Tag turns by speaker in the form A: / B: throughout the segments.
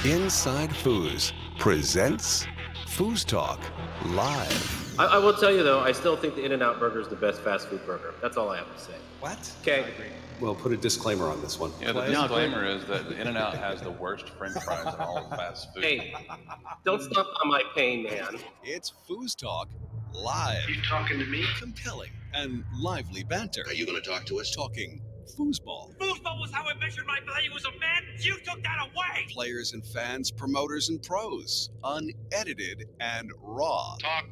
A: Inside Foos presents FoosTalk Live.
B: I will tell you, though, I still think the In-N-Out burger is the best fast food burger. That's all I have to say.
A: What?
B: Okay.
A: Well, put a disclaimer on this one.
C: Yeah, the disclaimer is that In-N-Out has the worst French fries in all of fast food.
B: Hey, don't stop on my pain, man.
A: It's FoosTalk Live.
D: You talking to me?
A: Compelling and lively banter.
D: Are you going to talk to us?
A: Talking foosball.
E: Foosball was how I measured my value as a man. You took that away.
A: Players and fans, promoters and pros. Unedited and raw.
D: Talk.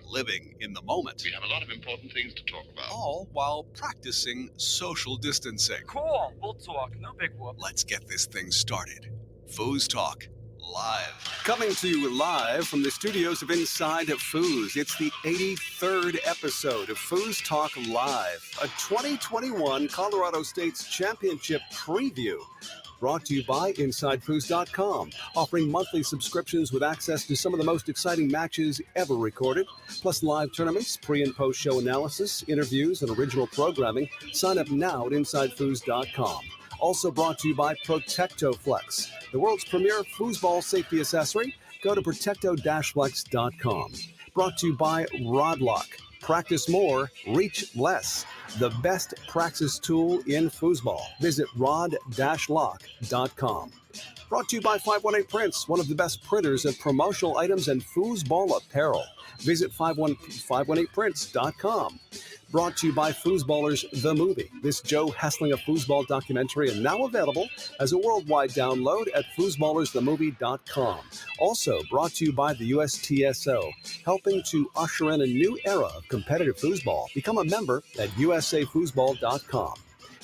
A: Living in the moment.
D: We have a lot of important things to talk about.
A: All while practicing social distancing.
E: Cool. We'll talk. No big whoop.
A: Let's get this thing started. FoosTalk Live. Coming to you live from the studios of Inside Foos. It's the 83rd episode of FoosTalk Live, a 2021 Colorado State's Championship preview. Brought to you by InsideFoos.com, offering monthly subscriptions with access to some of the most exciting matches ever recorded, plus live tournaments, pre- and post-show analysis, interviews, and original programming. Sign up now at InsideFoos.com. Also brought to you by ProtectoFlex, the world's premier foosball safety accessory. Go to Protecto-Flex.com. Brought to you by Rodlock. Practice more, reach less. The best praxis tool in foosball. Visit rod-lock.com. Brought to you by 518 Prints, one of the best printers of promotional items and foosball apparel. Visit 518prints.com. Brought to you by Foosballers The Movie. This Joe Hessling of Foosball documentary is now available as a worldwide download at foosballersthemovie.com. Also brought to you by the USTSO, helping to usher in a new era of competitive foosball. Become a member at usafoosball.com.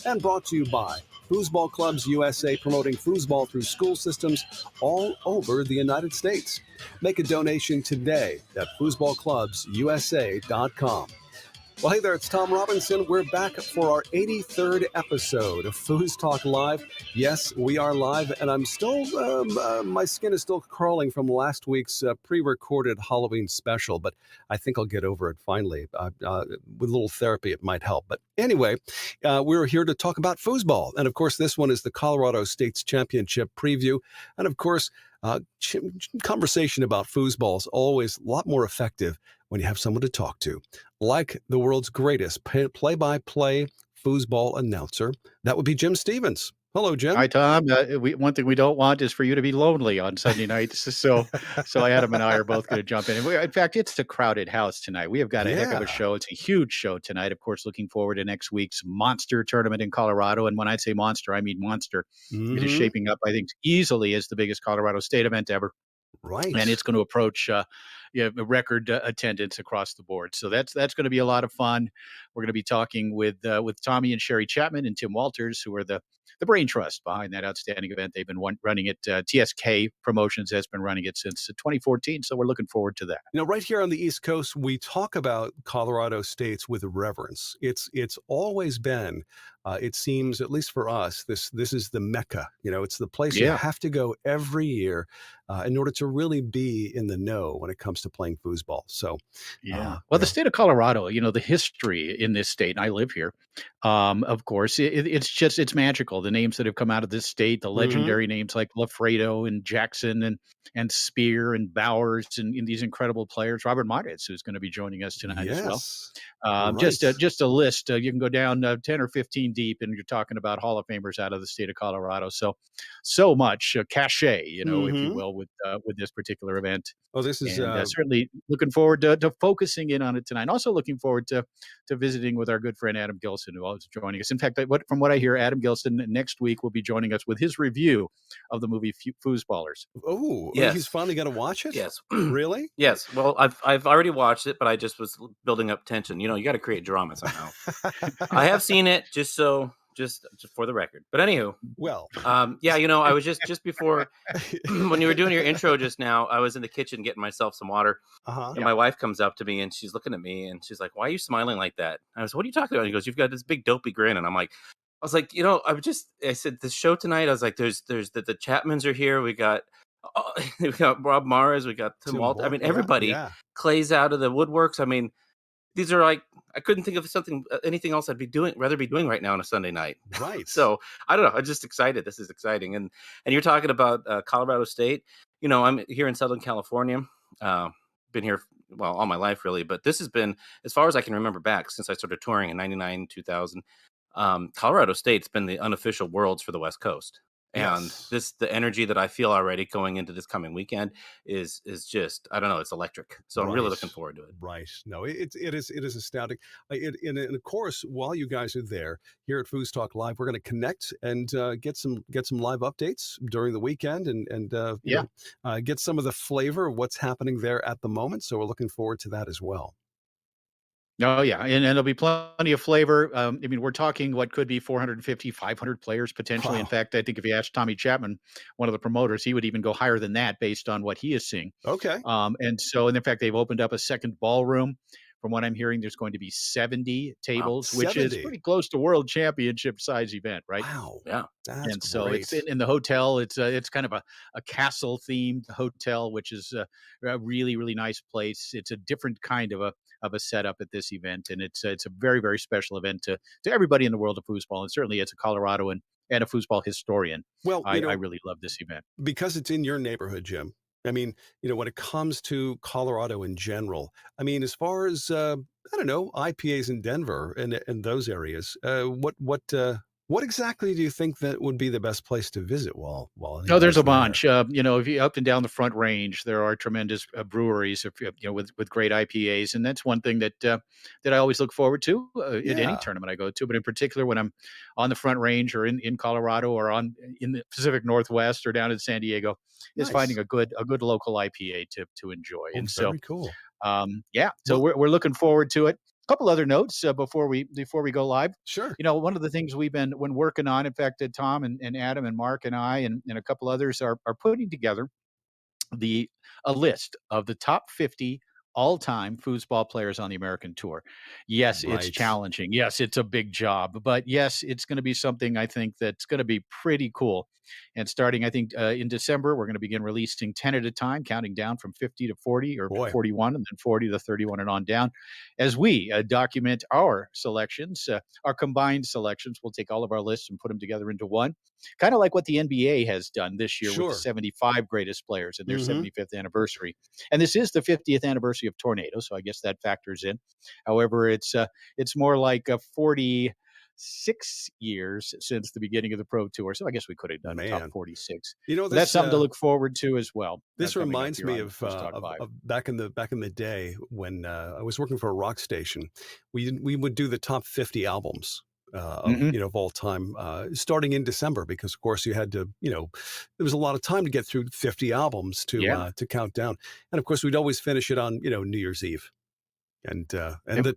A: And brought to you by Foosball Clubs USA, promoting foosball through school systems all over the United States. Make a donation today at foosballclubsusa.com. Well, hey there, it's Tom Robinson. We're back for our 83rd episode of FoosTalk Live. Yes, we are live, and I'm still, my skin is still crawling from last week's pre-recorded Halloween special, but I think I'll get over it finally. With a little therapy, it might help. But anyway, we're here to talk about foosball. And of course, this one is the Colorado State's Championship preview. And of course, conversation about foosball is always a lot more effective when you have someone to talk to, like the world's greatest play-by-play foosball announcer. That would be Jim Stevens. Hello, Jim.
F: Hi, Tom. One thing we don't want is for you to be lonely on Sunday nights. So Adam and I are both going to jump in. And in fact, it's the crowded house tonight. We have got a heck of a show. It's a huge show tonight. Of course, looking forward to next week's monster tournament in Colorado. And when I say monster, I mean monster. Mm-hmm. It is shaping up, I think, easily as the biggest Colorado State event ever.
A: Right.
F: And it's going to approach a record attendance across the board. So that's going to be a lot of fun. We're going to be talking with Tommy and Sheri Chapman and Tim Walters, who are the brain trust behind that outstanding event. They've been running it. TSK Promotions has been running it since 2014. So we're looking forward to that.
A: Right here on the East Coast, we talk about Colorado States with reverence. It's always been, it seems, at least for us, this is the Mecca. It's the place you have to go every year in order to really be in the know when it comes to playing foosball. So,
F: the state of Colorado, the history in this state, and I live here, of course, it's magical. The names that have come out of this state, the legendary names like Lafredo and Jackson and Spear and Bowers and these incredible players. Robert Martez, who's going to be joining us tonight as well. Right. Just a list. You can go down 10 or 15 deep, and you're talking about Hall of Famers out of the state of Colorado. So much cachet, if you will, with this particular event.
A: Oh, this is
F: certainly looking forward to focusing in on it tonight. And also looking forward to visiting with our good friend Adam Gilson, who is joining us. In fact, from what I hear, Adam Gilson next week will be joining us with his review of the movie Foosballers.
A: Oh, yes. He's finally going to watch it?
B: Yes.
A: Really?
B: Yes. Well, I've already watched it, but I just was building up tension. You got to create drama somehow. I have seen it just for the record. But anywho,
A: well,
B: I was just before when you were doing your intro just now, I was in the kitchen getting myself some water. And my wife comes up to me and she's looking at me and she's like, "Why are you smiling like that?" I was, "What are you talking about?" And he goes, "You've got this big dopey grin." And I was like, I said, "This show tonight," I was like, there's the Chapmans are here. We got Rob Maras, we got Tim Walters. I mean, everybody Clay's out of the woodworks. I mean, these are like, I couldn't think of anything else I'd rather be doing right now on a Sunday night.
A: Right.
B: So I don't know. I'm just excited. This is exciting. And you're talking about Colorado State. I'm here in Southern California. Been here, well, all my life really, but this has been, as far as I can remember back, since I started touring in 99, 2000, Colorado State's been the unofficial Worlds for the West Coast. And the energy that I feel already going into this coming weekend is just, I don't know, it's electric. So I'm really looking forward to it.
A: Right. No, it is astounding. And of course, while you guys are there here at FoosTalk Live, we're going to connect and get some live updates during the weekend and get some of the flavor of what's happening there at the moment. So we're looking forward to that as well.
F: Oh, yeah. And there'll be plenty of flavor. I mean, we're talking what could be 450, 500 players potentially.
A: Wow.
F: In fact, I think if you ask Tommy Chapman, one of the promoters, he would even go higher than that based on what he is seeing.
A: Okay.
F: And in fact, they've opened up a second ballroom. From what I'm hearing, there's going to be 70 tables, which is pretty close to World Championship size event, right?
A: Wow.
B: Yeah.
A: That's
F: and so
A: great.
F: it's in the hotel. It's kind of a castle themed hotel, which is a really, really nice place. It's a different kind of a setup at this event. And it's a very, very special event to everybody in the world of foosball. And certainly as a Coloradoan and a foosball historian, well, I really love this event.
A: Because it's in your neighborhood, Jim. I mean, when it comes to Colorado in general, I mean, as far as, I don't know, IPAs in Denver and those areas, what exactly do you think that would be the best place to visit while
F: there's a bunch. If you up and down the Front Range, there are tremendous breweries, with great IPAs, and that's one thing that I always look forward to at any tournament I go to. But in particular, when I'm on the Front Range or in Colorado or in the Pacific Northwest or down in San Diego, is finding a good local IPA to enjoy.
A: And so, very cool.
F: So we're looking forward to it. Couple other notes before we go live.
A: Sure.
F: One of the things we've been working on, in fact, Tom and Adam and Mark and I and a couple others are putting together a list of the top 50 all-time foosball players on the American tour. Yes, it's challenging. Yes, it's a big job, but yes, it's going to be something I think that's going to be pretty cool. And starting, I think, in December, we're going to begin releasing 10 at a time, counting down from 50 to 40 or 41, and then 40 to 31 and on down. As we document our selections, our combined selections, we'll take all of our lists and put them together into one. Kind of like what the NBA has done this year with the 75 greatest players and their 75th anniversary. And this is the 50th anniversary of Tornado, so I guess that factors in. However, it's more like 46 years since the beginning of the Pro Tour. So I guess we could have done top 46. That's something to look forward to as well.
A: This reminds me of back in the day when I was working for a rock station. We would do the top 50 albums. Of all time, starting in December, because of course you had to, there was a lot of time to get through 50 albums to count down, and of course we'd always finish it on New Year's Eve. And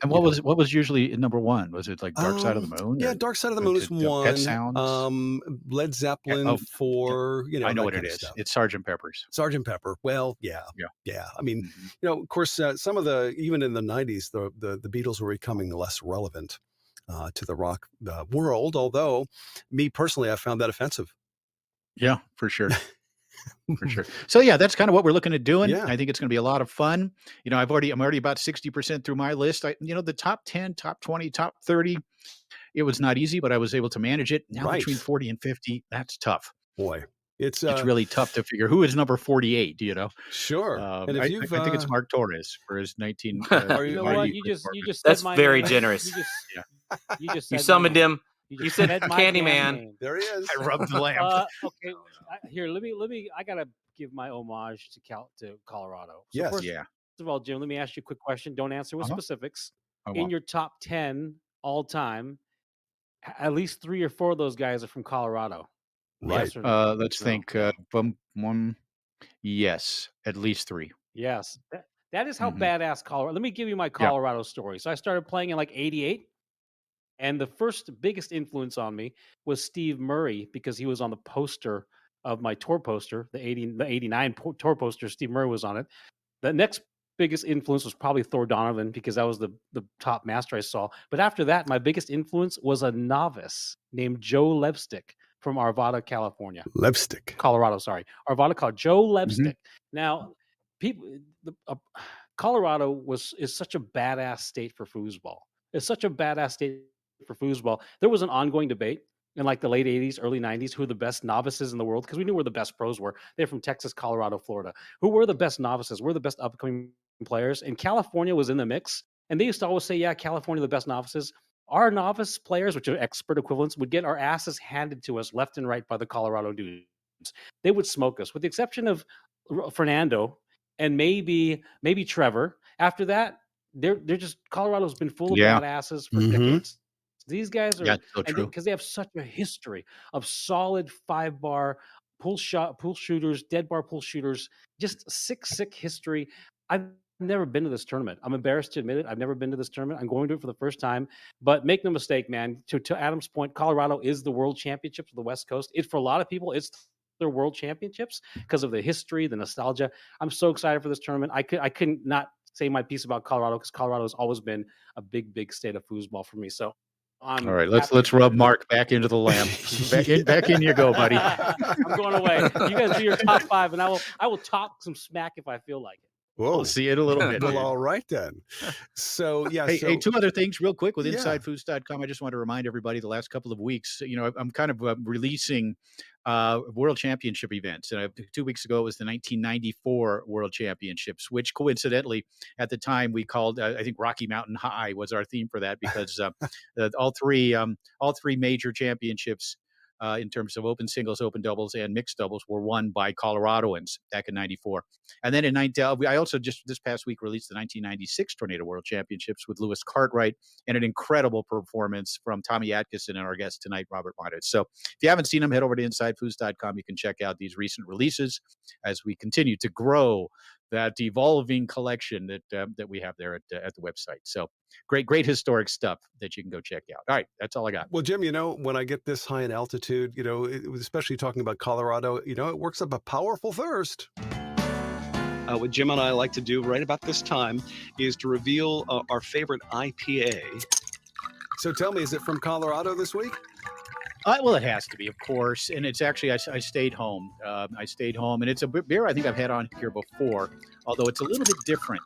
A: what
F: was usually number one? Was it like Dark Side of the Moon?
A: Yeah, Dark Side of the Moon is one.
F: Pet Sounds.
A: Led Zeppelin for
F: I know what it is. Stuff. It's Sgt. Pepper's.
A: Sgt. Pepper. Well, yeah. I mean, of course, some of even in the '90s, the Beatles were becoming less relevant to the rock world. Although, me personally, I found that offensive.
F: Yeah, for sure. For sure. So that's kind of what we're looking at doing. I think it's going to be a lot of fun. I'm already about 60% through my list. The top 10, top 20, top 30, it was not easy, but I was able to manage it. Now between 40 and 50, that's tough.
A: Boy, it's
F: really tough to figure who is number 48.
A: Sure.
F: And I think it's Mark Torres for his 19.
G: You just
B: that's very
G: name.
B: generous.
G: You
B: summoned him. You said Candyman.
A: There he is.
F: I rubbed the lamp.
G: Okay, here. Let me. I gotta give my homage to Colorado. So first of all, Jim, let me ask you a quick question. Don't answer with specifics. In your top 10 all time, at least 3 or 4 of those guys are from Colorado.
A: Right.
G: Yes or no?
F: Let's think. Yes, at least 3.
G: Yes. That is how badass Colorado. Let me give you my Colorado story. So I started playing in like '88. And the first biggest influence on me was Steve Murray, because he was on the poster of my tour poster, the 89 tour poster. Steve Murray was on it. The next biggest influence was probably Thor Donovan, because that was the top master I saw. But after that, my biggest influence was a novice named Joe Levstick from Arvada, California.
A: Levstick.
G: Colorado, sorry. Arvada, Joe Levstick. Now, people... Colorado is such a badass state for foosball. It's such a badass state for foosball. There was an ongoing debate in like the late 80s, early 90s, who are the best novices in the world, because we knew where the best pros were. They're from Texas, Colorado, Florida. Who were the best novices? Were the best upcoming players? And California was in the mix. And they used to always say, yeah, California, the best novices. Our novice players, which are expert equivalents, would get our asses handed to us left and right by the Colorado dudes. They would smoke us, with the exception of Fernando and maybe Trevor. After that, they're just, Colorado's been full of badasses for decades. These guys are, because they have such a history of solid 5-bar pool shooters, dead bar pool shooters, just sick history. I've never been to this tournament. I'm embarrassed to admit it. I've never been to this tournament. I'm going to it for the first time. But make no mistake, man, to Adam's point, Colorado is the world championships of the West Coast. For a lot of people, it's their world championships because of the history, the nostalgia. I'm so excited for this tournament. I couldn't not say my piece about Colorado, because Colorado has always been a big state of foosball for me. So
F: all right, let's rub Mark back into the lamp. Back in you go, buddy.
G: I'm going away. You guys do your top 5, and I will talk some smack if I feel like it.
A: Whoa.
F: We'll see you in a little bit.
A: Well, all right then. So, yeah.
F: Hey, 2 other things real quick with InsideFoos.com. I just want to remind everybody the last couple of weeks, I'm kind of releasing World Championship events. And 2 weeks ago, it was the 1994 World Championships, which coincidentally, at the time we called, I think Rocky Mountain High was our theme for that, because all three major championships in terms of open singles, open doubles, and mixed doubles were won by Coloradoans back in 94. And then I also just this past week released the 1996 Tornado World Championships with Lewis Cartwright, and an incredible performance from Tommy Atkinson and our guest tonight, Robert Monitz. So if you haven't seen them, head over to InsideFoos.com. You can check out these recent releases as we continue to grow that evolving collection that we have there at the website. So great historic stuff that you can go check out. All right, that's all I got.
A: Well, Jim, when I get this high in altitude, especially talking about Colorado, it works up a powerful thirst. What Jim and I like to do right about this time is to reveal our favorite IPA. So tell me, is it from Colorado this week?
F: Well, it has to be, of course. And it's actually, I stayed home. And it's a beer I think I've had on here before, although it's a little bit different.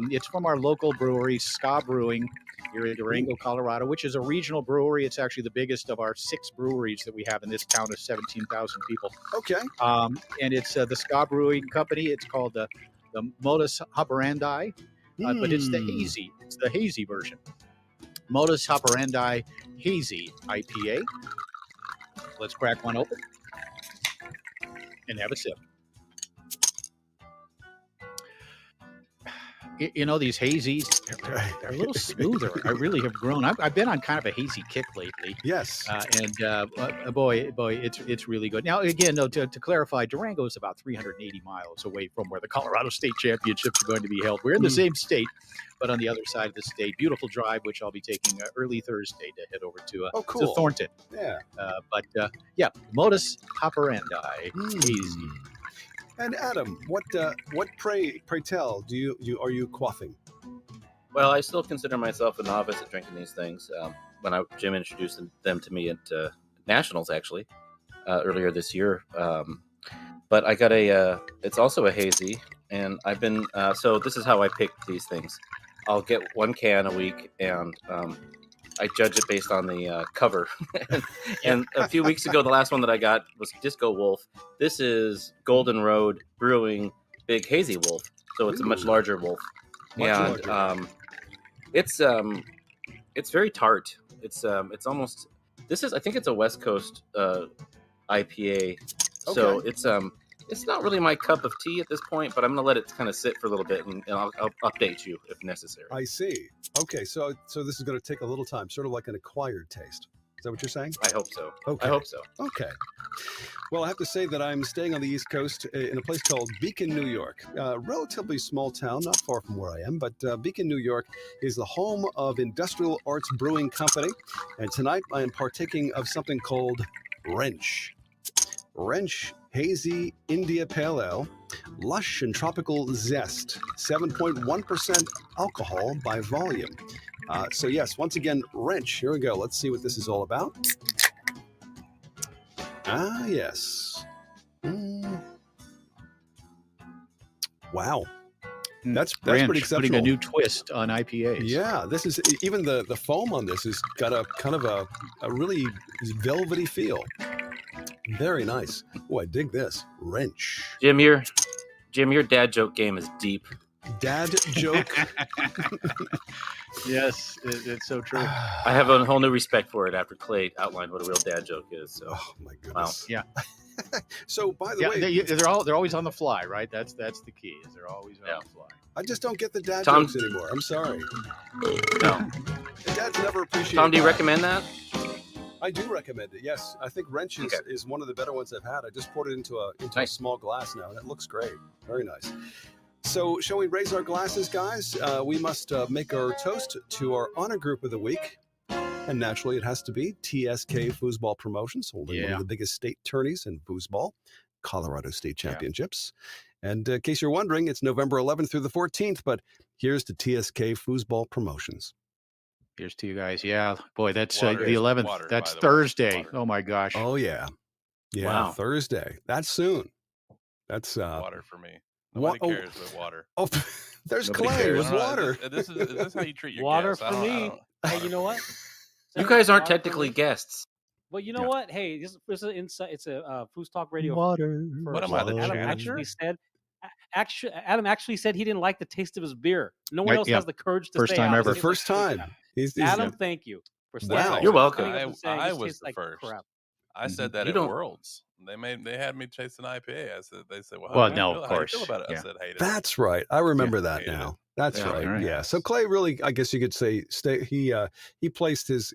F: It's from our local brewery, Ska Brewing, here in Durango, Colorado, which is a regional brewery. It's actually the biggest of our 6 breweries that we have in this town of 17,000 people.
A: Okay.
F: And it's the Ska Brewing Company. It's called the Modus Operandi, but it's the hazy. It's the hazy version. Modus Operandi Hazy IPA. Let's crack one open and have a sip. These hazies, they're a little smoother. I really have grown. I've been on kind of a hazy kick lately.
A: Yes.
F: Boy, it's really good. Now, again, though, to clarify, Durango is about 380 miles away from where the Colorado State Championships are going to be held. We're in the same state, but on the other side of the state. Beautiful drive, which I'll be taking early Thursday to head over to Thornton.
A: Yeah.
F: Modus Operandi Hazy.
A: And Adam, what pray tell are you quaffing?
B: Well, I still consider myself a novice at drinking these things. When Jim introduced them to me at Nationals, actually, earlier this year. But I got it's also a hazy, and I've been, so this is how I pick these things. I'll get 1 can a week, and I judge it based on the cover. And a few weeks ago, the last one that I got was Disco Wolf. This is Golden Road Brewing Big Hazy Wolf, so it's a much larger wolf. Larger. It's very tart. It's almost, I think it's a West Coast IPA. Okay. So it's not really my cup of tea at this point, but I'm gonna let it kind of sit for a little bit, and I'll update you if necessary.
A: I see. Okay, so this is going to take a little time, sort of like an acquired taste. Is that what you're saying?
B: I hope so.
A: Okay.
B: I hope so.
A: Okay. Well, I have to say that I'm staying on the East Coast in a place called Beacon, New York. Relatively small town, not far from where I am, but Beacon, New York is the home of Industrial Arts Brewing Company. And tonight I am partaking of something called Wrench. Wrench Hazy India Pale Ale, lush and tropical zest, 7.1% alcohol by volume. So yes, once again, Wrench. Here we go. Let's see what this is all about. Ah, yes. Wow. That's
F: Ranch,
A: pretty exceptional.
F: putting a new twist on IPAs.
A: Yeah, this is even the foam on this has got a kind of a really velvety feel. Very nice. Oh, I dig this. Wrench.
B: Jim, your dad joke game is deep.
A: Dad joke.
F: Yes, it's so true.
B: I have a whole new respect for it after Clay outlined what a real dad joke is. So.
A: Oh my goodness.
F: Wow. Yeah.
A: So by the way,
F: they're always on the fly, right? That's the key. Is they're always on the fly.
A: I just don't get the dad jokes anymore. I'm sorry.
B: No.
A: Dad's never appreciated.
B: Tom, do you recommend that?
A: I do recommend it. Yes, I think Wrench is one of the better ones I've had. I just poured it into a small glass now, and it looks great. Very nice. So, shall we raise our glasses, guys? We must make our toast to our honor group of the week. And naturally, it has to be TSK Foosball Promotions, holding one of the biggest state tourneys in foosball, Colorado State Championships. And in case you're wondering, it's November 11th through the 14th, but here's to TSK Foosball Promotions.
F: Here's to you guys. Yeah, boy, that's the 11th. That's Thursday. Oh, my gosh.
A: Oh, yeah. Yeah, wow. Thursday. That's soon. That's
C: water for me. Nobody cares with water.
A: Oh, there's Clay with water.
C: Is this how you treat your
G: water
C: guests?
G: For me. Hey, you know what?
B: You guys aren't technically guests.
G: Well, you know what? Hey, this is inside. It's a FoosTalk Radio.
F: Water.
C: What am I, the
G: Adam actually said he didn't like the taste of his beer. No one else has the courage to
F: say.
A: First time.
G: Adam, thank you for saying that.
B: You're welcome.
C: I was the first. Crap. I said that at Worlds. They had me taste an IPA. They said, well,
F: no, of course.
C: How do you feel about it? I said, hate it.
A: That's right. I remember that now. That's right. Yeah. So Clay really, I guess you could say, he placed his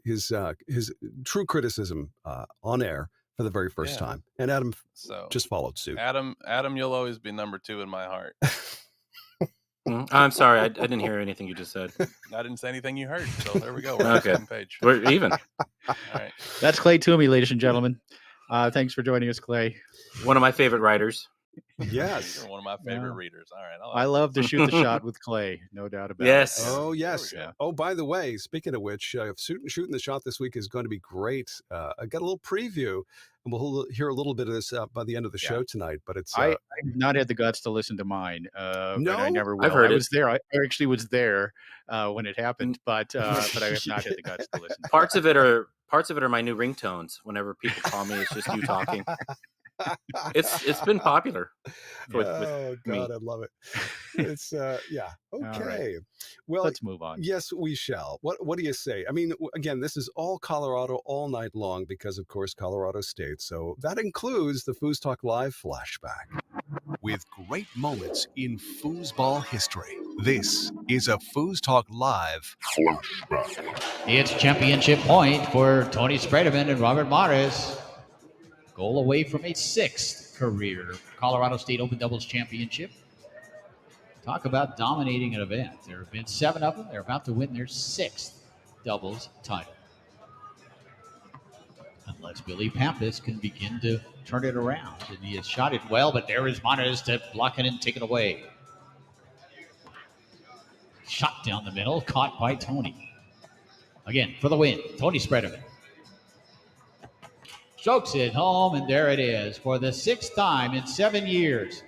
A: true criticism on air for the very first time, and Adam just followed suit.
C: Adam, you'll always be number 2 in my heart.
B: I'm sorry, I didn't hear anything you just said.
C: I didn't say anything you heard. So there we go. We're on the same page.
B: We're even.
C: All right.
F: That's Clay Toomey, ladies and gentlemen. Thanks for joining us, Clay.
B: One of my favorite writers.
A: Yes.
C: You're one of my favorite readers. All right.
F: I love to shoot the shot with Clay. No doubt about
B: it.
A: Oh, yes. Oh, by the way, speaking of which, shooting the shot this week is going to be great. I got a little preview, and we'll hear a little bit of this by the end of the show tonight. But it's
F: I've not had the guts to listen to mine.
A: No,
F: I never will.
B: I've heard
F: I was there. I actually was there when it happened, but I have not had the guts to listen.
B: Parts of it are my new ringtones. Whenever people call me, it's just you talking. It's been popular.
A: God, I love it. It's okay. Right. Well,
F: let's move on.
A: Yes, we shall. What do you say? I mean, again, this is all Colorado all night long because, of course, Colorado State. So that includes the FoosTalk Live Flashback. With great moments in foosball history, this is a FoosTalk Live Flashback.
H: It's championship point for Tony Spredeman and Robert Morris. Goal away from a 6th career Colorado State Open Doubles Championship. Talk about dominating an event. There have been 7 of them. They're about to win their 6th doubles title. Unless Billy Pappas can begin to turn it around. And he has shot it well, but there is Montes to block it and take it away. Shot down the middle, caught by Tony. Again, for the win, Tony Spredeman. Strokes it home, and there it is for the 6th time in 7 years.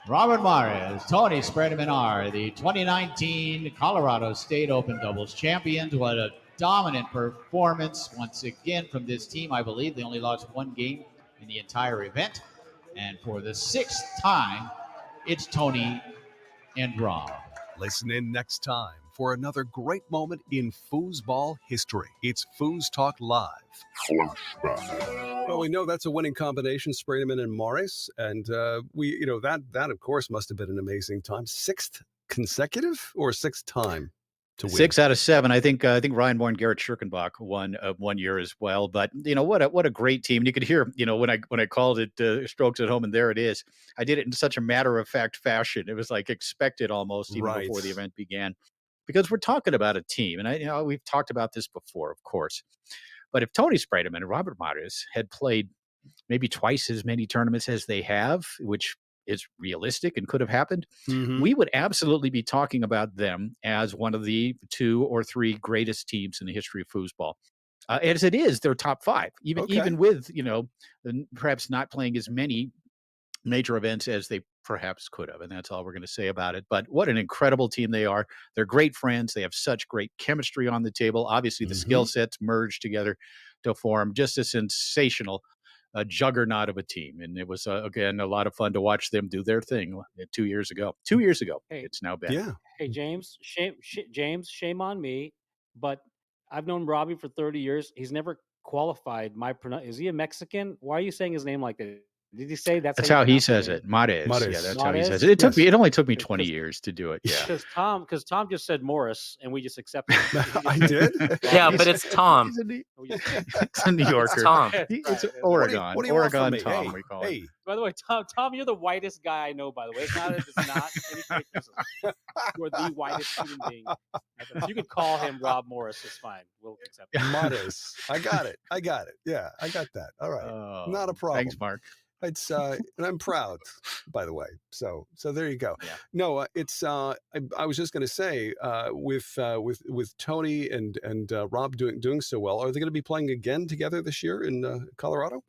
H: Robert Morris, Tony Spredeman are the 2019 Colorado State Open Doubles champions. What a dominant performance once again from this team. I believe they only lost 1 game in the entire event. And for the 6th time, it's Tony and Rob.
A: Listen in next time for another great moment in foosball history. It's FoosTalk Live Flashback. Well, we know that's a winning combination, Spredeman and Morris, and that of course must have been an amazing time. 6th consecutive or 6th time to win?
F: 6 out of 7. I think Ryan Moore and Garrett Schirkenbach won 1 year as well. But what a great team. And you could hear when I called it Strokes at Home, and there it is. I did it in such a matter of fact fashion. It was like expected almost even before the event began. Because we're talking about a team, and we've talked about this before, of course. But if Tony Spredeman and Robert Morris had played maybe twice as many tournaments as they have, which is realistic and could have happened, we would absolutely be talking about them as one of the 2 or 3 greatest teams in the history of foosball. As it is, they're top 5, even with perhaps not playing as many major events as they perhaps could have. And that's all we're going to say about it. But what an incredible team they are. They're great friends. They have such great chemistry on the table. Obviously, the skill sets merged together to form just a sensational juggernaut of a team. And it was, again, a lot of fun to watch them do their thing 2 years ago. 2 years ago, it's now been.
A: Yeah.
G: Hey, James, shame on me, but I've known Robbie for 30 years. He's never qualified is he a Mexican? Why are you saying his name like that? Did he say that's
F: how he
G: pronounce
F: says
G: name?
F: it? Mares.
A: Mares.
F: Yeah, that's how he says
G: Mares?
F: it.
A: Yes.
F: It only took me 20 years to do it. Yeah.
G: Because Tom just said Morris, and we just accepted it.
A: I did?
B: Yeah, but it's Tom.
F: It's a New Yorker.
B: It's Tom.
F: It's Oregon.
A: What do you want from
F: Oregon
A: me?
F: Tom,
A: Hey,
F: we call him.
A: hey.
G: By the way, Tom, you're the whitest guy I know, by the way. It's not any criticism. You're the whitest human being. You could call him Rob Morris. It's fine. We'll accept it.
A: Modest. I got it. Yeah, I got that. All right. Not a problem.
F: Thanks, Mark.
A: It's and I'm proud, by the way. So there you go.
F: Yeah.
A: No, it's I was just going to say with Tony and Rob doing so well, are they going to be playing again together this year in Colorado?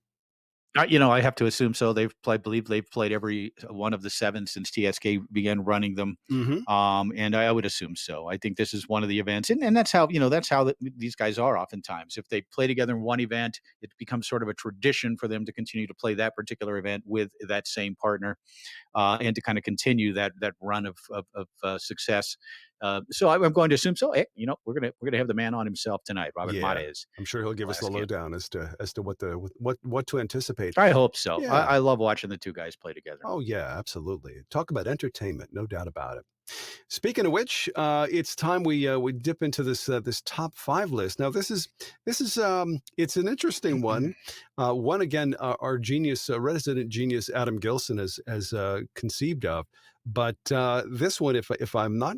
F: I have to assume so. I believe they've played every one of the 7 since TSK began running them. And I would assume so. I think this is one of the events, and that's how these guys are. Oftentimes, if they play together in one event, it becomes sort of a tradition for them to continue to play that particular event with that same partner, and to kind of continue that run of success. So I'm going to assume so. Hey, we're gonna have the man on himself tonight, Robert Mares.
A: I'm sure he'll give us the lowdown as to what to anticipate.
F: I hope so.
A: Yeah.
F: I love watching the two guys play together.
A: Oh yeah, absolutely. Talk about entertainment, no doubt about it. Speaking of which, it's time we dip into this top 5 list. Now this is it's an interesting one. One again, our genius, resident genius Adam Gilson has conceived of. But this one, if I'm not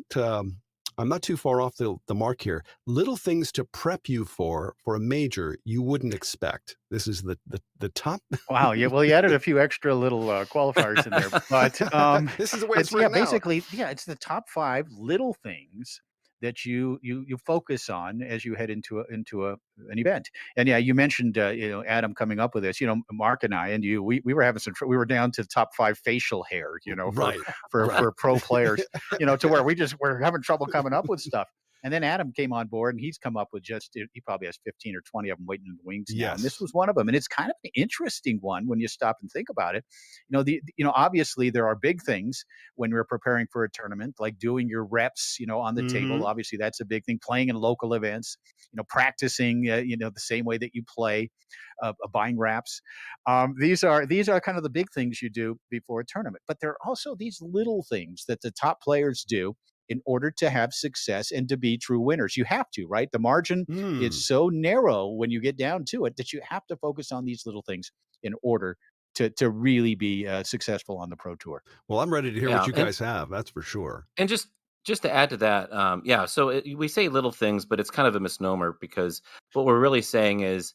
A: too far off the mark here, little things to prep you for a major you wouldn't expect. This is the top.
F: Wow. Yeah. Well, you added a few extra little qualifiers in there, but
A: this is the way it's written out.
F: Basically, it's the top 5 little things that you focus on as you head into an event. And you mentioned Adam coming up with this. Mark and I and you, we were having we were down to the top 5 facial hair. For pro players. To where we're having trouble coming up with stuff. And then Adam came on board, and he's come up with he probably has 15 or 20 of them waiting in the wings now. And this was one of them. And it's kind of an interesting one when you stop and think about it. Obviously there are big things when we're preparing for a tournament, like doing your reps, on the table. Obviously that's a big thing. Playing in local events, practicing, the same way that you play, buying wraps. These are kind of the big things you do before a tournament. But there are also these little things that the top players do in order to have success and to be true winners. You have to, right? The margin is so narrow when you get down to it that you have to focus on these little things in order to really be successful on the Pro Tour.
A: Well, I'm ready to hear what you guys have. That's for sure.
B: And just to add to that, so we say little things, but it's kind of a misnomer, because what we're really saying is,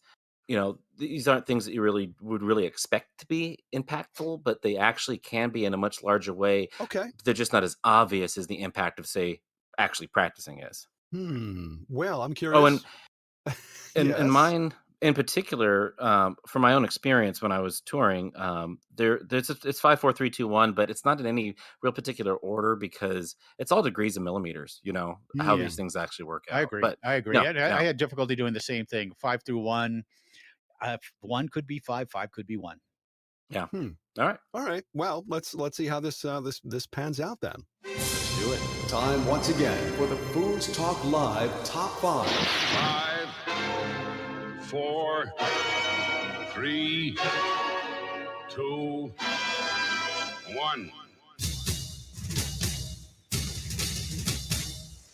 B: these aren't things that you would really expect to be impactful, but they actually can be in a much larger way.
A: Okay.
B: They're just not as obvious as the impact of, say, actually practicing is.
A: Well, I'm curious.
B: Oh, and mine in particular, from my own experience when I was touring, it's 5, 4, 3, 2, 1, but it's not in any real particular order, because it's all degrees of millimeters, how these things actually work out.
F: I agree. I had difficulty doing the same thing. 5 through 1. 1 could be 5, 5 could be 1.
B: Yeah.
A: All right. Well, let's see how this pans out then.
F: Let's do it.
A: Time once again for the FoosTalk Live Top 5.
D: 5, 4, 3, 2, 1.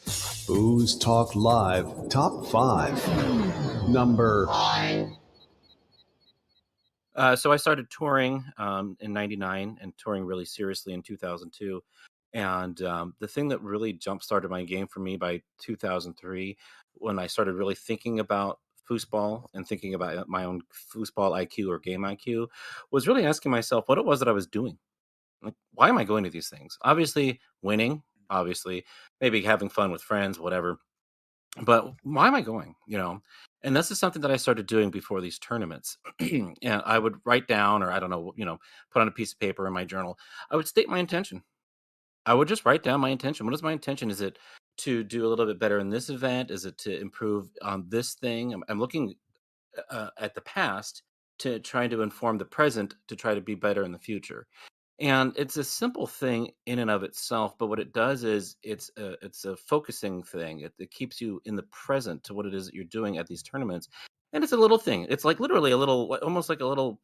A: FoosTalk Live Top 5. Number 5.
B: So I started touring in '99 and touring really seriously in 2002. And the thing that really jump-started my game for me by 2003, when I started really thinking about foosball and thinking about my own foosball IQ or game IQ, was really asking myself what it was that I was doing. Like, why am I going to these things? Obviously winning, maybe having fun with friends, whatever. But why am I going? And this is something that I started doing before these tournaments. And I would write down, or I don't know, put on a piece of paper in my journal. I would state my intention. I would just write down my intention. What is my intention? Is it to do a little bit better in this event? Is it to improve on this thing? I'm looking at the past to try to inform the present to try to be better in the future. And it's a simple thing in and of itself, but what it does is it's a focusing thing. It keeps you in the present to what it is that you're doing at these tournaments. And it's a little thing. It's like literally a little, almost like a little,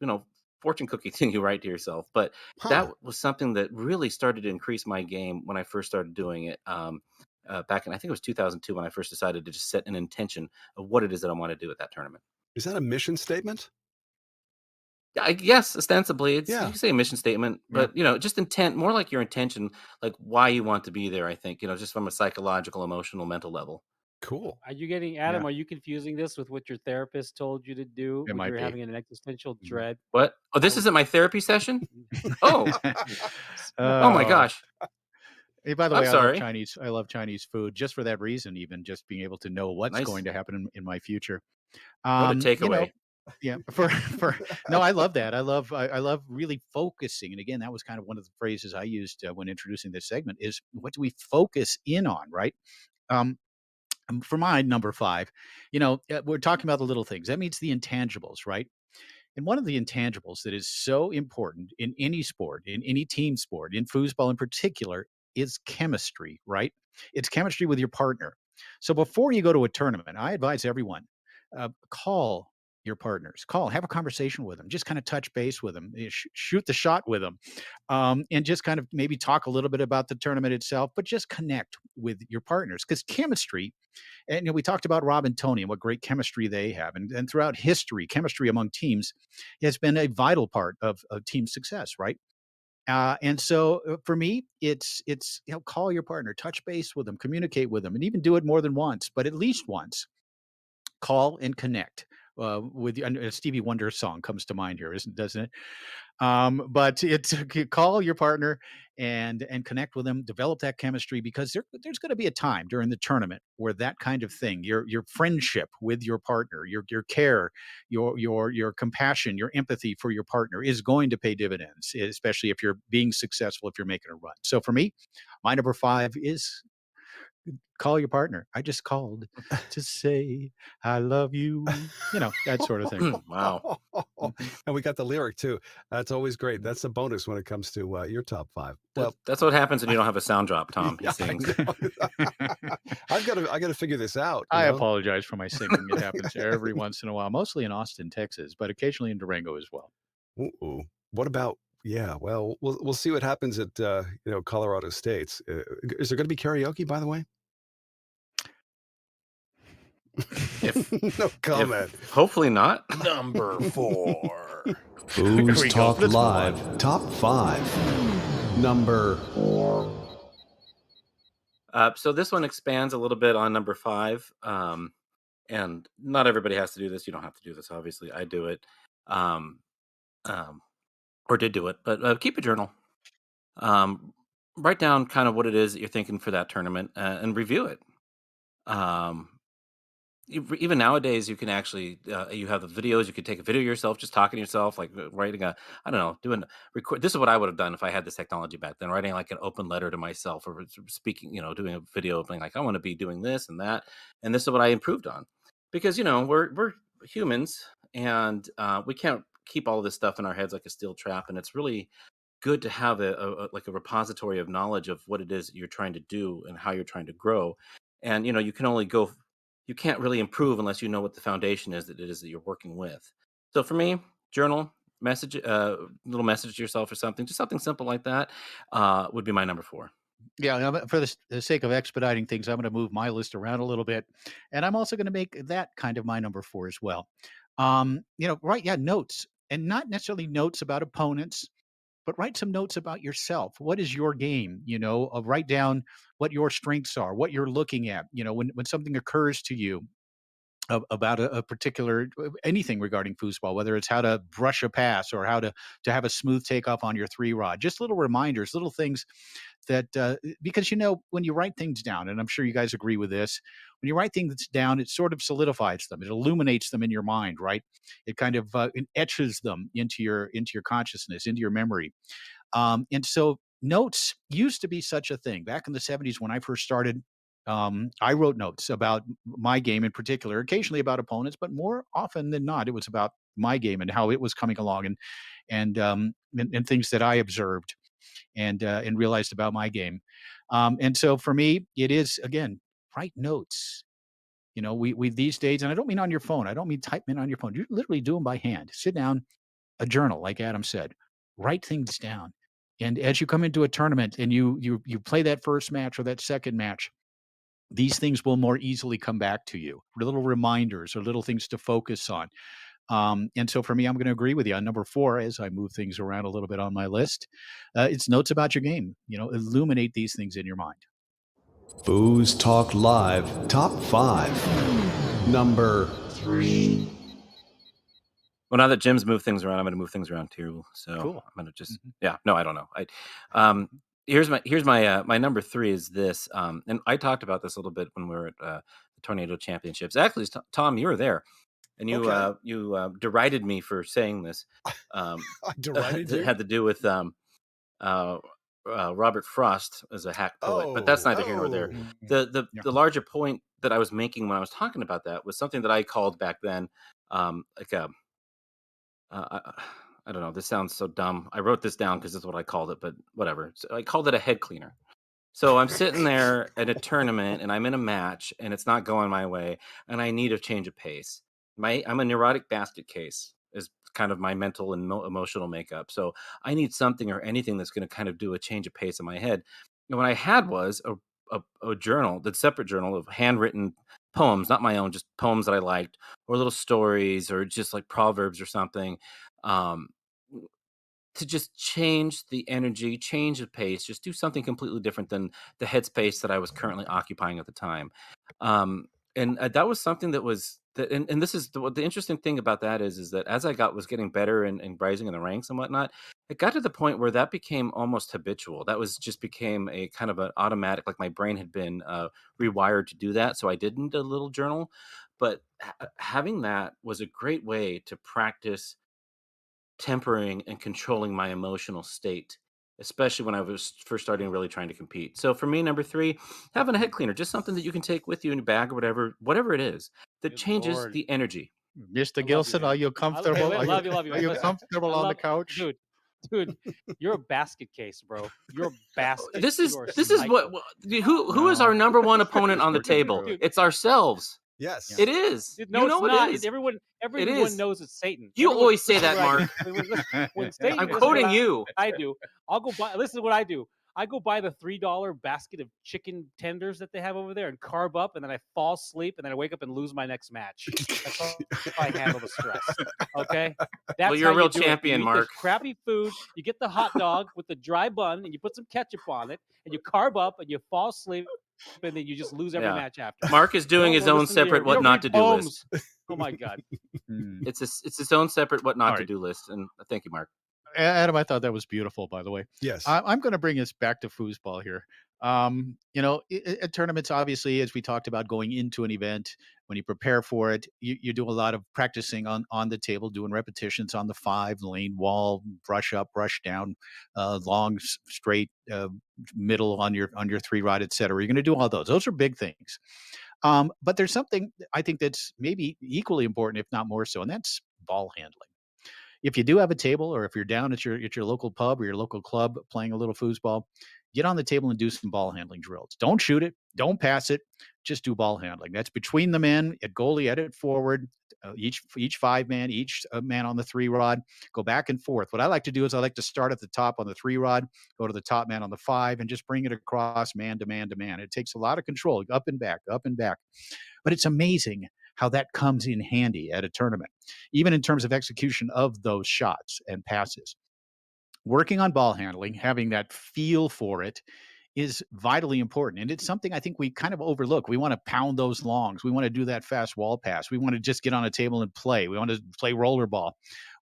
B: fortune cookie thing you write to yourself. But that was something that really started to increase my game when I first started doing it. Back in, I think it was 2002 when I first decided to just set an intention of what it is that I want to do at that tournament.
A: Is that a mission statement?
B: I guess ostensibly you can say a mission statement, but just intent, more like your intention, like why you want to be there. I think, just from a psychological, emotional, mental level.
A: Cool.
G: Are you getting, Adam, are you confusing this with what your therapist told you to do when you're having an existential dread?
B: What? Oh, this isn't my therapy session? Oh. Oh my gosh.
F: Hey, by the way,
B: sorry.
F: I love Chinese food just for that reason, even just being able to know what's going to happen in my future.
B: What a takeaway.
F: No, I love that. I love really focusing. And again, that was kind of one of the phrases I used when introducing this segment is what do we focus in on, right? For my number 5, we're talking about the little things. That means the intangibles, right? And one of the intangibles that is so important in any sport, in any team sport, in foosball in particular, is chemistry, right? It's chemistry with your partner. So before you go to a tournament, I advise everyone, call your partners. Have a conversation with them. Just kind of touch base with them. Shoot the shot with them. And just kind of maybe talk a little bit about the tournament itself, but just connect with your partners. Because chemistry, and we talked about Rob and Tony and what great chemistry they have. And throughout history, chemistry among teams has been a vital part of team success, right? And so for me, it's call your partner, touch base with them, communicate with them, and even do it more than once, but at least once. Call and connect with a Stevie Wonder song comes to mind here, doesn't it? But it's call your partner and connect with them, develop that chemistry, because there's going to be a time during the tournament where that kind of thing, your friendship with your partner, your care, your compassion, your empathy for your partner is going to pay dividends, especially if you're being successful, if you're making a run. So for me, my number 5 is call your partner. I just called to say I love you. That sort of thing.
B: Wow.
A: And we got the lyric too. That's always great. That's a bonus when it comes to your top 5. Well,
B: that's what happens when you don't have a sound drop, Tom.
A: Yeah, I got to figure this out.
F: I apologize for my singing. It happens every once in a while, mostly in Austin, Texas, but occasionally in Durango as well.
A: Ooh. What about? Yeah, well, we'll see what happens at Colorado States. Is there going to be karaoke, by the way? No comment.
B: Hopefully not.
C: Number 4.
A: FoosTalk Live Top 5. Number 4.
B: So this one expands a little bit on number 5. And not everybody has to do this. You don't have to do this, obviously. I do it. Or did do it, but keep a journal. Write down kind of what it is that you're thinking for that tournament and review it. Even nowadays, you can actually, you have the videos, you could take a video of yourself, just talking to yourself, like writing record. This is what I would have done if I had this technology back then, writing like an open letter to myself or speaking, doing a video of being like, I want to be doing this and that. And this is what I improved on because, we're humans and we can't keep all of this stuff in our heads like a steel trap. And it's really good to have a repository of knowledge of what it is that you're trying to do and how you're trying to grow. And, you can't really improve unless you know what the foundation is that it is that you're working with. So for me, journal, little message to yourself or something, just something simple like that would be my number 4.
F: Yeah, for the sake of expediting things, I'm going to move my list around a little bit. And I'm also going to make that kind of my number 4 as well. Notes, and not necessarily notes about opponents, but write some notes about yourself. What is your game? Write down what your strengths are, what you're looking at. When something occurs to you about a particular anything regarding foosball, whether it's how to brush a pass or how to have a smooth takeoff on your 3-rod, just little reminders, little things that because when you write things down, and I'm sure you guys agree with this, when you write things down, it sort of solidifies them. It illuminates them in your mind, right? It kind of it etches them into your consciousness, into your memory. And so notes used to be such a thing back in the 70s when I first started. I wrote notes about my game in particular, occasionally about opponents, but more often than not, it was about my game and how it was coming along, and things that I observed and realized about my game. And so for me, it is, again, write notes. We these days, and I don't mean on your phone. I don't mean typing on your phone. You literally do them by hand. Sit down, a journal, like Adam said, write things down. And as you come into a tournament and you play that first match or that second match, these things will more easily come back to you. Little reminders or little things to focus on. And so for me, I'm going to agree with you on number 4 as I move things around a little bit on my list. It's notes about your game. Illuminate these things in your mind.
A: FoosTalk Live Top 5. Number 3.
B: Well, now that Jim's moved things around, I'm going to move things around too. So
F: cool.
B: I'm going to just, no, I don't know. Here's my number 3 is this. And I talked about this a little bit when we were at the Tornado Championships. Actually, Tom, you were there. And you derided me for saying this.
A: I derided you?
B: It had to do with Robert Frost as a hack poet, but that's neither here nor there. The larger point that I was making when I was talking about that was something that I called back then, I don't know. This sounds so dumb. I wrote this down because it's what I called it, but whatever. So I called it a head cleaner. So I'm sitting there at a tournament and I'm in a match and it's not going my way and I need a change of pace. I'm a neurotic basket case is kind of my mental and emotional makeup. So I need something or anything that's going to kind of do a change of pace in my head. And what I had was a journal, the separate journal of handwritten poems, not my own, just poems that I liked, or little stories, or just like proverbs or something, to just change the energy, change the pace, just do something completely different than the headspace that I was currently occupying at the time. And that was something that was, and this is the interesting thing about that is that as I was getting better and rising in the ranks and whatnot, it got to the point where that became almost habitual. That was just became a kind of an automatic, like my brain had been rewired to do that. So I did need a little journal, but having that was a great way to practice tempering and controlling my emotional state, especially when I was first starting really trying to compete. So for me, number 3, having a head cleaner, just something that you can take with you in your bag or whatever it is that changes the energy.
F: Mr. Gilson, are you comfortable?
G: I love you.
F: Are you comfortable on the couch?
G: Dude, you're a basket case, bro. You're a basket.
B: This is what who is our number 1 opponent on the table?
G: Dude.
B: It's ourselves.
A: Yes,
B: it is.
G: No, it's not.
B: It is.
G: Everyone knows it's Satan.
B: You always say that, Mark.
G: When Satan
B: I'm quoting you.
G: I do. I'll go buy. Listen to what I do. I go buy the $3 basket of chicken tenders that they have over there and carb up, and then I fall asleep, and then I wake up and lose my next match. That's how I handle the stress. Okay. That's
B: well, you're a real champion, Mark.
G: Crappy food. You get the hot dog with the dry bun, and you put some ketchup on it, and you carb up, and you fall asleep. And then you just lose every match after.
B: Mark is doing his own separate what not to do list.
G: Oh my God.
B: It's his own separate what not to do list. And thank you, Mark.
F: Adam, I thought that was beautiful, by the way.
A: Yes.
F: I'm going to bring us back to foosball here. At tournaments, obviously, as we talked about going into an event, when you prepare for it, you do a lot of practicing on the table, doing repetitions on the 5 lane wall, brush up, brush down, long, straight, middle on your 3 rod, et cetera. You're going to do all those. Those are big things. But there's something I think that's maybe equally important, if not more so, and that's ball handling. If you do have a table, or if you're down at your local pub or your local club playing a little foosball, get on the table and do some ball handling drills. Don't shoot it. Don't pass it. Just do ball handling. That's between the men, at goalie, at it forward, each 5-man, each man on the 3 rod, go back and forth. What I like to do is I like to start at the top on the 3 rod, go to the top man on the 5, and just bring it across man to man to man. It takes a lot of control, up and back. But it's amazing how that comes in handy at a tournament, even in terms of execution of those shots and passes. Working on ball handling, having that feel for it, is vitally important. And it's something I think we kind of overlook. We want to pound those longs. We want to do that fast wall pass. We want to just get on a table and play. We want to play rollerball.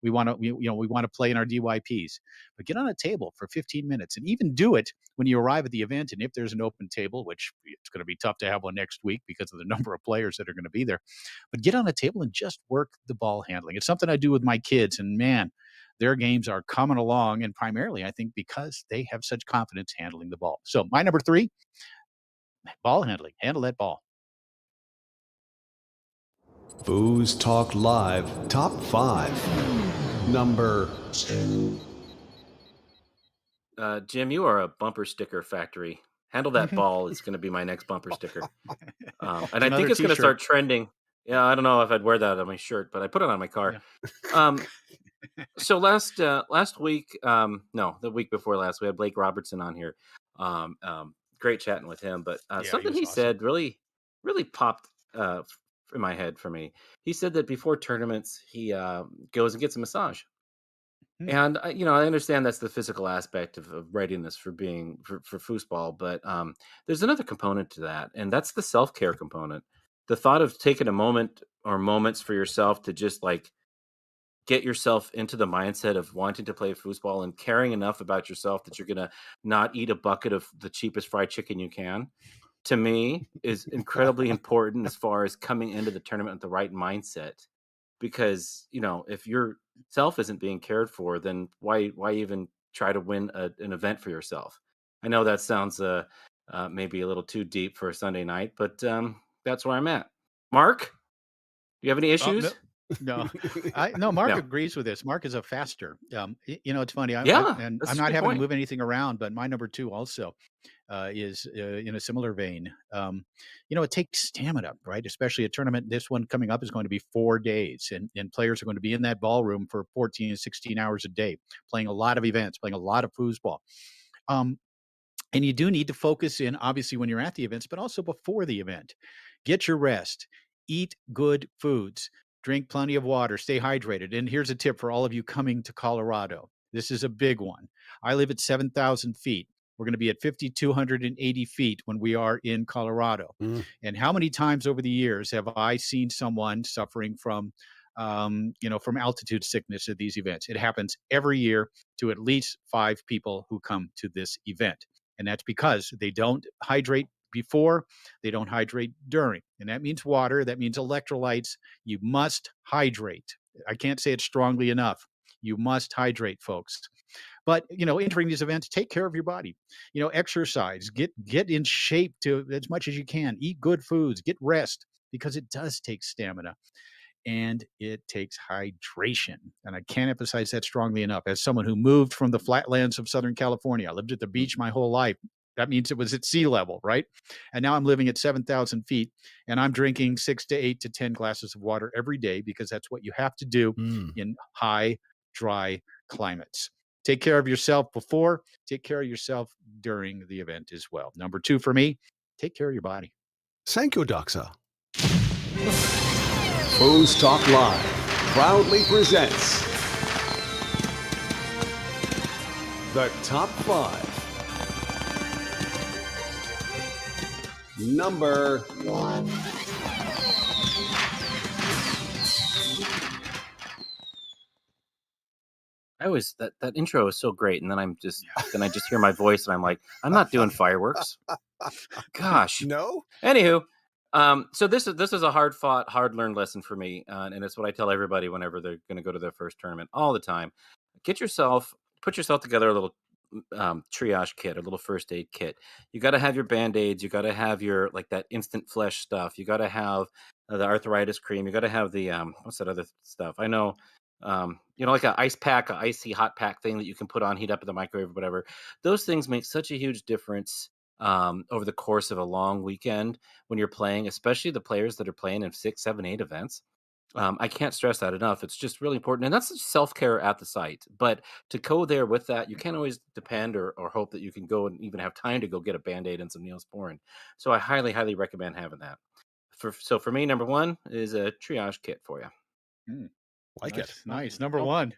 F: We want to, we want to play in our DYPs. But get on a table for 15 minutes and even do it when you arrive at the event. And if there's an open table, which it's going to be tough to have one next week because of the number of players that are going to be there, but get on a table and just work the ball handling. It's something I do with my kids, and man, their games are coming along, and primarily, I think, because they have such confidence handling the ball. So my number 3, ball handling. Handle that ball.
A: FoosTalk Live Top 5. Number 2.
B: Jim, you are a bumper sticker factory. Handle that ball is going to be my next bumper sticker. And I think it's going to start trending. Yeah, I don't know if I'd wear that on my shirt, but I put it on my car. Yeah. So last week, no, the week before last, we had Blake Robertson on here. Great chatting with him, but something he said really popped in my head for me. He said that before tournaments, he goes and gets a massage. And I understand that's the physical aspect of readiness for being for foosball, but there's another component to that, and that's the self-care component. The thought of taking a moment or moments for yourself to just like get yourself into the mindset of wanting to play foosball and caring enough about yourself that you're going to not eat a bucket of the cheapest fried chicken you can, to me, is incredibly important as far as coming into the tournament with the right mindset. Because, if your self isn't being cared for, then why even try to win an event for yourself? I know that sounds maybe a little too deep for a Sunday night, but that's where I'm at. Mark, do you have any issues?
F: No, Mark agrees with this. Mark is a faster. It's funny. I'm not having to move anything around, but my number 2 also is in a similar vein. It takes stamina, right? Especially a tournament. This one coming up is going to be 4 days, and players are going to be in that ballroom for 14 to 16 hours a day, playing a lot of events, playing a lot of foosball. And you do need to focus in, obviously, when you're at the events, but also before the event. Get your rest. Eat good foods. Drink plenty of water. Stay hydrated. And here's a tip for all of you coming to Colorado. This is a big one. I live at 7,000 feet. We're going to be at 5,280 feet when we are in Colorado. And how many times over the years have I seen someone suffering from altitude sickness at these events? It happens every year to at least 5 people who come to this event. And that's because they don't hydrate before, they don't hydrate during. And that means water, that means electrolytes. You must hydrate. I can't say it strongly enough. You must hydrate, folks. But, entering these events, take care of your body. Exercise, get in shape to as much as you can. Eat good foods, get rest, because it does take stamina. And it takes hydration. And I can't emphasize that strongly enough. As someone who moved from the flatlands of Southern California, I lived at the beach my whole life. That means it was at sea level, right? And now I'm living at 7,000 feet, and I'm drinking 6 to 8 to 10 glasses of water every day, because that's what you have to do in high, dry climates. Take care of yourself before, take care of yourself during the event as well. Number 2 for me, take care of your body.
A: Thank you, Doxa. FoosTalk Live proudly presents the Top 5. Number 1.
B: I always that intro is so great, and then I just hear my voice, and I'm like, I'm not doing fireworks. Gosh,
A: no.
B: Anywho, so this is a hard-fought, hard-learned lesson for me, and it's what I tell everybody whenever they're going to go to their first tournament all the time. Put yourself together a little triage kit, a little first aid kit. You got to have your Band-Aids. You got to have your that instant flesh stuff. You got to have the arthritis cream. You got to have the what's that other stuff? I know. Like an ice pack, an icy hot pack thing that you can put on, heat up in the microwave or whatever. Those things make such a huge difference over the course of a long weekend when you're playing, especially the players that are playing in 6, 7, 8 events. I can't stress that enough. It's just really important. And that's self-care at the site. But to go there with that, you can't always depend or hope that you can go and even have time to go get a Band-Aid and some Neosporin. So I highly, highly recommend having that. So for me, number 1 is a triage kit for you.
F: Nice. Number 1.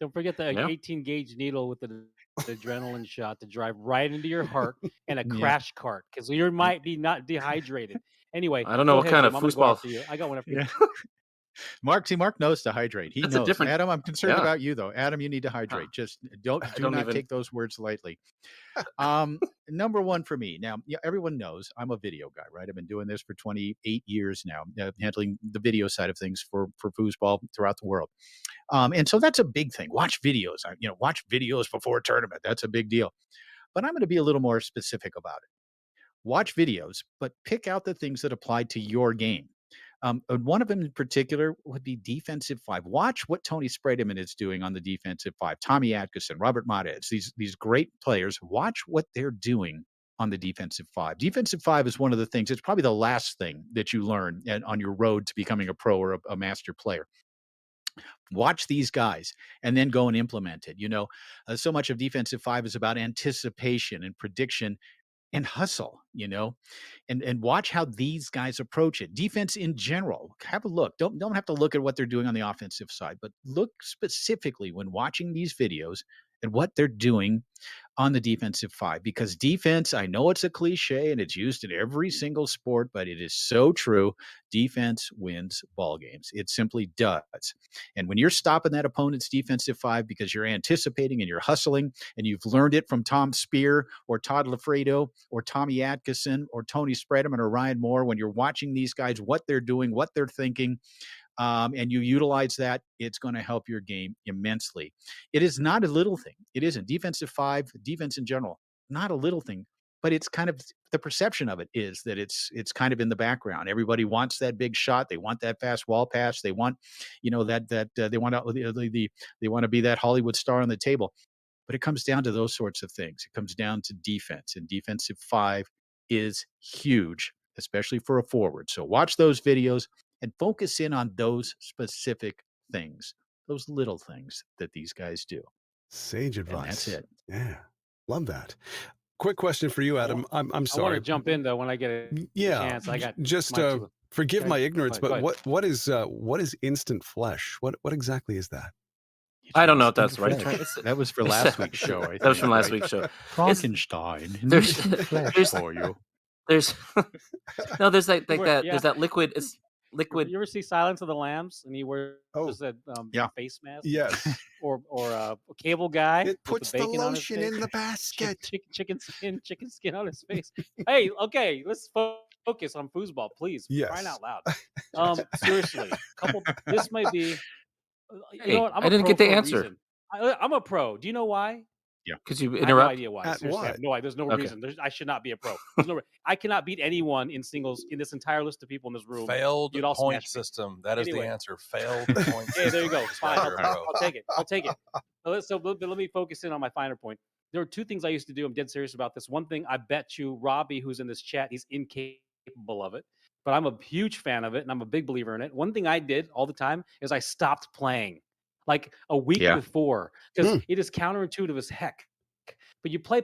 G: Don't forget the 18 gauge needle with the adrenaline shot to drive right into your heart and a crash cart because you might be not dehydrated. Anyway,
B: I don't know
G: go
B: what
G: ahead,
B: kind
G: Jim.
B: of
G: I'm gonna go
B: foosball.
G: after you. I got one after you.
F: Mark knows to hydrate. He
B: That's a
F: knows.
B: different-
F: Adam, I'm concerned
B: yeah.
F: about you though. Adam, you need to hydrate. Just do
B: don't
F: not
B: even-
F: take those words lightly. Number one for me. Now, everyone knows I'm a video guy, right? I've been doing this for 28 years now, handling the video side of things for foosball throughout the world. And so that's a big thing. Watch videos. Watch videos before a tournament. That's a big deal. But I'm going to be a little more specific about it. Watch videos, but pick out the things that apply to your game. One of them in particular would be defensive five. Watch what Tony Spredeman is doing on the defensive five. Tommy Atkinson, Robert Matez, these great players. Watch what they're doing on the defensive five. Defensive five is one of the things. It's probably the last thing that you learn on your road to becoming a pro or a master player. Watch these guys and then go and implement it. So much of defensive five is about anticipation and prediction and hustle, and watch how these guys approach it. Defense in general, have a look. Don't have to look at what they're doing on the offensive side, but look specifically when watching these videos and what they're doing on the defensive five, because defense, I know it's a cliche and it's used in every single sport, but it is so true. Defense wins ball games. It simply does. And when you're stopping that opponent's defensive five because you're anticipating and you're hustling and you've learned it from Tom Spear or Todd Lafredo or Tommy Atkinson or Tony Spredeman or Ryan Moore, when you're watching these guys, what they're doing, what they're thinking, and you utilize that, it's going to help your game immensely. It is not a little thing. It isn't. Defensive five, defense in general, not a little thing, but it's kind of the perception of it is that it's kind of in the background. Everybody wants that big shot. They want that fast wall pass. They want, they want they want to be that Hollywood star on the table. But it comes down to those sorts of things. It comes down to defense, and defensive five is huge, especially for a forward. So watch those videos and focus in on those specific things, those little things that these guys do.
A: Sage advice.
F: And that's it.
A: Yeah. Love that. Quick question for you, Adam. I'm sorry.
G: I want to jump in though when I get a chance. I got
A: just forgive my ignorance, but what is instant flesh? What exactly is that?
B: I don't know if that's right.
F: That was for last week's show.
B: That was from last week's show.
F: Frankenstein.
B: There's
F: for you.
B: There's there's that liquid. It's liquid.
G: You ever see Silence of the Lambs and he wears that face mask?
A: Yes.
G: or a cable guy.
A: It puts the lotion in the basket.
G: Chicken skin on his face. Hey, okay, let's focus on foosball, please.
A: Yes.
G: Crying out loud. Seriously, this might be.
B: Hey, I didn't get the answer.
G: I'm a pro. Do you know why?
F: Yeah,
B: because you
G: interrupt. I have no idea why. I have no idea. There's no reason. I should not be a pro. I cannot beat anyone in singles in this entire list of people in this room.
C: Failed point system. That is the answer. Failed point system.
G: Yeah, there you go. Fine. I'll take it. I'll take it. But let me focus in on my finer point. There are two things I used to do. I'm dead serious about this. One thing, I bet you Robbie, who's in this chat, he's incapable of it. But I'm a huge fan of it, and I'm a big believer in it. One thing I did all the time is I stopped playing like a week before because it is counterintuitive as heck. But you play.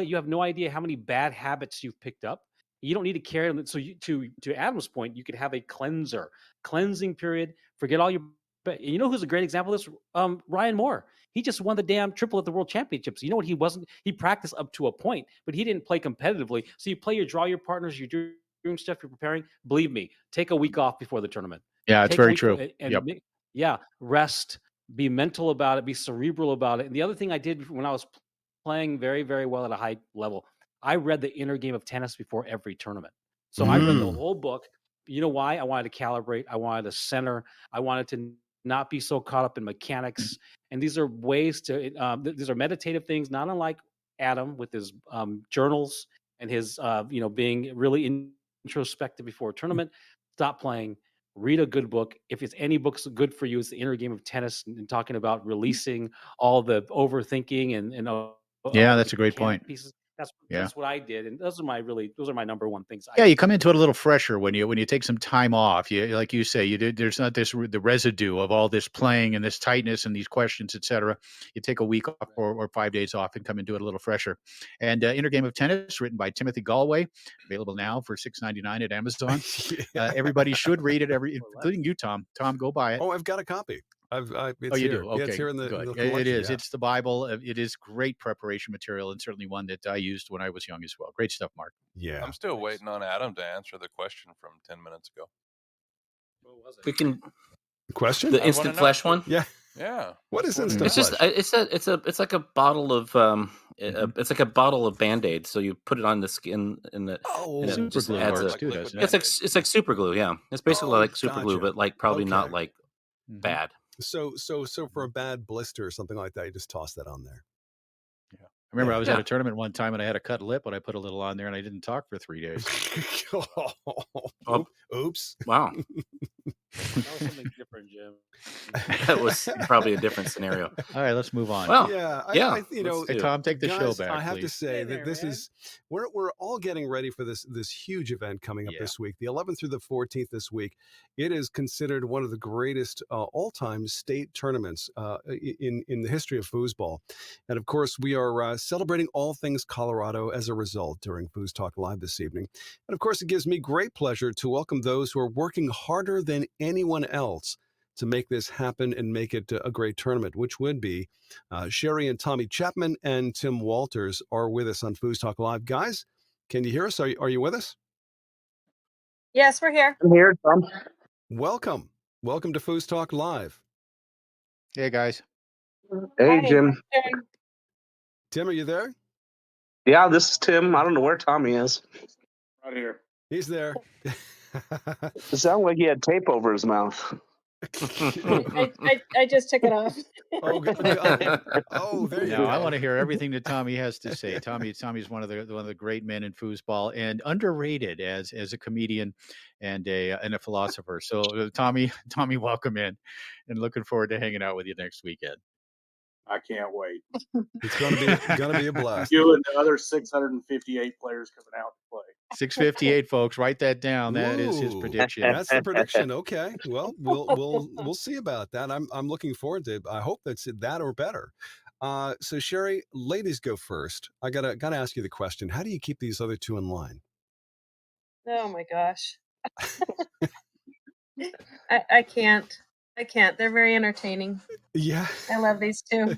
G: You have no idea how many bad habits you've picked up. You don't need to carry them. So to Adam's point, you could have a cleansing period. Forget all your. You know who's a great example of this? Ryan Moore. He just won the damn triple at the World Championships. You know what? He practiced up to a point, but he didn't play competitively. So you draw your partners, you're doing stuff, you're preparing. Believe me, take a week off before the tournament.
F: Yeah, it's very true.
G: Rest, be mental about it, be cerebral about it. And the other thing I did when I was playing very, very well at a high level, I read the inner game of tennis before every tournament. So I read the whole book. You know why? I wanted to calibrate. I wanted to center. I wanted to not be so caught up in mechanics. And these are ways to, these are meditative things, not unlike Adam with his journals and his, being really introspective before a tournament. Stop playing. Read a good book. If it's any book's good for you, it's the inner game of tennis and talking about releasing all the overthinking and
F: that's a great point.
G: Pieces. That's what I did, and those are my number one things.
F: You come into it a little fresher when you take some time off. You, like you say, there's not the residue of all this playing and this tightness and these questions, etc. You take a week off or 5 days off and come into it a little fresher. And Inner Game of Tennis, written by Timothy Galway, available now for $6.99 at Amazon. Everybody should read it, including you, Tom. Tom, go buy it.
A: Oh, I've got a copy. It's
F: you
A: here.
F: do? Okay,
A: yeah, it's here in the
F: good.
A: collection.
F: It is.
A: Yeah.
F: It's the Bible. It is great preparation material, and certainly one that I used when I was young as well. Great stuff, Mark.
A: Yeah.
C: I'm still waiting on Adam to answer the question from 10 minutes ago.
G: What was it?
B: We can
A: question
B: the instant flesh one.
A: Yeah.
C: Yeah.
A: What is instant
B: It's just
A: flesh?
B: it's like a bottle of it's like a bottle of Band-Aid. So you put it on the skin and it
F: super glue
B: adds
F: works
B: a,
F: too, doesn't it?
B: it's like super glue. Yeah, it's basically like super glue, but like probably not like bad.
A: So for a bad blister or something like that, you just toss that on there.
F: Yeah. I remember I was at a tournament one time and I had a cut lip, and I put a little on there, and I didn't talk for 3 days.
A: Oops!
B: Wow.
G: That was something different, Jim.
B: That was probably a different scenario.
F: All right, let's move on.
B: Well,
A: I you know,
F: hey Tom, take the show back.
A: I have
F: please.
A: to say that this is we're all getting ready for this huge event coming up this week, the 11th through the 14th this week. It is considered one of the greatest all-time state tournaments in the history of foosball, and of course we are celebrating all things Colorado as a result during FoosTalk Live this evening. And of course, it gives me great pleasure to welcome those who are working harder than anyone else to make this happen and make it a great tournament, which would be Sheri and Tommy Chapman and Tim Walters are with us on FoosTalk Live. Guys, can you hear us? Are you with us?
I: Yes, we're here.
J: I'm here, Tom.
A: Welcome to FoosTalk Live.
F: Hey guys.
J: Hey, Jim.
A: Tim, are you there?
J: Yeah, this is Tim. I don't know where Tommy is.
K: Right here.
A: He's there.
J: It sounded like he had tape over his mouth.
I: I just took it off.
A: Oh, there you go.
F: I want to hear everything that Tommy has to say. Tommy's one of the great men in foosball, and underrated as a comedian and a philosopher. So Tommy, welcome in, and looking forward to hanging out with you next weekend.
K: I can't wait.
A: It's gonna be a blast.
K: You and the other 658 players coming out to play.
F: 658, folks. Write that down. That is his prediction.
A: That's the prediction. Okay. Well, we'll see about that. I'm looking forward to it. I hope that's that or better. So Sheri, ladies go first. I gotta ask you the question. How do you keep these other two in line?
I: Oh my gosh. I can't. They're very entertaining.
A: Yeah.
I: I love these two.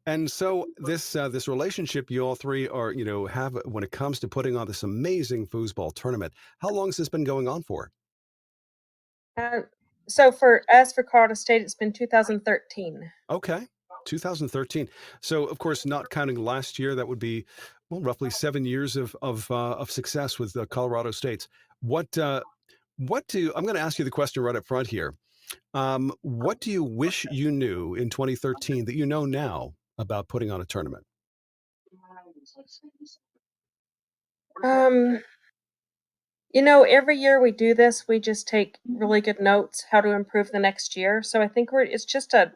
A: And so this relationship you all three are, have when it comes to putting on this amazing foosball tournament. How long has this been going on for?
I: So for Colorado State, it's been 2013.
A: Okay. 2013. So of course, not counting last year, that would be roughly 7 years of success with Colorado State's. I'm going to ask you the question right up front here. What do you wish you knew in 2013 that you know now about putting on a tournament?
I: Every year we do this, we just take really good notes how to improve the next year. So I think it's just a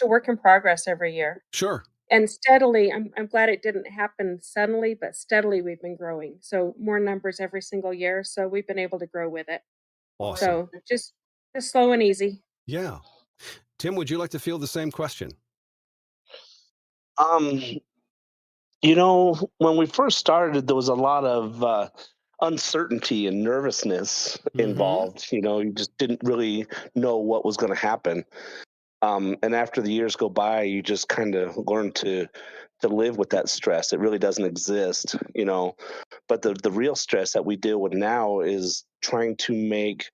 I: work in progress every year.
A: Sure.
I: And steadily, I'm glad it didn't happen suddenly, but steadily we've been growing. So more numbers every single year. So we've been able to grow with it.
A: Awesome.
I: So just slow and easy.
A: Yeah. Tim, would you like to field the same question?
J: When we first started, there was a lot of uncertainty and nervousness involved. You just didn't really know what was going to happen. And after the years go by, you just kind of learn to live with that stress. It really doesn't exist, But the real stress that we deal with now is trying to make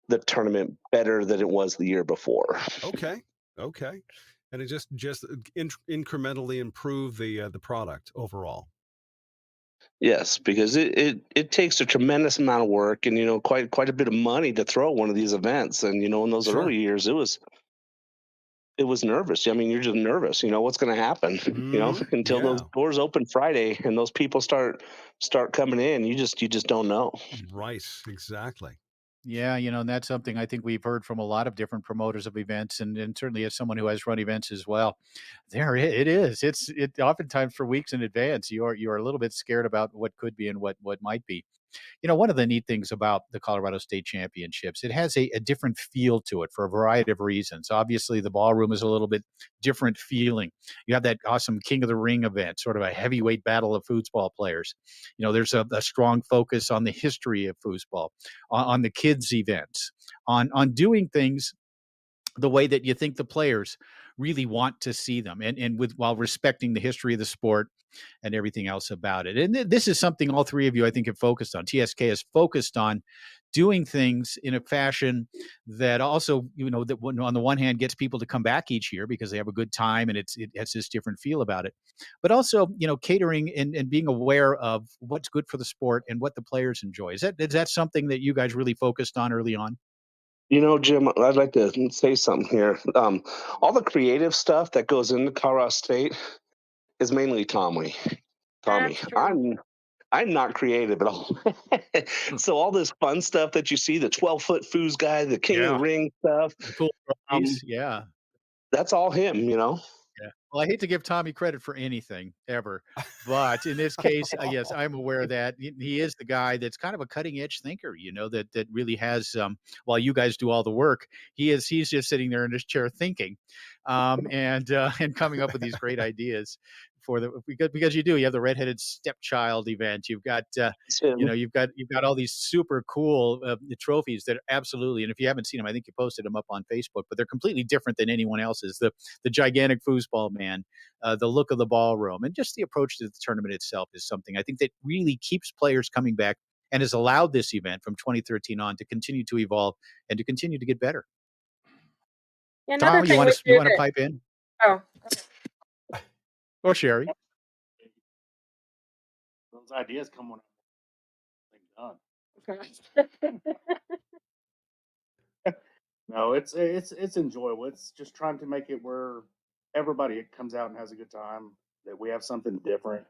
J: the tournament better than it was the year before.
A: Okay. And it just incrementally improve the product overall.
J: Yes, because it takes a tremendous amount of work and quite a bit of money to throw one of these events. And in those early years, it was nervous. I mean, you're just nervous. What's going to happen? Until those doors open Friday and those people start coming in. You just don't know.
A: Right. Exactly.
F: Yeah, and that's something I think we've heard from a lot of different promoters of events, and certainly as someone who has run events as well. There it is. It oftentimes for weeks in advance, you are a little bit scared about what could be and what might be. One of the neat things about the Colorado State Championships, it has a different feel to it for a variety of reasons. Obviously, the ballroom is a little bit different feeling. You have that awesome King of the Ring event, sort of a heavyweight battle of foosball players. There's a strong focus on the history of foosball, on the kids' events, on doing things the way that you think the players really want to see them, and while respecting the history of the sport and everything else about it. And this is something all three of you, I think, have focused on. TSK has focused on doing things in a fashion that also, that on the one hand gets people to come back each year because they have a good time and it has this different feel about it, but also, catering and being aware of what's good for the sport and what the players enjoy. Is that something that you guys really focused on early on?
J: Jim, I'd like to say something here. All the creative stuff that goes into Colorado State is mainly Tommy. I'm not creative at all. So all this fun stuff that you see, the 12-foot foos guy, the king of the ring stuff,
F: the cool trophies, yeah,
J: that's all him.
F: Yeah. Well, I hate to give Tommy credit for anything ever, but in this case, yes, I'm aware of that he is the guy that's kind of a cutting edge thinker, that really has, while you guys do all the work, he's just sitting there in his chair thinking, and coming up with these great ideas because you have the redheaded stepchild event. You've got, you've got all these super cool trophies that absolutely, and if you haven't seen them, I think you posted them up on Facebook, but they're completely different than anyone else's. The gigantic foosball man, the look of the ballroom, and just the approach to the tournament itself is something I think that really keeps players coming back and has allowed this event from 2013 on to continue to evolve and to continue to get better.
I: Yeah,
F: Tom, you want to pipe in?
I: Oh,
F: or Sheri?
K: Those ideas come when I'm
I: done.
K: No, it's enjoyable. It's just trying to make it where everybody comes out and has a good time. That we have something different.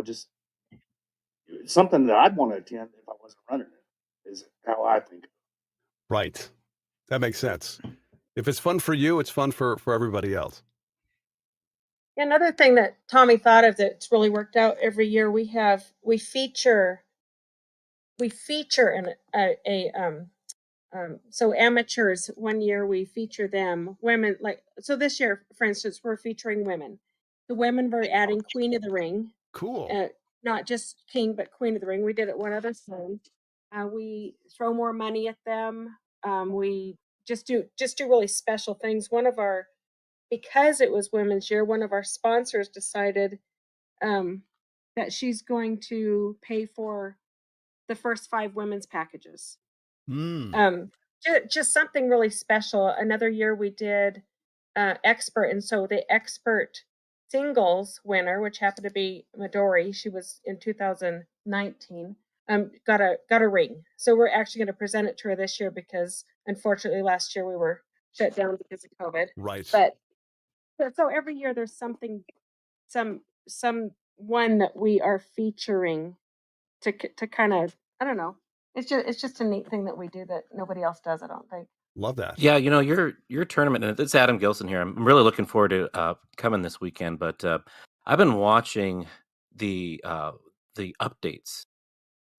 K: Just something that I'd want to attend if I wasn't running it. Is how I think.
A: Right, that makes sense. If it's fun for you, it's fun for everybody else.
I: Another thing that Tommy thought of that's really worked out every year, we feature so amateurs. One year we feature them, women, so this year, for instance, we're featuring women. The women were adding Queen of the Ring.
A: Cool.
I: Not just King, but Queen of the Ring. We did it one other time. We throw more money at them. We just do really special things. Because it was Women's Year, one of our sponsors decided that she's going to pay for the first 5 women's packages. Just something really special. Another year we did expert, and so the expert singles winner, which happened to be Midori, she was in 2019, got a ring. So we're actually going to present it to her this year because unfortunately last year we were shut down because of COVID.
A: Right.
I: But so every year there's something, one that we are featuring to kind of, I don't know. It's just a neat thing that we do that nobody else does, I don't think.
A: Love that.
B: Yeah, your tournament, and it's Adam Gilson here. I'm really looking forward to coming this weekend, but I've been watching the updates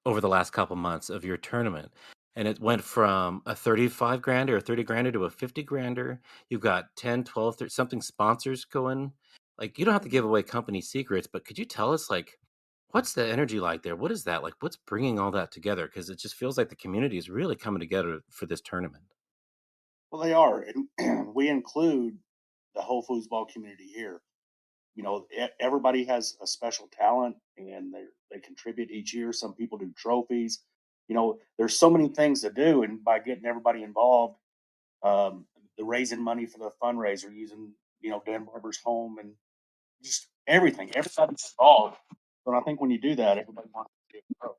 B: over the last couple months of your tournament, and it went from a 35 grander or 30 grander to a 50 grander. You've got 10, 12, 30, something sponsors going. Like, you don't have to give away company secrets, but could you tell us, like, what's the energy like there? What is that like? What's bringing all that together? Because it just feels like the community is really coming together for this tournament.
K: Well, they are, and we include the whole foosball community here. Everybody has a special talent, and they contribute each year. Some people do trophies. There's so many things to do, and by getting everybody involved, the raising money for the fundraiser, using Dan Barber's home, and just everything. Everybody's involved. But I think when you do that, everybody wants to get involved.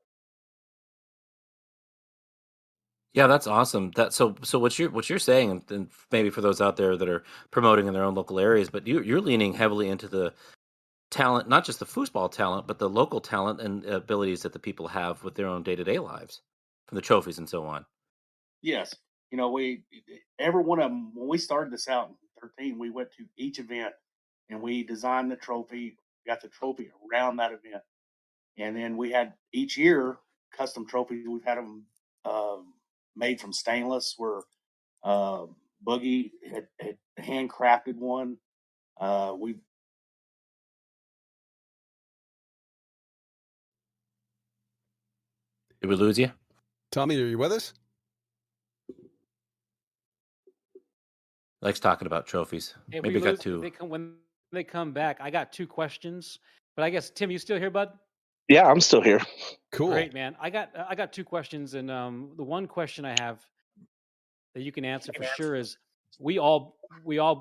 B: Yeah, that's awesome. So what you're saying, and maybe for those out there that are promoting in their own local areas, but you're leaning heavily into the talent, not just the foosball talent, but the local talent and abilities that the people have with their own day-to-day lives, from the trophies and so on.
K: Yes, every one of them. When we started this out in 2013, we went to each event and we designed the trophy, got the trophy around that event, and then we had each year custom trophies. We've had them made from stainless. Where Boogie had handcrafted one. We
B: Did we lose you?
A: Tommy, are you with us?
B: Likes talking about trophies.
G: If
B: Maybe
G: we
B: got
G: lose,
B: two.
G: when they come back, I got 2 questions. But I guess Tim, you still here, bud?
J: Yeah, I'm still here.
A: Cool.
G: Great, man. I got 2 questions, and the one question I have that you can answer for sure is we all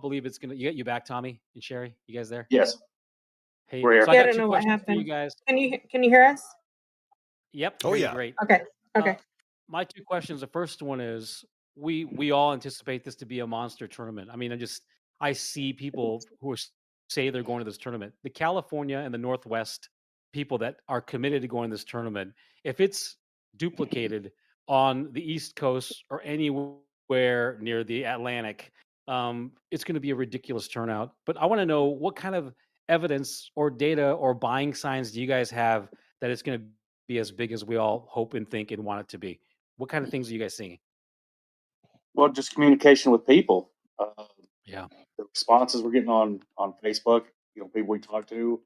G: believe it's gonna. You back, Tommy and Sheri? You guys there?
K: Yes.
G: Hey,
K: We're here.
G: so I
I: Yeah, I
G: got
I: don't
G: 2
I: know what
G: questions for you
I: happened.
G: guys.
I: Can you hear us?
G: Yep.
A: Oh,
G: hear you
A: yeah.
G: Great.
I: Okay. Okay.
G: My 2 questions. The first one is we all anticipate this to be a monster tournament. I mean, I see people who say they're going to this tournament. The California and the Northwest people that are committed to going to this tournament, if it's duplicated on the East Coast or anywhere near the Atlantic, it's going to be a ridiculous turnout. But I want to know what kind of evidence or data or buying signs do you guys have that it's going to be as big as we all hope and think and want it to be? What kind of things are you guys seeing?
K: Well, just communication with people.
G: Yeah.
K: The responses we're getting on Facebook, people we talk to,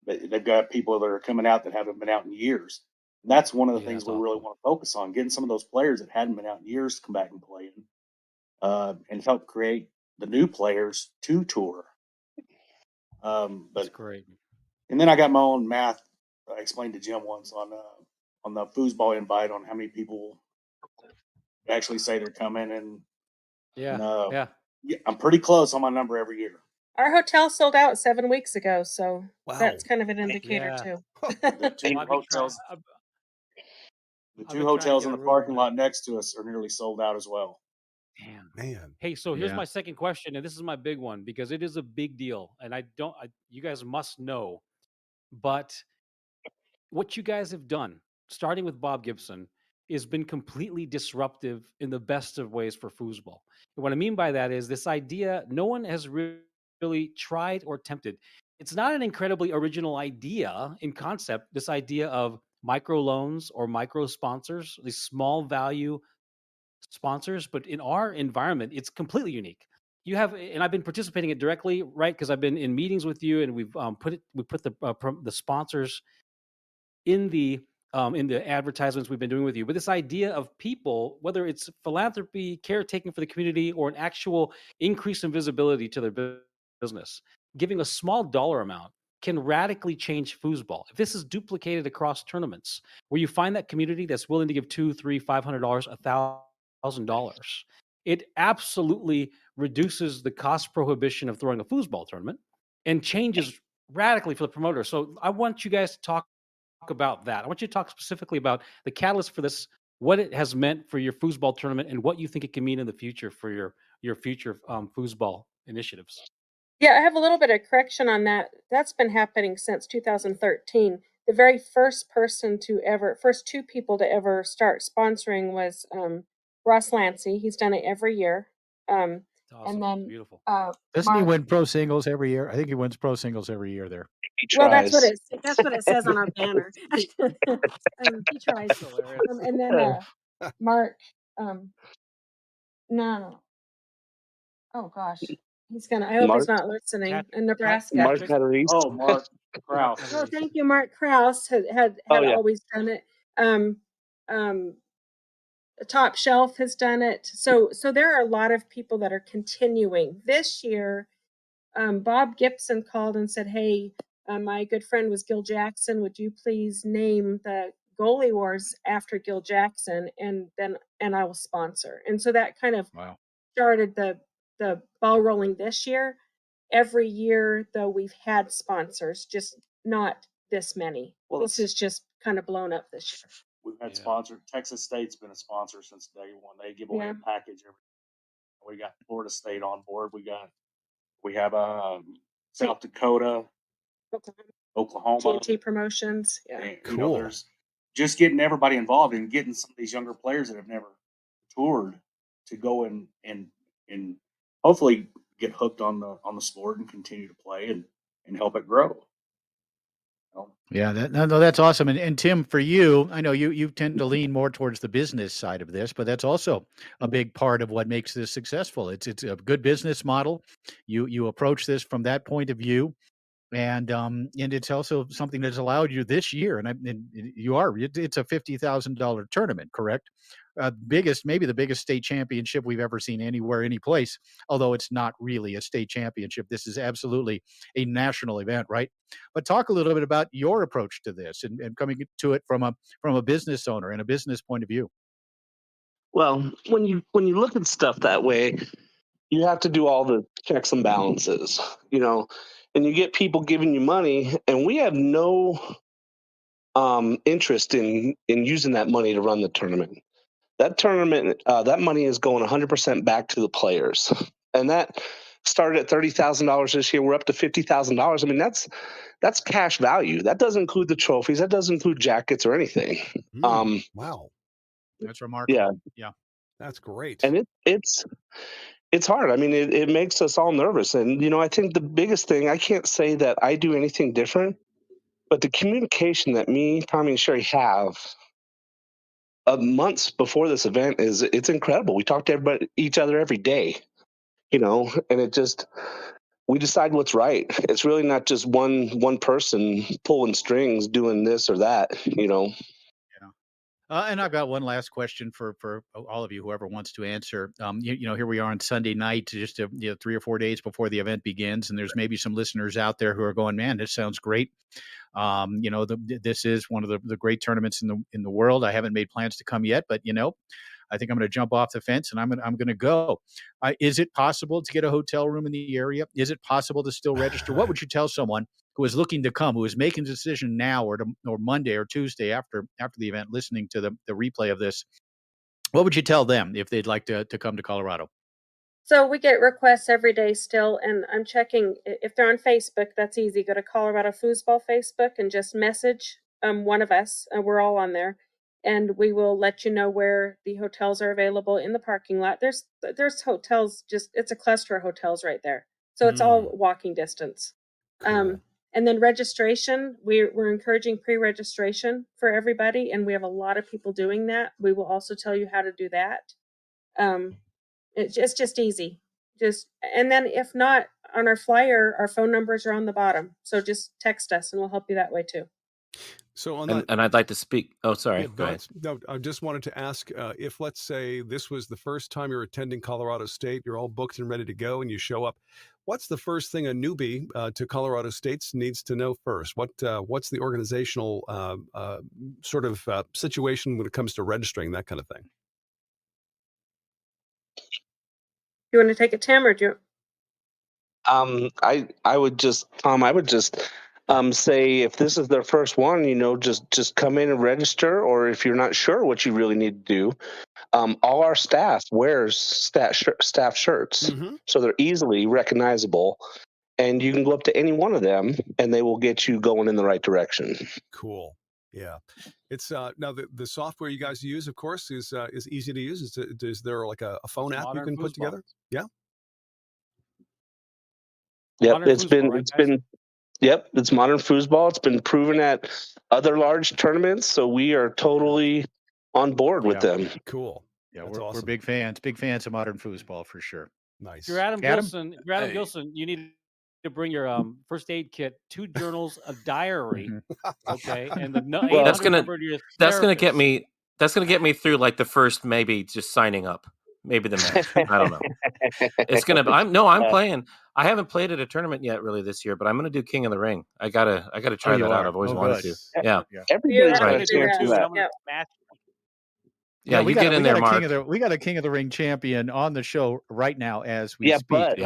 K: they've got people that are coming out that haven't been out in years. And that's one of the things we really want to focus on, getting some of those players that hadn't been out in years to come back and play and help create the new players to tour.
G: That's great.
K: And then I got my own math. I explained to Jim once on the foosball invite on how many people actually say they're coming, and
G: Yeah.
K: I'm pretty close on my number every year.
I: Our hotel sold out 7 weeks ago, so
A: Wow.
I: that's kind of an indicator too.
K: The two hotels, in the parking lot next to us are nearly sold out as well.
A: Man.
G: Hey, so here's my second question, and this is my big one because it is a big deal, and you guys must know, but what you guys have done, starting with Bob Gibson, has been completely disruptive in the best of ways for foosball. And what I mean by that is this idea no one has really tried or attempted. It's not an incredibly original idea in concept, this idea of micro loans or micro sponsors, these small value sponsors, but in our environment, it's completely unique. You have, and I've been participating in it directly, right? Because I've been in meetings with you, and we put the sponsors in the advertisements we've been doing with you. But this idea of people, whether it's philanthropy, caretaking for the community, or an actual increase in visibility to their business, giving a small dollar amount can radically change foosball. If this is duplicated across tournaments, where you find that community that's willing to give $200, $300, $500, $1,000, it absolutely reduces the cost prohibition of throwing a foosball tournament and changes radically for the promoter. So I want you guys to talk about that. I want you to talk specifically about the catalyst for this, what it has meant for your foosball tournament, and what you think it can mean in the future for your future foosball initiatives.
I: Yeah, I have a little bit of correction on that. That's been happening since 2013. The very first two people to ever start sponsoring was Ross Lancey. He's done it every year.
G: Awesome.
I: And then
G: beautiful.
F: Doesn't he win pro singles every year? I think he wins pro singles every year there.
I: Well, that's what it says on our banner. He tries. And then Mark. No. Oh gosh, he's gonna. I hope he's not listening. In Nebraska.
K: Mark Krause.
I: Oh, thank you, Mark Krause had always done it. Top Shelf has done it. So there are a lot of people that are continuing. This year, Bob Gibson called and said, "Hey, my good friend was Gil Jackson. Would you please name the goalie wars after Gil Jackson, and I will sponsor." And so that kind of started the ball rolling this year. Every year, though, we've had sponsors, just not this many. Well, this is just kind of blown up this year.
K: We've had sponsors. Texas State's been a sponsor since day one. They give away a package we got Florida State on board. We have South Dakota, Oklahoma,
I: TNT Promotions. Yeah,
K: and, cool. There's just getting everybody involved and getting some of these younger players that have never toured to go and hopefully get hooked on the sport and continue to play and help it grow.
F: Yeah, that's awesome. And Tim, for you, I know you tend to lean more towards the business side of this, but that's also a big part of what makes this successful. It's a good business model. You approach this from that point of view. And it's also something that's allowed you this year, and it's a $50,000 tournament, correct? Maybe the biggest state championship we've ever seen anywhere, any place. Although it's not really a state championship, this is absolutely a national event, right? But talk a little bit about your approach to this and coming to it from a business owner and a business point of view.
J: Well, when you look at stuff that way, you have to do all the checks and balances, and you get people giving you money, and we have no interest in using that money to run the tournament. That tournament, that money is going 100% back to the players, and that started at $30,000 this year. We're up to $50,000. I mean, that's cash value. That doesn't include the trophies. That doesn't include jackets or anything.
L: Wow,
F: that's remarkable. Yeah,
L: that's great.
J: And it's hard. I mean, it makes us all nervous. And, I think the biggest thing, I can't say that I do anything different, but the communication that me, Tommy, and Sheri have months before this event it's incredible. We talk to each other every day, and we decide what's right. It's really not just one person pulling strings doing this or that.
F: Yeah. And I've got one last question for all of you, whoever wants to answer. Here we are on Sunday night, just 3 or 4 days before the event begins, and there's maybe some listeners out there who are going, "Man, this sounds great." This is one of the great tournaments in the world. I haven't made plans to come yet, but I think I'm going to jump off the fence and I'm going to go. Is it possible to get a hotel room in the area? Is it possible to still register? What would you tell someone who is looking to come, who is making a decision now or Monday or Tuesday after the event, listening to the replay of this? What would you tell them if they'd like to come to Colorado?
I: So we get requests every day still, and I'm checking if they're on Facebook. That's easy. Go to Colorado Foosball Facebook and just message one of us. We're all on there, and we will let you know where the hotels are available in the parking lot. There's hotels, it's a cluster of hotels right there, so it's all walking distance.
L: Cool.
I: And then registration, we're encouraging pre-registration for everybody, and we have a lot of people doing that. We will also tell you how to do that. It's just easy. And then if not, on our flyer, our phone numbers are on the bottom. So just text us and we'll help you that way too.
L: So on
B: and I'd like to speak. Oh, sorry.
L: Yeah,
B: go ahead.
L: No, I just wanted to ask if, let's say, this was the first time you're attending Colorado State, you're all booked and ready to go, and you show up. What's the first thing a newbie to Colorado State needs to know first? What's the organizational sort of situation when it comes to registering, that kind of thing?
I: You want to take it, Tim, or do you?
J: I would just, Tom, say if this is their first one, just come in and register, or if you're not sure what you really need to do, all our staff wears staff shirts, so they're easily recognizable, and you can go up to any one of them and they will get you going in the right direction.
L: Cool. Yeah. It's now the software you guys use, of course, is easy to use. Is there like a phone app you can put together? Yeah.
J: Yep, it's Modern Foosball. It's been proven at other large tournaments, so we are totally on board with them.
L: Cool.
F: Yeah, we're big fans of Modern Foosball for sure.
L: Nice.
G: If you're Adam Gilson, you need to bring your first aid kit, 2 journals, a diary, okay, and
B: that's gonna get me through like the first, maybe just signing up. Maybe the match. I don't know. It's I'm playing. I haven't played at a tournament yet, really, this year, but I'm gonna do King of the Ring. I gotta try that out. I've always wanted to. Yeah.
J: Everybody's got a chance to do that.
B: Yeah, you get in there, Mark.
F: We got a King of the Ring champion on the show right now as we speak.
J: But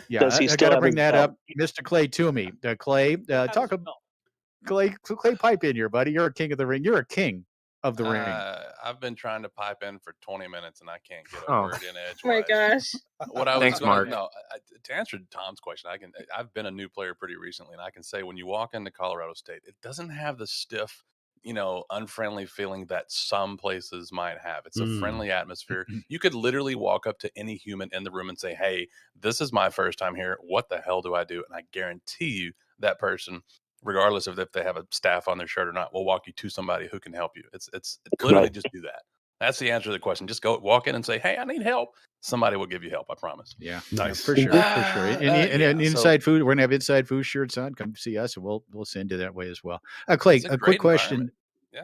J: does he still
F: got to bring that up, Mr. Clay Toomey. Clay, talk about Clay. Pipe in here, buddy. You're a King of the Ring. You're a king of the ring.
C: I've been trying to pipe in for 20 minutes and I can't get a word in edgewise.
I: Oh my gosh.
C: Thanks,
B: Mark.
C: To answer Tom's question, I've been a new player pretty recently, and I can say when you walk into Colorado State, it doesn't have the stiff, unfriendly feeling that some places might have. It's a friendly atmosphere. You could literally walk up to any human in the room and say, "Hey, this is my first time here. What the hell do I do?" And I guarantee you that person, regardless of if they have a staff on their shirt or not, will walk you to somebody who can help you. It's literally just do that. That's the answer to the question. Just go walk in and say, "Hey, I need help." Somebody will give you help. I promise.
F: Yeah,
L: Nice.
F: for sure, for sure. And
C: Yeah,
F: inside food, we're gonna have inside food shirts on. Come see us, and we'll send you that way as well. Clay,
C: it's a
F: a quick
C: great environment.
F: question.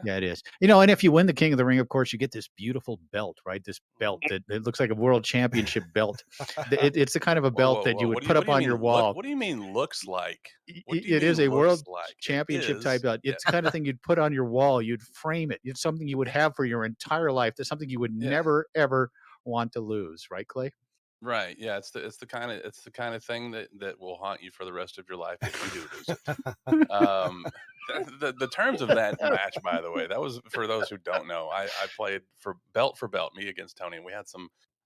F: Yeah, it is. And if you win the King of the Ring, of course, you get this beautiful belt, right? This belt that it looks like a world championship belt. It's the kind of a belt that you would put up on your wall.
C: What do you mean looks like? What do you
F: It
C: mean
F: is a world
C: looks like?
F: championship type belt. It's
C: Yeah.
F: the kind of thing you'd put on your wall. You'd frame it. It's something you would have for your entire life. That's something you would never, ever want to lose, right, Clay?
C: Right. Yeah. It's the kind of thing that will haunt you for the rest of your life if you do lose it. The terms of that match, by the way, that was for those who don't know. I played for belt, me against Tony, and we had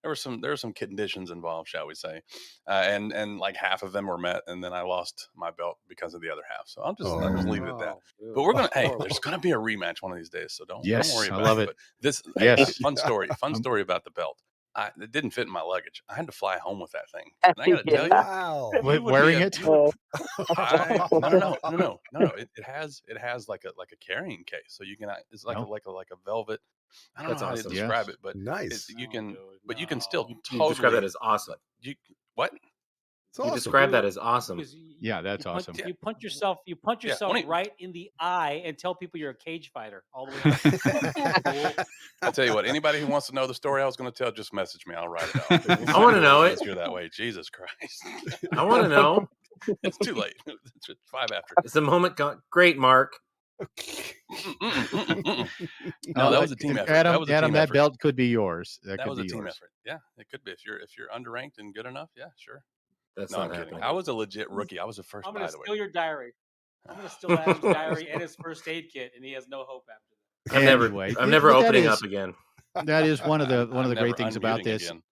C: there were some conditions involved, shall we say, and like half of them were met, and then I lost my belt because of the other half. So I'll just leave it at that. But we're gonna there's gonna be a rematch one of these days, so don't worry about it.
F: Love it.
C: But this fun story about the belt. It didn't fit in my luggage. I had to fly home with that thing. And I got to tell you,
L: wow.
F: Wearing it?
C: No. It has like a carrying case, so you can. It's like a velvet. I don't know how to describe it, but
L: nice.
C: You can still
B: You describe that as awesome.
C: What?
B: You describe that as awesome.
F: Yeah, that's awesome.
G: You punch yourself right in the eye and tell people you're a cage fighter all the way up.
C: I'll tell you what, anybody who wants to know the story I was going to tell, just message me. I'll write it out.
B: I want to know it.
C: You're that way. Jesus Christ.
B: I want to know.
C: It's too late. It's 5 after.
B: It's the moment gone. Great, Mark.
C: No, that was a team effort.
F: Adam, that belt could be yours.
C: That was a team effort. Yeah, it could be. If you're underranked and good enough, yeah, sure.
B: That's
C: I'm kidding. I was a legit rookie. I was the first.
G: I'm going to steal your diary. I'm going to steal Adam's diary and his first aid kit, and he has no hope after that.
B: I'm never opening up again.
F: That is one of the great things about this.
C: Again.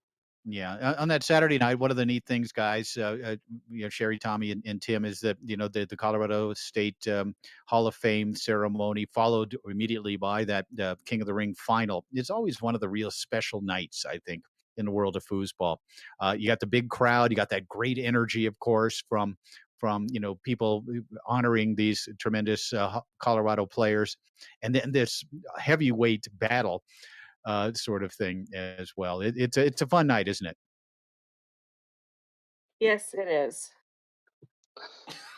F: Yeah, on that Saturday night, one of the neat things, guys, Sheri, Tommy, and Tim, is that the Colorado State Hall of Fame ceremony followed immediately by that King of the Ring final. It's always one of the real special nights, I think, in the world of foosball. You got the big crowd, you got that great energy, of course, from people honoring these tremendous Colorado players, and then this heavyweight battle sort of thing as well. It's a fun night, isn't it?
I: Yes, it is.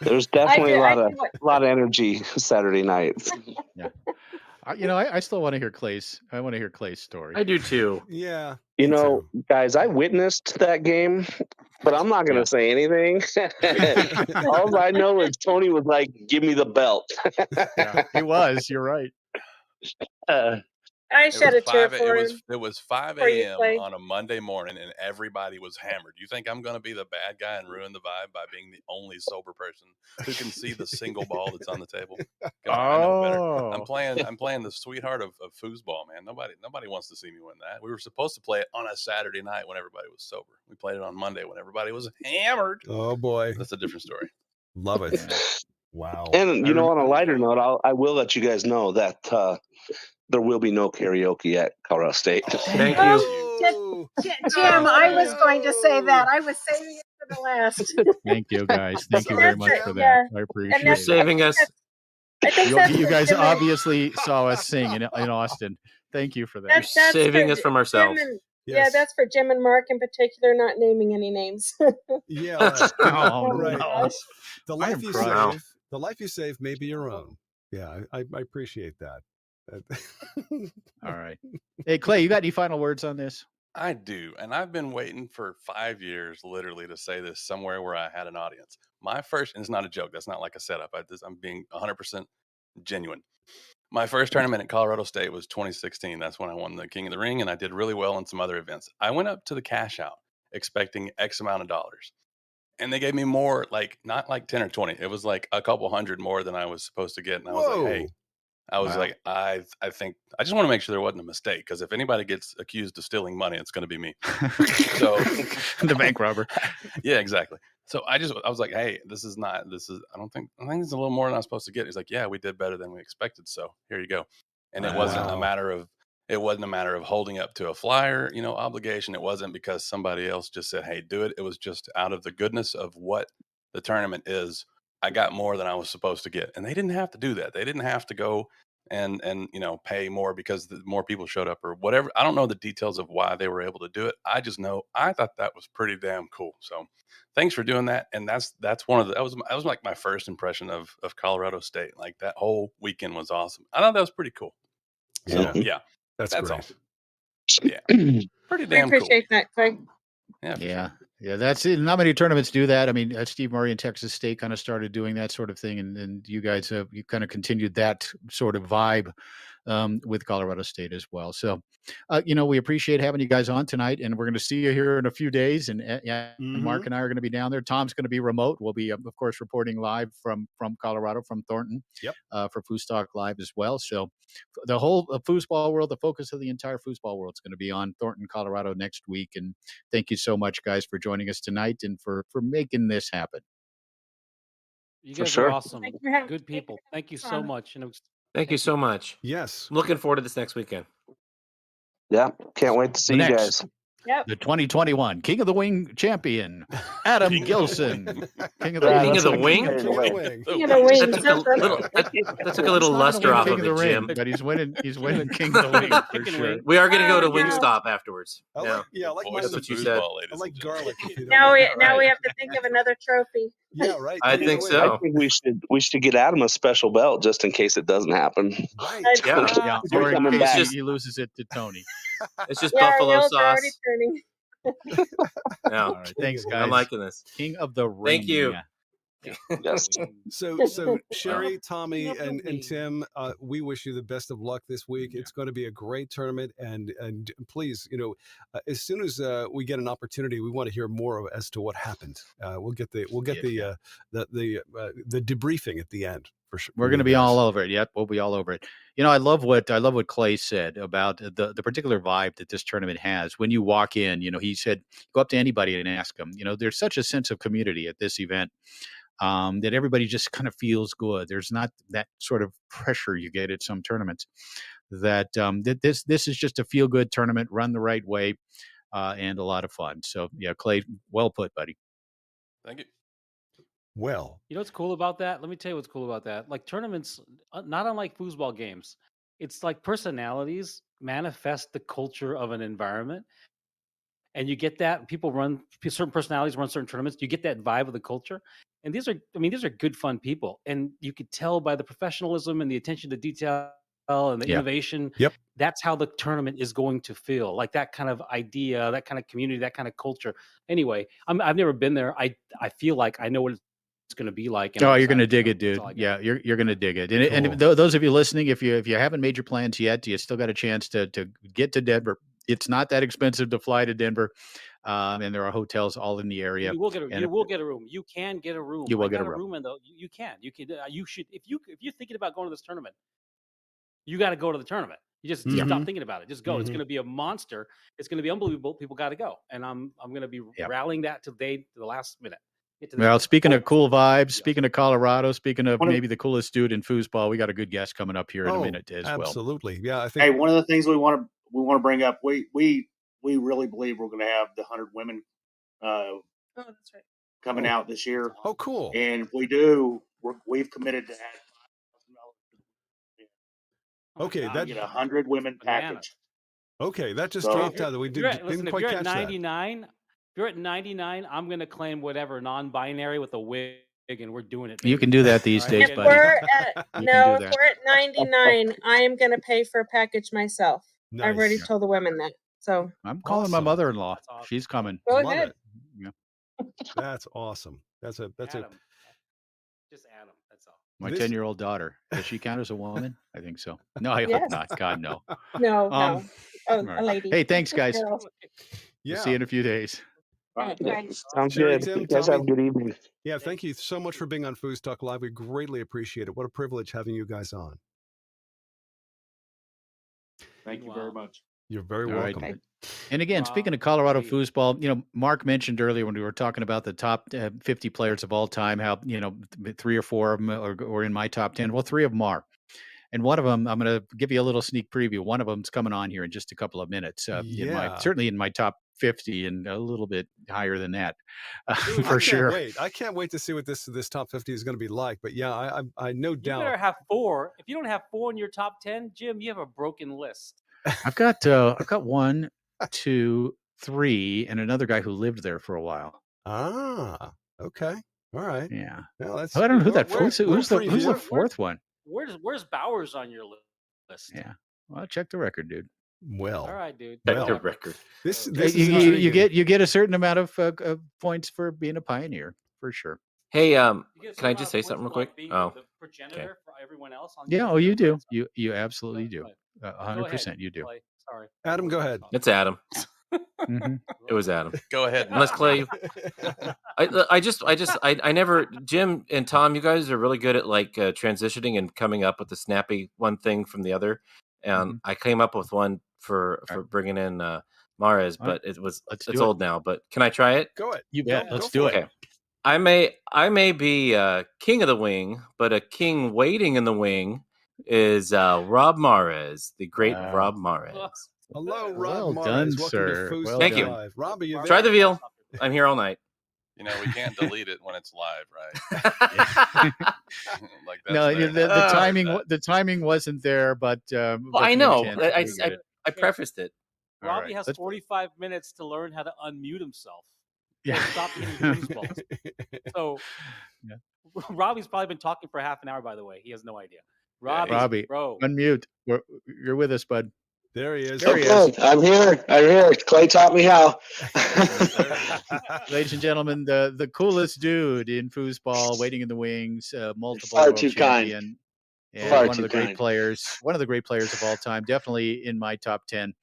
J: There's definitely a lot of energy Saturday nights.
F: Yeah. I still want to hear Clay's. I want to hear Clay's story.
B: I do too.
L: Yeah.
J: Guys, I witnessed that game, but I'm not going to say anything. All I know is Tony was like, "Give me the belt."
F: Yeah, he was. You're right.
I: I shed a tear for him.
C: It was 5 a.m. on a Monday morning, and everybody was hammered. You think I'm going to be the bad guy and ruin the vibe by being the only sober person who can see the single ball that's on the table? Come on, I know better. I'm playing the sweetheart of foosball, man. Nobody wants to see me win that. We were supposed to play it on a Saturday night when everybody was sober. We played it on Monday when everybody was hammered.
L: Oh boy,
C: that's a different story.
L: Love it. Wow.
J: And on a lighter note, I will let you guys know that there will be no karaoke at Colorado State.
B: Thank you.
I: Jim, I was going to say that. I was saving it for the last.
F: Thank you, guys. Thank you very much for that. I appreciate it.
B: You're saving us.
F: You guys obviously saw us sing in Austin. Thank you for that.
B: You're saving us from ourselves.
I: Yeah, that's for Jim and Mark in particular, not naming any names.
L: Yeah.
F: Right.
L: No. The life you save may be your own. Yeah, I appreciate that.
F: All right. Hey, Clay, you got any final words on this?
C: I do. And I've been waiting for 5 years, literally, to say this somewhere where I had an audience. My first, and it's not a joke. That's not like a setup. I'm being 100% genuine. My first tournament at Colorado State was 2016. That's when I won the King of the Ring, and I did really well in some other events. I went up to the cash out expecting X amount of dollars. And they gave me more, not like 10 or 20. It was like a couple hundred more than I was supposed to get. And I was like, hey. I think I just want to make sure there wasn't a mistake, because if anybody gets accused of stealing money, it's going to be me. So
F: the bank robber.
C: Yeah, exactly. So I was like, hey, I think it's a little more than I was supposed to get. He's like, yeah, we did better than we expected. So here you go. And it wasn't a matter of holding up to a flyer, obligation. It wasn't because somebody else just said, hey, do it. It was just out of the goodness of what the tournament is. I got more than I was supposed to get. And they didn't have to do that. They didn't have to go and pay more because more people showed up or whatever. I don't know the details of why they were able to do it. I just know I thought that was pretty damn cool. So thanks for doing that. And that's one of that was like my first impression of Colorado State. Like that whole weekend was awesome. I thought that was pretty cool. So yeah,
L: that's great.
C: all. Yeah, pretty damn
I: We appreciate that, Clay.
C: Yeah,
F: sure. Yeah, that's it. Not many tournaments do that. I mean, Steve Murray and Texas State kind of started doing that sort of thing, and you guys you kind of continued that sort of vibe with Colorado State as well. So, we appreciate having you guys on tonight, and we're going to see you here in a few days. And Mark and I are going to be down there. Tom's going to be remote. We'll be, of course, reporting live from Colorado, from Thornton, for FoosTalk Live as well. So, the whole foosball world, the focus of the entire foosball world, is going to be on Thornton, Colorado next week. And thank you so much, guys, for joining us tonight and for making this happen.
G: You guys are awesome. Good people. Thank you so much.
B: Thank you so much.
L: Yes.
B: Looking forward to this next weekend.
J: Yeah. Can't wait to see you guys.
I: Yep.
F: The 2021 King of the Wing champion, Adam Gilson.
B: King of the Wing?
I: King of the Wing.
B: That took a little luster off of it, Jim.
F: But he's winning King of the Wing for sure.
B: We are going to go to Wingstop afterwards.
L: I like
B: that's what you said.
L: I like garlic.
I: Now we have to think of another trophy.
L: Yeah, right.
B: I think so.
J: I think we should get Adam a special belt just in case it doesn't happen.
L: Right.
F: Yeah. Or in
J: coming
F: case
J: back.
F: he loses it to Tony.
B: It's just buffalo sauce.
F: Yeah. All right. Thanks, guys.
B: I'm liking this.
F: King of the Ring.
B: Thank you.
J: Yes.
L: So Sheri, Tommy, and Tim, we wish you the best of luck this week. It's going to be a great tournament, and please, as soon as we get an opportunity, we want to hear more as to what happened. We'll get the debriefing at the end. For sure.
F: We're going to be all over it. Yep, we'll be all over it. I love what Clay said about the particular vibe that this tournament has. When you walk in, he said, go up to anybody and ask them. There's such a sense of community at this event that everybody just kind of feels good. There's not that sort of pressure you get at some tournaments. That this is just a feel good tournament, run the right way, and a lot of fun. So yeah, Clay, well put, buddy.
C: Thank you.
L: Well,
G: you know what's cool about that? Let me tell you what's cool about that. Like tournaments, not unlike foosball games, it's like personalities manifest the culture of an environment. And you get that certain personalities run certain tournaments. You get that vibe of the culture. And these are good, fun people. And you could tell by the professionalism and the attention to detail and the innovation.
L: Yep.
G: That's how the tournament is going to feel, like that kind of idea, that kind of community, that kind of culture. Anyway, I've never been there. I feel like I know what it's going to be like.
F: Oh, you're going to dig it, dude. Yeah, you're going to dig it. And those of you listening, if you haven't made your plans yet, you still got a chance to get to Denver. It's not that expensive to fly to Denver, and there are hotels all in the area.
G: You will get a room. You can get a room.
F: You will get a room.
G: And you can. You should. If you're thinking about going to this tournament, you got to go to the tournament. You just stop thinking about it. Just go. It's going to be a monster. It's going to be unbelievable. People got to go, and I'm going to be rallying that to the last minute.
F: Well, speaking of cool vibes, speaking of Colorado, speaking of maybe the coolest dude in foosball, we got a good guest coming up here in a minute as well.
L: Absolutely. Yeah, I think.
K: Hey, one of the things we want to bring up, we really believe we're going to have the 100 women
I: that's right.
K: coming out this year.
L: Oh, cool.
K: And if we do, we've committed to add $5,000.
L: Okay,
K: that get 100 women package.
L: Okay, that just dropped out. We didn't quite catch that.
G: If you're at 99, I'm going to claim whatever non-binary with a wig, and we're doing it.
F: You can do that these days, buddy.
I: If we're at 99, I am going to pay for a package myself. Nice. I've already told the women that. So
F: I'm calling my mother-in-law. Awesome. She's coming.
I: Go ahead.
L: Yeah. That's awesome. That's
G: Adam. Just Adam. That's all.
F: My 10-year-old daughter. Does she count as a woman? I think so. No, I hope not. God, no.
I: No. Right. A lady.
F: Hey, thanks, guys.
L: Yeah.
F: We'll see you in a few days.
J: Sounds good. You guys have a good evening.
L: Yeah, thank you so much for being on FoosTalk Live. We greatly appreciate it. What a privilege having you guys on.
K: Thank you very much.
L: You're very welcome.
F: Right. And again, speaking of Colorado foosball, Mark mentioned earlier when we were talking about the top 50 players of all time, how 3 or 4 of them are in my top 10. Well, 3 of them are. And one of them, I'm going to give you a little sneak preview. One of them's coming on here in just a couple of minutes. Certainly in my top 50 and a little bit higher than that,
L: Dude,
F: for sure.
L: I can't wait to see what this top 50 is going to be like. But yeah, I no doubt.
G: You better have 4. If you don't have 4 in your top 10, Jim, you have a broken list.
F: I've got 1, 2, 3, and another guy who lived there for a while.
L: Ah, okay, all right.
F: Yeah.
L: Well, that's.
F: I don't know who that.
L: Who's
F: the fourth one?
G: Where's Bowers on your list?
F: Yeah. Well, check the record, dude.
L: Well,
G: all right, dude.
B: Check the record.
L: This
F: you get a certain amount of points for being a pioneer, for sure.
B: Hey, can I just say something real quick?
G: The progenitor for everyone else.
F: Yeah. Oh, you do. You absolutely do. 100%. You do.
G: Sorry,
L: Adam, go ahead.
B: It's Adam.
F: Mm-hmm.
B: It was Adam.
C: Go ahead.
B: Unless Clay. I never. Jim and Tom, you guys are really good at like transitioning and coming up with the snappy one thing from the other. And I came up with one for bringing in Mahrez, but it's old now. But can I try it?
L: Go ahead.
F: You bet. Let's do it.
B: Okay. I may be king of the wing, but a king waiting in the wing is Rob Mahrez, the great Rob Mahrez.
L: Hello, Rob
F: well
L: Mahrez.
F: Done,
L: Welcome
F: sir.
L: to
F: Well
B: Thank
F: done.
B: you.
L: Live. Rob, are you there?
B: Try the veal. I'm here all night.
C: You know, we can't delete it when it's live, right? Like that's
F: No,
C: there.
F: the timing wasn't there, but
B: Well,
F: but
B: I
F: the
B: know.
F: intent,
B: I prefaced it.
G: Robbie
F: right.
G: has 45 minutes to learn how to unmute himself.
F: Yeah.
G: Stop eating foosballs. So,
F: Yeah.
G: Robbie's probably been talking for half an hour. By the way, he has no idea.
F: Robbie,
G: bro,
F: unmute. You're with us, bud.
L: There he is.
F: There he is.
J: I'm here. Clay taught me how.
F: Ladies and gentlemen, the coolest dude in foosball, waiting in the wings, multiple
J: Far
F: world
J: too
F: champion, and
J: Far
F: one of
J: too
F: the great
J: kind.
F: players, one of the great players of all time, definitely in my top 10.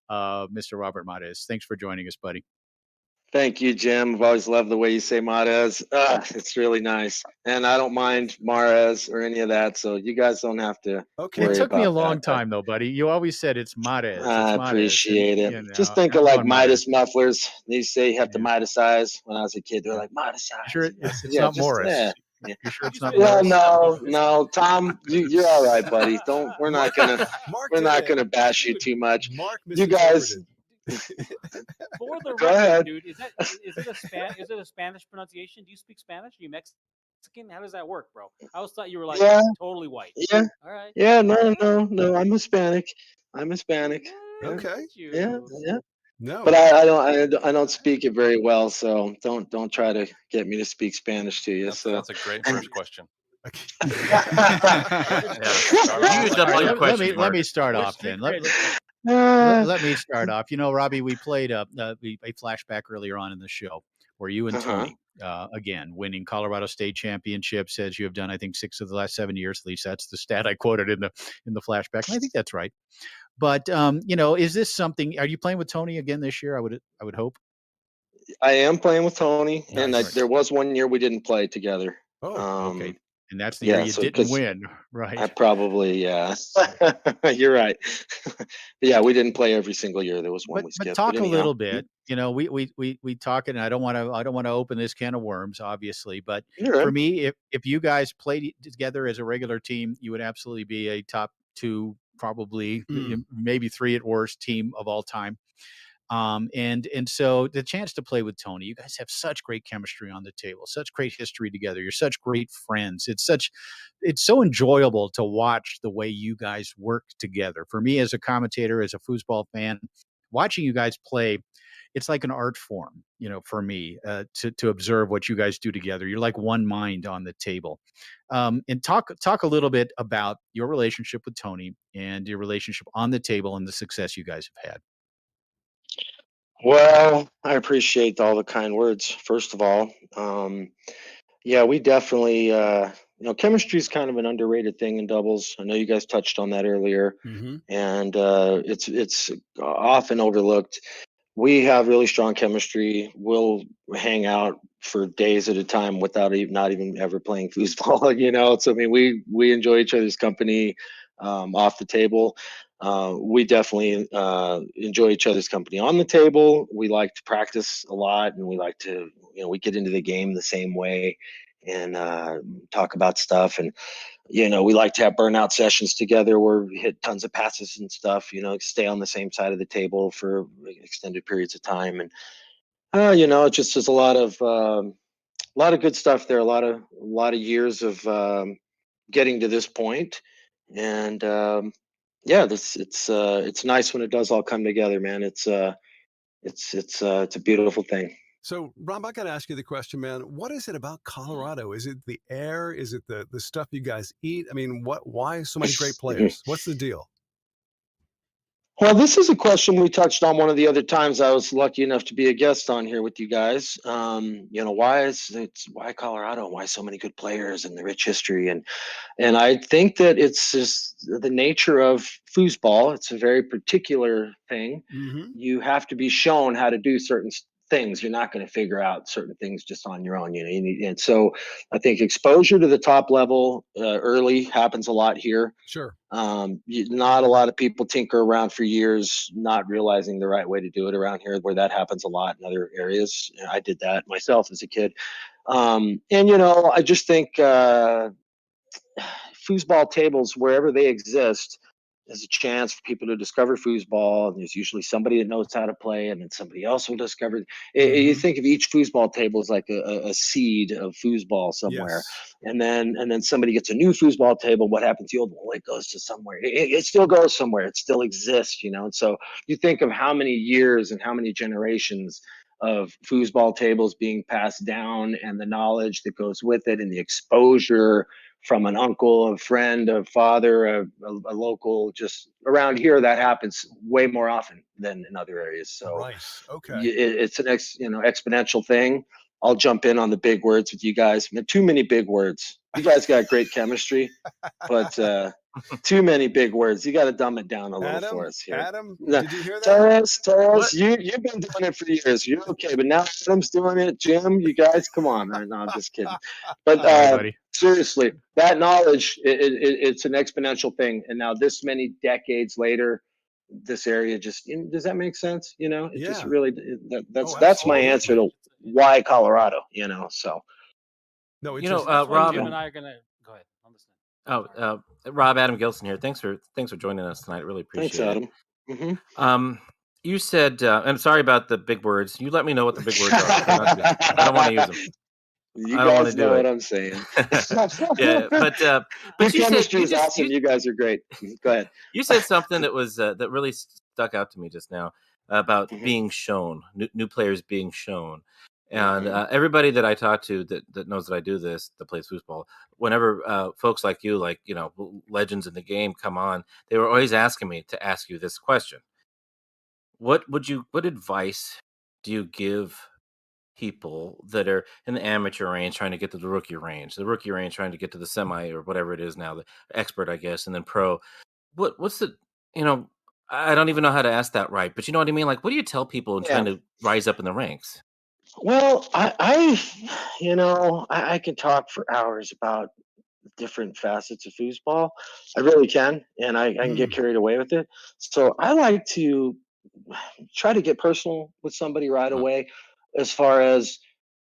F: Mr. Robert Mahrez, thanks for joining us, buddy.
J: Thank you, Jim. I've always loved the way you say Mahrez. It's really nice. And I don't mind Mahrez or any of that, so you guys don't have to
F: It took me a long time, though, buddy. You always said it's Mahrez.
J: I appreciate it.
F: You know,
J: just think of like Midas mufflers. They say you have to Midasize. When I was a kid, they were like, Midasize.
F: Sure, it's not Morris.
J: Yeah.
F: You're sure it's not
J: Well,
F: Morris?
J: no, Tom, you're all right, buddy. We're not gonna bash you too much. You guys.
G: For the
J: Go
G: record,
J: ahead.
G: dude, is it a Spanish pronunciation? Do you speak Spanish? Are you Mexican? How does that work, bro? I always thought you were like totally white.
J: Yeah.
G: All right.
J: Yeah. No. I'm Hispanic.
L: Okay.
J: Yeah.
L: No.
J: But I don't speak it very well, so don't try to get me to speak Spanish to you.
C: That's a great first question.
F: Let me start off then. Let me start off. You know, Robbie, we played a flashback earlier on in the show where you and Tony, again, winning Colorado State championships, as you have done, I think 6 of the last 7 years. At least that's the stat I quoted in the flashback. And I think that's right. But you know, is this something? Are you playing with Tony again this year? I would hope.
J: I am playing with Tony,
F: Nice.
J: and there was one year we didn't play together.
F: Oh, okay. And that's the year you didn't win, right?
J: I probably, yeah. You're right. But yeah, we didn't play every single year. There was one we skipped.
F: But talk a little bit. You know, we talk, and I don't want to open this can of worms, obviously. But for me, if you guys played together as a regular team, you would absolutely be a top 2, probably maybe 3 at worst team of all time. And so the chance to play with Tony, you guys have such great chemistry on the table, such great history together. You're such great friends. It's so enjoyable to watch the way you guys work together. For me, as a commentator, as a foosball fan, watching you guys play, it's like an art form, you know, for me, to observe what you guys do together. You're like one mind on the table. And talk a little bit about your relationship with Tony and your relationship on the table and the success you guys have had.
J: Well, I appreciate all the kind words, first of all. Yeah, we definitely, chemistry is kind of an underrated thing in doubles. I know you guys touched on that earlier, and it's often overlooked. We have really strong chemistry. We'll hang out for days at a time without not even ever playing foosball, you know. So I mean, we enjoy each other's company off the table. We definitely enjoy each other's company on the table. We like to practice a lot, and we like to, we get into the game the same way.
M: and talk about stuff. And we like to have burnout sessions together where we hit tons of passes and stuff. Stay on the same side of the table for extended periods of time. And it just is a lot of good stuff there. A lot of years of getting to this point. And it's nice when it does all come together, man. It's a beautiful thing.
L: So, Rob, I got to ask you the question, man. What is it about Colorado? Is it the air? Is it the stuff you guys eat? I mean, why so many great players? What's the deal?
M: Well, this is a question we touched on one of the other times I was lucky enough to be a guest on here with you guys. Why Colorado? Why so many good players and the rich history? And I think that it's just the nature of foosball. It's a very particular thing.
L: Mm-hmm.
M: You have to be shown how to do certain things. You're not going to figure out certain things just on your own. And so I think exposure to the top level early happens a lot here.
L: Sure.
M: Not a lot of people tinker around for years, not realizing the right way to do it around here, where that happens a lot in other areas. I did that myself as a kid. I just think foosball tables, wherever they exist, there's a chance for people to discover foosball. And there's usually somebody that knows how to play, and then somebody else will discover it.
L: Mm-hmm.
M: You think of each foosball table as like a seed of foosball somewhere.
L: Yes.
M: And then somebody gets a new foosball table. What happens to the old one? Well, it goes to somewhere. It still goes somewhere. It still exists, And so you think of how many years and how many generations of foosball tables being passed down, and the knowledge that goes with it, and the exposure from an uncle, a friend, a father, a local. Just around here, that happens way more often than in other areas. So
L: right. Okay.
M: It's an exponential thing. I'll jump in on the big words with you guys. Too many big words. You guys got great chemistry, but too many big words. You got to dumb it down a little for us here.
L: Adam, did you hear that?
M: Torres, you've been doing it for years. You're okay, but now Adam's doing it. Jim, you guys, come on. No, I'm just kidding. But seriously, that knowledge, it's an exponential thing. And now this many decades later, this area just, does that make sense? It just really, that's my answer to why Colorado, so.
L: No,
B: Rob,
G: Jim and I are going to go ahead. I'm listening.
B: Rob, Adam Gilson here. Thanks for joining us tonight. Really appreciate it.
M: Thanks, Adam. Mm-hmm.
B: You said, I'm sorry about the big words. You let me know what the big words are. I don't want to use them.
M: You guys know what I'm saying.
B: Yeah, but
M: your chemistry is awesome. You guys are great. Go ahead.
B: You said something that was that really stuck out to me just now about being shown, new players being shown. And everybody that I talk to that knows that I do this, that plays foosball, whenever folks like you, legends in the game come on, they were always asking me to ask you this question. What advice do you give people that are in the amateur range trying to get to the rookie range trying to get to the semi or whatever it is now, the expert, I guess, and then pro? What's the, I don't even know how to ask that right, but you know what I mean? Like, what do you tell people in trying to rise up in the ranks?
M: Well, I can talk for hours about different facets of foosball. I really can, and I can get carried away with it. So I like to try to get personal with somebody right away, as far as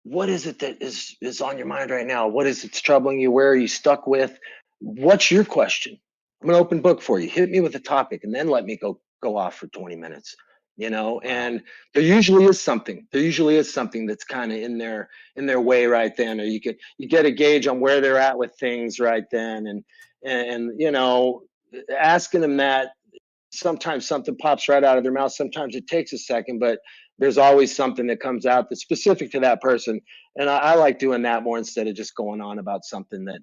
M: what is it that is on your mind right now? What is it's troubling you? Where are you stuck with? What's your question? I'm an open book for you. Hit me with a topic, and then let me go off for 20 minutes. And there usually is something. That's kind of in their way right then, or you get a gauge on where they're at with things right then, and asking them that. Sometimes something pops right out of their mouth. Sometimes it takes a second, but there's always something that comes out that's specific to that person. And I like doing that more instead of just going on about something that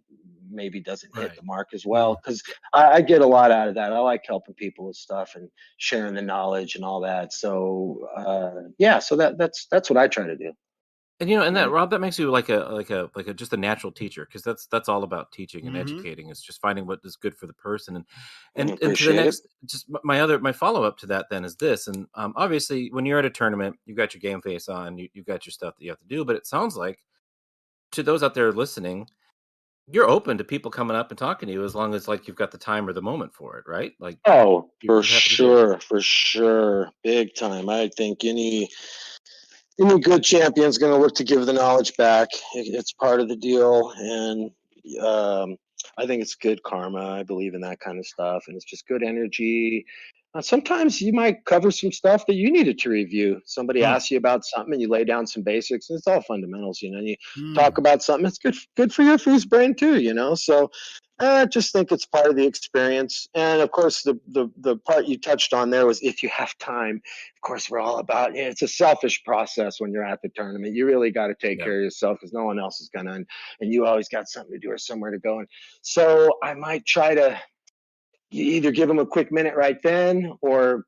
M: maybe doesn't hit the mark as well. Because I get a lot out of that. I like helping people with stuff and sharing the knowledge and all that. So so that's what I try to do.
B: And and that, Rob, that makes you like a just a natural teacher, because that's all about teaching and educating. It's just finding what is good for the person. And to the next, just my follow up to that then is this. And obviously, when you're at a tournament, you got your game face on, you got your stuff that you have to do. But it sounds like, to those out there listening, you're open to people coming up and talking to you, as long as you've got the time or the moment for it, right? Like,
M: for sure, big time. I think any good champion's going to look to give the knowledge back. It's part of the deal, and I think it's good karma. I believe in that kind of stuff, and it's just good energy. Sometimes you might cover some stuff that you needed to review. Somebody asks you about something, and you lay down some basics. And it's all fundamentals, you know. And you talk about something. It's good for your foos brain too, you know. So I just think it's part of the experience. And of course, the part you touched on there was if you have time. Of course, we're all about, it's a selfish process when you're at the tournament. You really got to take care of yourself because no one else is going to, and you always got something to do or somewhere to go. And so I might try to either give them a quick minute right then or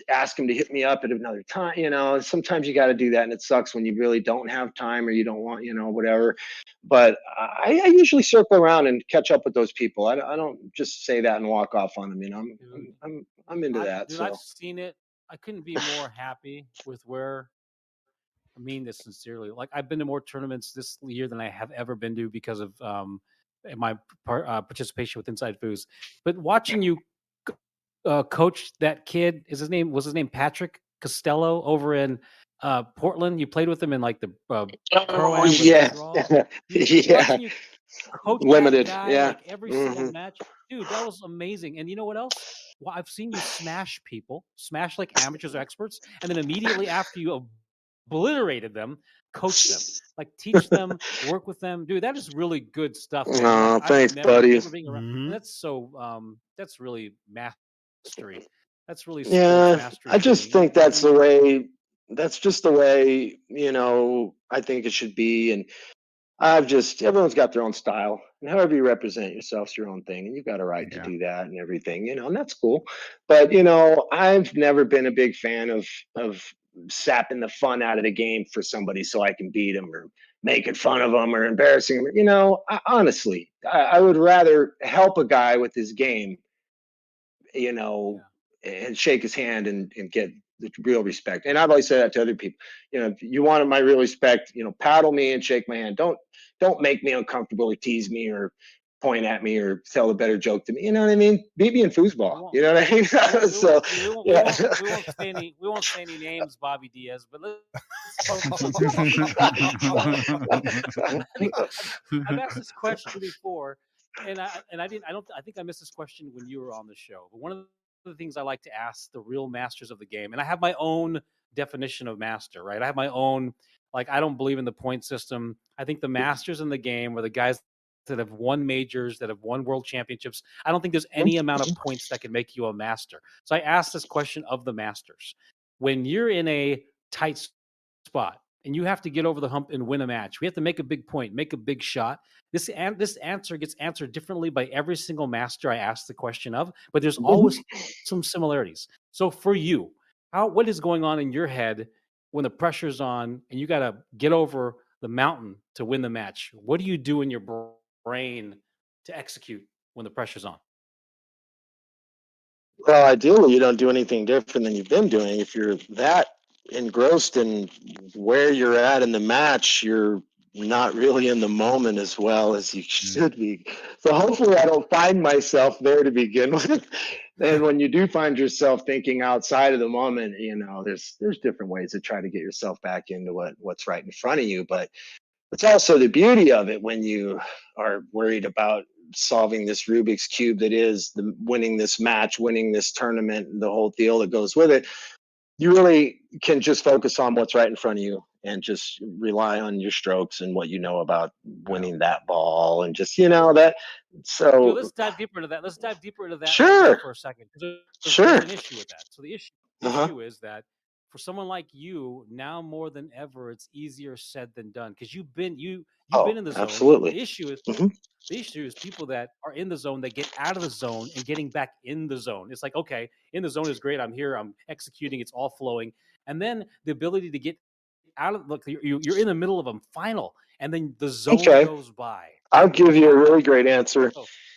M: ask them to hit me up at another time. You know, sometimes you got to do that, and it sucks when you really don't have time or you don't want, you know, whatever. But I usually circle around and catch up with those people. I don't just say that and walk off on them. You know, I'm into that.
G: Dude,
M: so.
G: I've seen it. I couldn't be more happy with where. I mean this sincerely. Like I've been to more tournaments this year than I have ever been to because of my participation with Inside Foos. But watching you coach that kid, was his name Patrick Costello over in Portland? You played with him in like the pro-am
M: yeah.
G: watching you coach
M: Limited.
G: that guy
M: Yeah.
G: like every single match, dude, that was amazing. And you know what else? Well, I've seen you smash people, smash like amateurs or experts, and then immediately after you obliterated them, coach them, like teach them, work with them, dude. That is really good stuff, man.
M: Oh,
G: Like,
M: thanks, buddy.
G: being around. That's so. That's really mastery. That's really sports
M: Yeah,
G: mastery.
M: I just think that's the way. That's just the way, you know, I think it should be. And everyone's got their own style, and however you represent yourself's your own thing, and you've got a right to do that and everything, you know, and that's cool. But you know, I've never been a big fan of sapping the fun out of the game for somebody so I can beat them or making fun of them or embarrassing them. You know, honestly, I would rather help a guy with his game, you know, and shake his hand and get the real respect. And I've always said that to other people. You know, if you wanted my real respect, you know, paddle me and shake my hand. Don't make me uncomfortable or tease me or point at me or tell a better joke to me. You know what I mean? Beat me in foosball. You know what I mean? So
G: We won't say any names, Bobby Diaz, but let's I've asked this question before, and I think I missed this question when you were on the show. But one of the things I like to ask the real masters of the game, and I have my own definition of master, right? I have my own, like, I don't believe in the point system. I think the masters in the game are the guys that have won majors, that have won world championships. I don't think there's any amount of points that can make you a master. So I asked this question of the masters. When you're in a tight spot and you have to get over the hump and win a match, we have to make a big point, make a big shot. This answer gets answered differently by every single master I ask the question of, but there's always some similarities. So for you, what is going on in your head when the pressure's on and you got to get over the mountain to win the match? What do you do in your brain to execute when the pressure's on?
M: Well, ideally, you don't do anything different than you've been doing. If you're that engrossed in where you're at in the match, you're not really in the moment as well as you should be. So hopefully I don't find myself there to begin with. And when you do find yourself thinking outside of the moment, you know, there's different ways to try to get yourself back into what's right in front of you. But it's also the beauty of it when you are worried about solving this Rubik's Cube that is winning this match, winning this tournament, the whole deal that goes with it. You really can just focus on what's right in front of you and just rely on your strokes and what you know about winning that ball and just, you know, that. So
G: dude, let's dive deeper into that. Let's dive deeper into that
M: sure.
G: right now for a second. There's an issue with that. So the issue is that for someone like you, now more than ever, it's easier said than done because you've been in the zone.
M: Absolutely.
G: The issue is people that are in the zone that get out of the zone and getting back in the zone. It's like, okay, in the zone is great. I'm here. I'm executing. It's all flowing. And then the ability to get out of you're in the middle of a final, and then the zone goes by.
M: I'll give you a really great answer.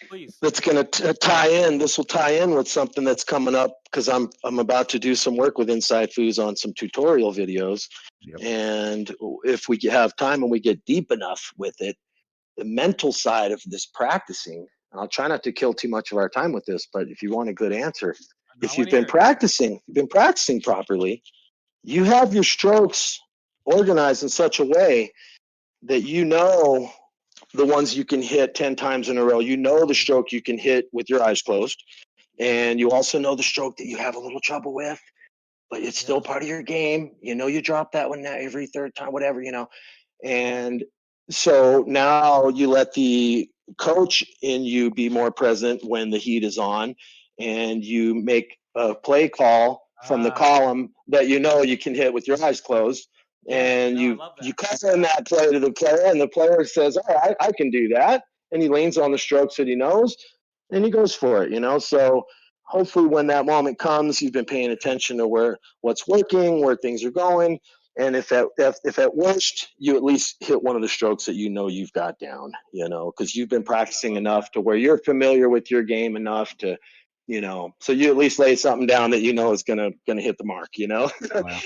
G: Please.
M: That's going to tie in. This will tie in with something that's coming up because I'm about to do some work with Inside Foos on some tutorial videos. Yep. And if we have time and we get deep enough with it, the mental side of this practicing, and I'll try not to kill too much of our time with this, but if you want a good answer, if you've been practicing properly, you have your strokes organized in such a way that you know the ones you can hit 10 times in a row. You know the stroke you can hit with your eyes closed. And you also know the stroke that you have a little trouble with, but it's still part of your game. You know, you drop that one every third time, whatever, you know. And so now you let the coach in you be more present when the heat is on, and you make a play call from the column that you know you can hit with your eyes closed. And you call in that play to the player, and the player says, "Oh, I can do that." And he leans on the strokes that he knows, and he goes for it, you know. So hopefully when that moment comes, you've been paying attention to what's working, where things are going. And if at worst, you at least hit one of the strokes that you know you've got down, you know, because you've been practicing enough to where you're familiar with your game enough to, you know, so you at least lay something down that you know is gonna hit the mark, you know.
F: Wow.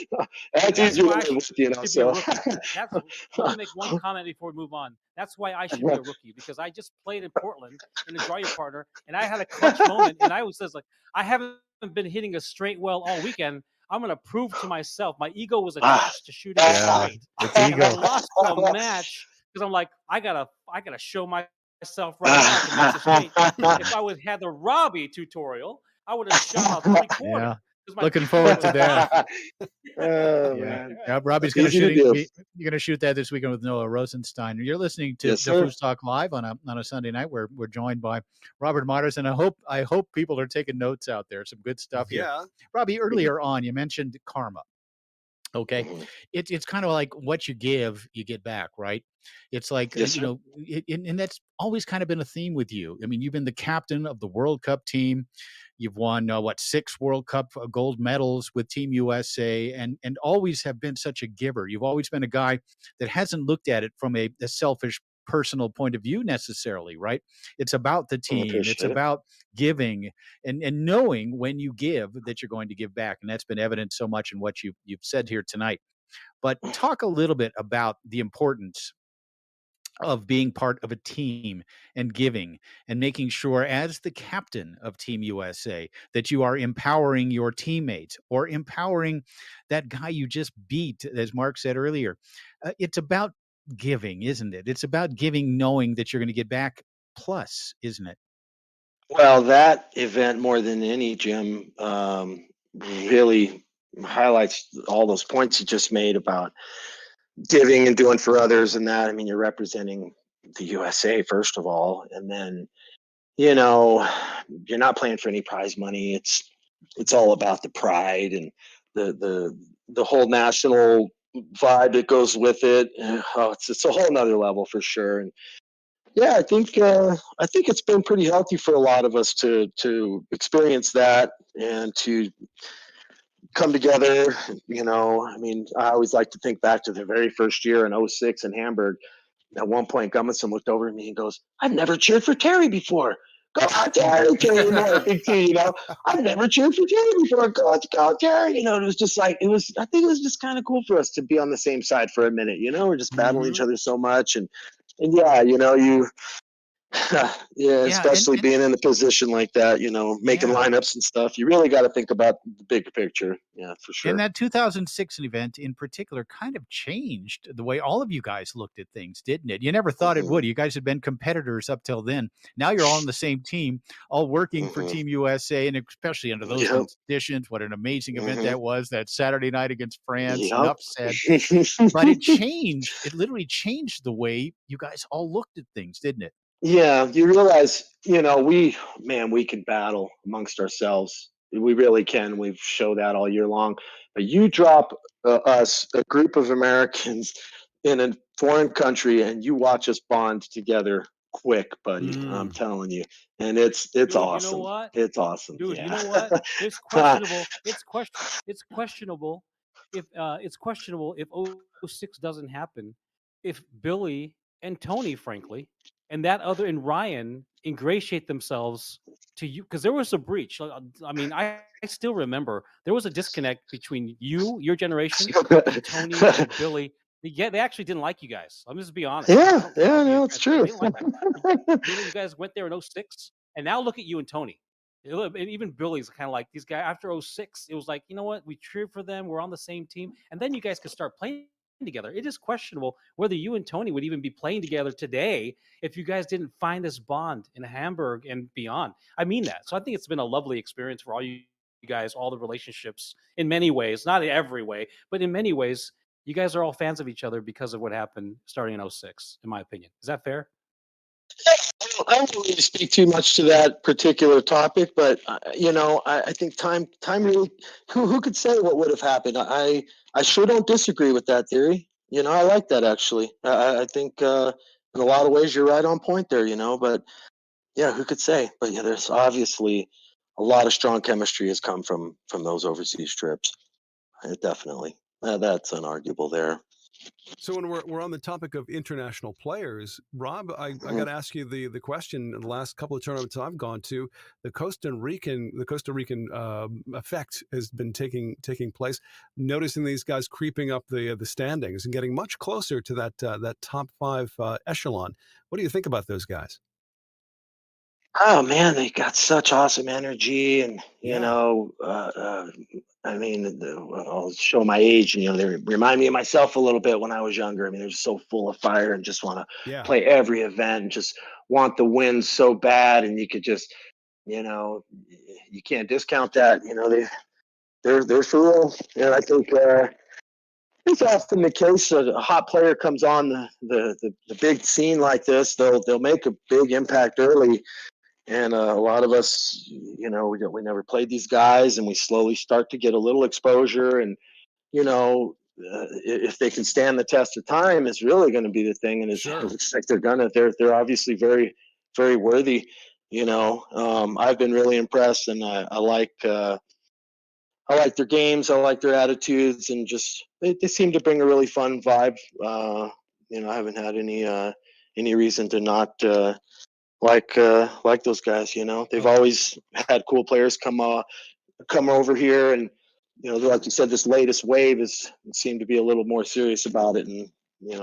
M: That's easier to live with, you know. So
G: That's, let me make one comment before we move on. That's why I should be a rookie, because I just played in Portland in a draw your partner, and I had a clutch moment, and I was just like, I haven't been hitting a straight well all weekend. I'm going to prove to myself. My ego was attached to shooting straight.
F: It's ego.
G: And I lost the match because I'm like, I gotta show myself right now to match the straight. If I would have had the Robbie tutorial, I would have shot a 3/4.
F: Yeah. Looking forward to that.
M: Man.
F: Yeah, Robbie's going to
M: Easy to
F: shoot.
M: do.
F: You're going to shoot that this weekend with Noah Rosenstein. You're listening to
M: Yes,
F: the
M: sir.
F: FoosTalk Live on a Sunday night. We're joined by Robert Marters, and I hope people are taking notes out there. Some good stuff here.
L: Yeah.
F: Robbie, earlier on you mentioned karma. Okay, it's kind of like what you give, you get back, right? It's like
M: Yes,
F: you
M: sir.
F: know, and that's always kind of been a theme with you. I mean, you've been the captain of the World Cup team. You've won 6 World Cup gold medals with Team USA, and always have been such a giver. You've always been a guy that hasn't looked at it from a selfish personal point of view necessarily, right? It's about the team. It's
M: appreciate it.
F: about giving and knowing when you give that you're going to give back, and that's been evident so much in what you've said here tonight. But talk a little bit about the importance of being part of a team and giving and making sure as the captain of Team USA that you are empowering your teammates or empowering that guy you just beat, as Mark said earlier. It's about giving, isn't it? It's about giving, knowing that you're going to get back plus, isn't it?
M: Well, that event more than any, Jim, really highlights all those points you just made about giving and doing for others and that. I mean, you're representing the USA, first of all, and then, you know, you're not playing for any prize money. It's all about the pride and the whole national vibe that goes with it. Oh, it's a whole nother level for sure. And yeah, I think it's been pretty healthy for a lot of us to experience that and to come together. You know, I mean, I always like to think back to the very first year in 06 in Hamburg. At one point, Gummonson looked over at me and goes, "I've never cheered for Terry before. Go out, Terry, Terry, big T, you know. I've never cheered for Terry before. Go, Terry." You know, it was just like I think it was just kind of cool for us to be on the same side for a minute. You know, we're just battling each other so much, and yeah, you know, yeah, especially being in a position like that, you know, making lineups and stuff. You really got to think about the bigger picture. Yeah, for sure.
F: And that 2006 event in particular kind of changed the way all of you guys looked at things, didn't it? You never thought it would. You guys had been competitors up till then. Now you're all on the same team, all working for Team USA, and especially under those conditions. What an amazing event that was, that Saturday night against France. Enough said. But it changed. It literally changed the way you guys all looked at things, didn't it?
M: Yeah, you realize, you know, we can battle amongst ourselves. We really can. We've showed that all year long. But you drop us, a group of Americans, in a foreign country, and you watch us bond together quick, buddy. I'm telling you, and it's
G: Dude,
M: awesome.
G: You know what?
M: It's awesome.
G: Dude,
M: yeah.
G: You know what? It's questionable. It's questionable if 06 doesn't happen. If Billy and Tony, frankly, and that other and Ryan ingratiate themselves to you, because there was a breach. I mean, I still remember there was a disconnect between you, your generation, and Tony and Billy. Yeah, they actually didn't like you guys. I'm just be honest.
M: Yeah, no, it's true.
G: They didn't like you. You guys went there in 06, and now look at you and Tony. And even Billy's kind of like these guys after 06. It was like, you know what? We cheered for them. We're on the same team. And then you guys could start playing together. It is questionable whether you and Tony would even be playing together today if you guys didn't find this bond in Hamburg and beyond. I mean that. So I think it's been a lovely experience for all you guys, all the relationships in many ways, not in every way, but in many ways, you guys are all fans of each other because of what happened starting in 06, in my opinion. Is that fair?
M: I don't really speak too much to that particular topic, but I think time really. Who could say what would have happened? I sure don't disagree with that theory. I like that actually. I think in a lot of ways you're right on point there. But yeah, who could say? But yeah, there's obviously a lot of strong chemistry has come from those overseas trips. Definitely, that's unarguable there.
L: So when we're on the topic of international players, Rob, I got to ask you the question. In the last couple of tournaments I've gone to, the Costa Rican effect has been taking place. Noticing these guys creeping up the standings and getting much closer to that top 5 echelon. What do you think about those guys?
M: Oh man, they got such awesome energy, and I mean, I'll show my age. They remind me of myself a little bit when I was younger. I mean, they're just so full of fire and just want to play every event and just want the win so bad. And you could just, you can't discount that. They're for real. And I think it's often the case that a hot player comes on the big scene like this. They'll make a big impact early. And a lot of us, we never played these guys, and we slowly start to get a little exposure. And if they can stand the test of time, is really going to be the thing. And it looks like they're obviously very, very worthy. I've been really impressed, and I like their games. I like their attitudes, and just they seem to bring a really fun vibe. I haven't had any reason to not. Like those guys, they've always had cool players come over here, and like you said, this latest wave seemed to be a little more serious about it, and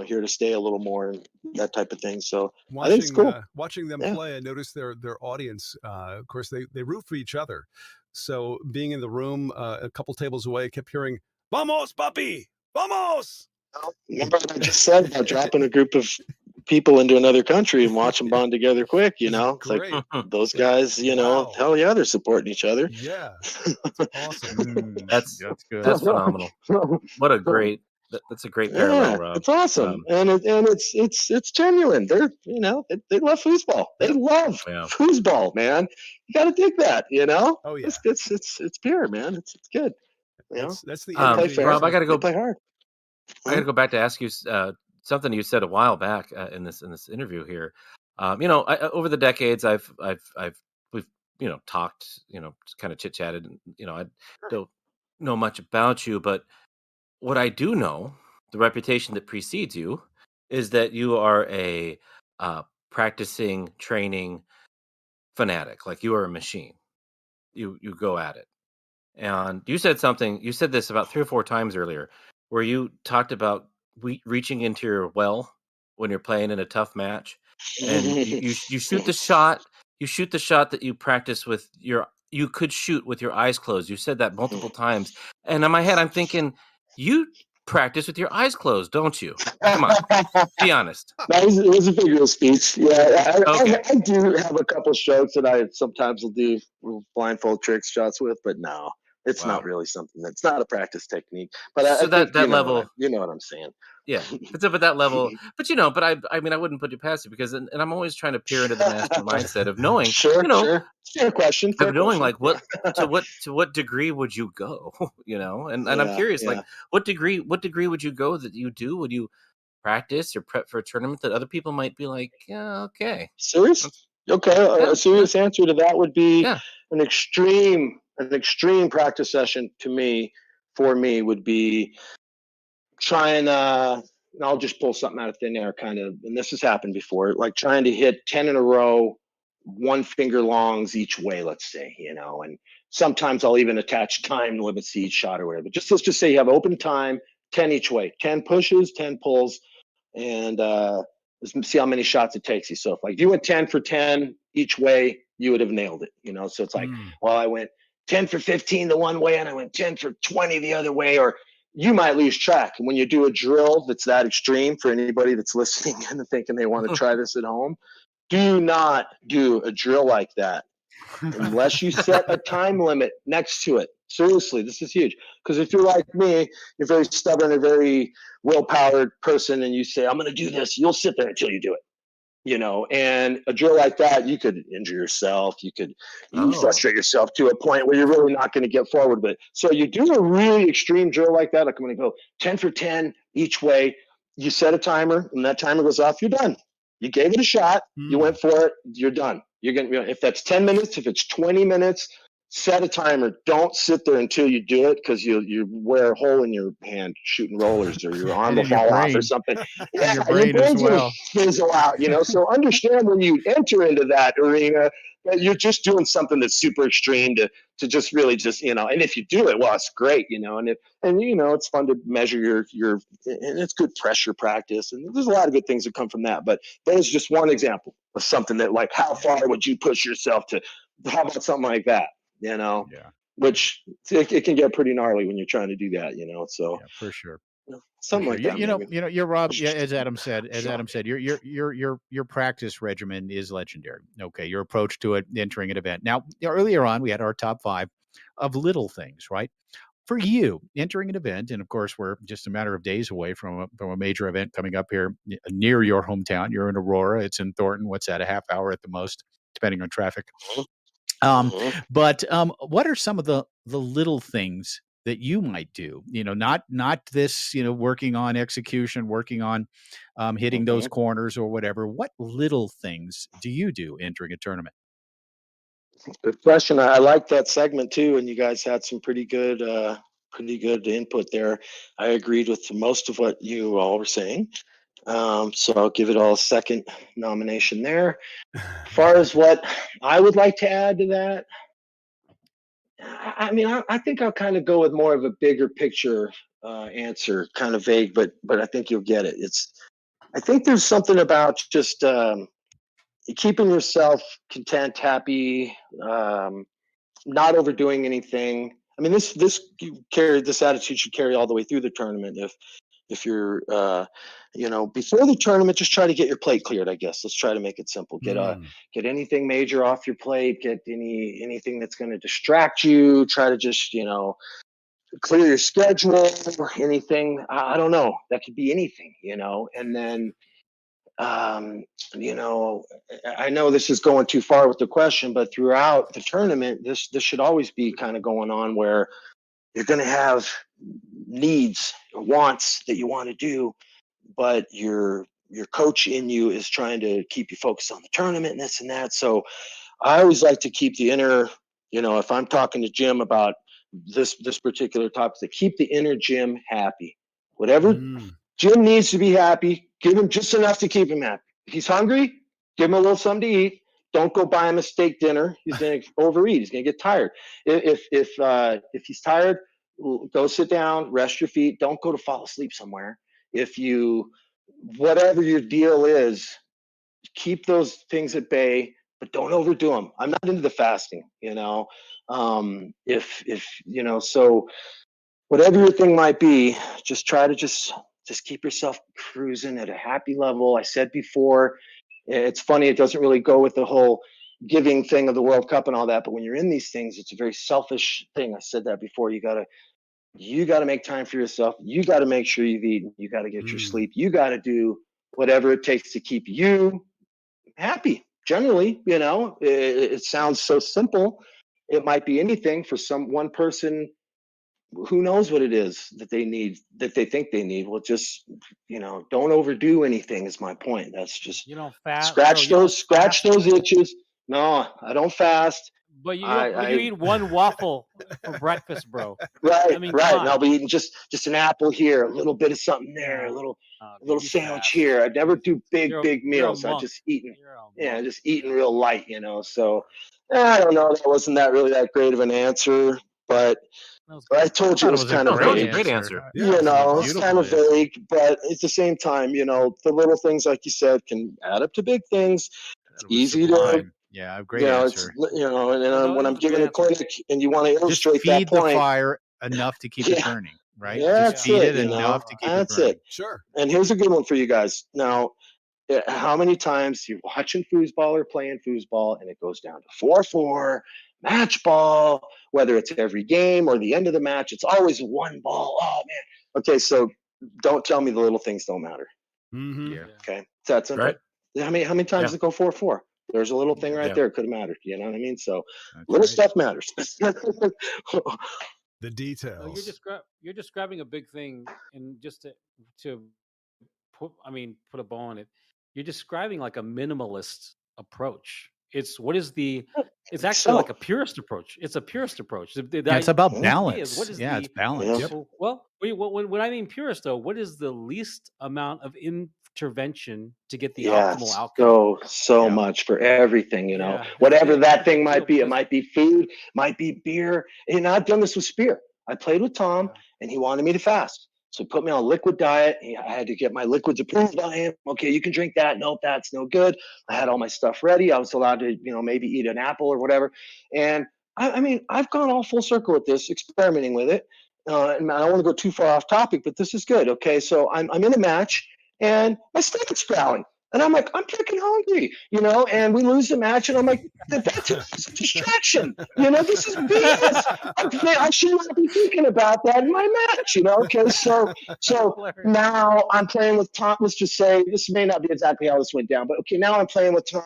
M: here to stay a little more, and that type of thing. So I think it's cool.
L: Watching them play, I noticed their audience. Of course, they root for each other. So being in the room a couple tables away, I kept hearing "Vamos, papi, vamos."
M: Remember what I just said about dropping a group of people into another country and watch them bond together quick, it's like those guys, hell yeah, they're supporting each other.
L: Yeah, that's awesome.
B: That's good. That's phenomenal. What a great, that's a great parallel, Rob.
M: It's awesome. And it's genuine. They're, they love foosball. They love foosball, man. You got to dig that,
L: Oh yeah.
M: It's pure, man. It's good.
L: That's the
B: Rob, I got to go
M: play hard.
B: I got to go back to ask you something you said a while back in this interview here. Over the decades, we've talked, just kind of chit chatted. I don't know much about you, but what I do know, the reputation that precedes you, is that you are a practicing, training fanatic. Like you are a machine. You go at it. And you said this about 3 or 4 times earlier, where you talked about reaching into your well when you're playing in a tough match, and you shoot the shot. You shoot the shot that you practice with you could shoot with your eyes closed. You said that multiple times, and in my head, I'm thinking, you practice with your eyes closed, don't you? Come on, be honest.
M: It was a figure of speech. Yeah, I do have a couple strokes that I sometimes will do blindfold trick shots with, but no. It's not really something that's not a practice technique, but I think
B: that level,
M: you know what I'm saying.
B: Yeah, it's up at that level, but I mean, I wouldn't put it past you because, and I'm always trying to peer into the master mindset of knowing,
M: sure. Fair question.
B: Of knowing, like, to what degree would you go, and I'm curious, like, what degree would you go that you do? Would you practice or prep for a tournament that other people might be like, yeah, okay,
M: serious? Okay, a serious answer to that would be an extreme practice session for me would be trying and I'll just pull something out of thin air kind of, and this has happened before, like trying to hit 10 in a row, 1 finger longs each way, let's say, and sometimes I'll even attach time limits to each shot or whatever. Let's just say you have open time, 10 each way, 10 pushes, 10 pulls, and let's see how many shots it takes you. So if you went 10 for 10 each way, you would have nailed it, So it's like, well, I went 10 for 15 the one way and I went 10 for 20 the other way, or you might lose track. And when you do a drill that's that extreme, for anybody that's listening and thinking they want to try this at home, do not do a drill like that unless you set a time limit next to it. Seriously, this is huge. Because if you're like me, you're very stubborn, a very will-powered person, and you say, I'm going to do this, you'll sit there until you do it. And a drill like that, you could injure yourself. You could frustrate yourself to a point where you're really not going to get forward. But so you do a really extreme drill like that. Like I'm going to go 10 for 10 each way. You set a timer, and that timer goes off. You're done. You gave it a shot. You went for it. You're done. You're going to, if that's 10 minutes, if it's 20 minutes, set a timer. Don't sit there until you do it, because you wear a hole in your hand shooting rollers, or your arm will fall off or something. Yeah, your brain's going to fizzle out, So understand when you enter into that arena that you're just doing something that's super extreme to just really just, and if you do it, well, it's great, and it's fun to measure your and it's good pressure practice. And there's a lot of good things that come from that. But that is just one example of something that, like, how far would you push yourself to, how about something like that? Which it can get pretty gnarly when you're trying to do that, So
F: for sure.
M: Something like that.
F: You're Rob. Yeah, as Adam said, your practice regimen is legendary. Okay, your approach to it, entering an event. Now, earlier on, we had our top 5 of little things, right? For you, entering an event, and of course, we're just a matter of days away from a major event coming up here near your hometown. You're in Aurora. It's in Thornton. What's that? A half hour at the most, depending on traffic. But what are some of the little things that you might do? Not this, working on execution, working on hitting those corners or whatever. What little things do you do entering a tournament?
M: Good question. I like that segment too, and you guys had some pretty good input there. I agreed with most of what you all were saying. So I'll give it all a second nomination there. As far as what I would like to add to that, I think I'll kind of go with more of a bigger picture answer, kind of vague, but I think you'll get it. I think there's something about just keeping yourself content, happy, not overdoing anything. This attitude should carry all the way through the tournament. If you're before the tournament, just try to get your plate cleared. I guess let's try to make it simple. Get anything major off your plate. Get anything that's going to distract you. Try to just clear your schedule or anything. I don't know. That could be anything. And then I know this is going too far with the question, but throughout the tournament, this should always be kind of going on, where you're going to have needs or wants that you want to do, but your coach in you is trying to keep you focused on the tournament and this and that. So I always like to keep the inner, if I'm talking to Jim about this particular topic, to keep the inner Jim happy. Whatever Jim needs to be happy, give him just enough to keep him happy. If he's hungry, give him a little something to eat. Don't go buy him a steak dinner. He's going to overeat. He's going to get tired. If he's tired, go sit down, rest your feet. Don't go to fall asleep somewhere. Whatever your deal is, keep those things at bay, but don't overdo them. I'm not into the fasting, so whatever your thing might be, just try to just keep yourself cruising at a happy level. I said before, it's funny, it doesn't really go with the whole giving thing of the World Cup and all that, but when you're in these things, it's a very selfish thing. I said that before. You gotta make time for yourself. You gotta make sure you've eaten. You gotta get your sleep. You gotta do whatever it takes to keep you happy. Generally, it sounds so simple. It might be anything. For one person, who knows what it is that they need, that they think they need. Well, just don't overdo anything is my point. That's just,
G: you don't fast.
M: Scratch those itches. No, I don't fast.
G: But you eat one waffle for breakfast, bro.
M: Right, right. And I'll be eating just an apple here, a little bit of something there, a little sandwich here. I never do big meals. I just eating, just eating real light, So I don't know. That wasn't really that great of an answer, but I told you it was kind of vague.
B: Great answer.
M: It's kind of vague, but at the same time, the little things, like you said, can add up to big things. It's easy to.
F: Yeah, great answer.
M: And when I'm giving a clinic and you want to illustrate
F: just feed
M: that point,
F: the fire enough to keep it turning. right?
M: That's
F: Just feed
M: it.
F: it enough to keep it
M: That's
F: burning.
M: it.
L: Sure.
M: And here's a good one for you guys. Now, how many times you're watching foosball or playing foosball and it goes down to 4-4, match ball, whether it's every game or the end of the match, it's always one ball. Oh, man. Okay, so don't tell me the little things don't matter.
L: Mm-hmm.
F: Yeah.
M: Okay, it's that simple.
B: Right.
M: How many times
B: Yeah.
M: does it go 4-4? There's a little thing right
B: Yeah.
M: there. Could have mattered. You know what I mean? So
F: That's
M: little
F: right.
M: stuff matters.
L: The
G: No,
L: details.
G: you're describing a big thing, and just to put a bow on it. You're describing like a minimalist approach. It's actually
M: So,
G: like a purist approach. It's a purist approach.
F: Yeah, it's about
G: idea is,
F: balance.
G: what is
F: Yeah, it's
G: the
F: balance.
L: Yep.
G: well, when I mean purist though, what is the least amount of intervention to get the optimal outcome?
M: so
F: Yeah.
M: much for everything,
G: Yeah, that's
M: whatever
G: it.
M: that
G: That's a
M: thing
G: big deal
M: might be. It
G: because
M: might be food, might be beer. And I've done this with Spear. I played with Tom
G: yeah,
M: and he wanted me to fast. So he put me on a liquid diet. I had to get my liquids approved by him. Okay, you can drink that. Nope, that's no good. I had all my stuff ready. I was allowed to, maybe eat an apple or whatever. And I mean, I've gone all full circle with this, experimenting with it. And I don't want to go too far off topic, but this is good. Okay, so I'm in a match and my stomach's growling. And I'm like, I'm freaking hungry, and we lose the match. And I'm like, that's a distraction. This is BS. I should not be thinking about that in my match, Okay, so now I'm playing with Tom. Let's just say this may not be exactly how this went down, but okay, now I'm playing with Tom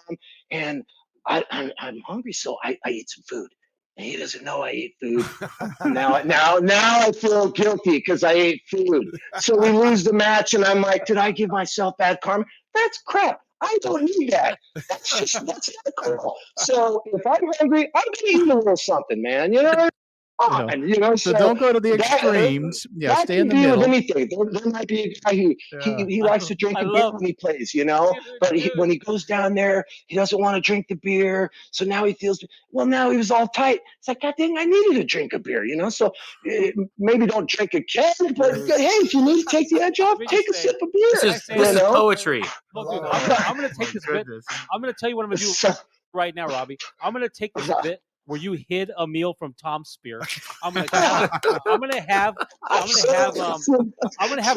M: and I'm hungry. So I eat some food. And he doesn't know I ate food. Now I feel guilty because I ate food. So we lose the match, and I'm like, did I give myself bad karma? That's crap. I don't need that. That's not cool. So if I'm hungry, I'm gonna eat a little something, man.
F: So don't go to the extremes. Yeah,
M: that
F: stay in
M: can
F: the
M: be with
F: middle.
M: anything. There might be a guy who
F: Yeah.
M: he likes to drink
G: I
M: a beer
G: love,
M: when he plays,
G: dude,
M: but
G: dude.
M: when he goes down there, he doesn't want to drink the beer. So now he feels, well, now he was all tight. It's like, God dang, I needed to drink a beer, So maybe don't drink a can, but hey, if you need to take the edge off,
G: Let me
M: take
G: just
M: a
G: say,
M: sip of beer.
B: This is poetry.
G: look, dude,
F: Oh,
G: I'm gonna take
F: my
G: this bit.
F: goodness.
G: I'm gonna tell you what I'm gonna do
M: So,
G: right now, Robbie. I'm gonna take this bit where you hid a meal from Tom Spear. I'm gonna have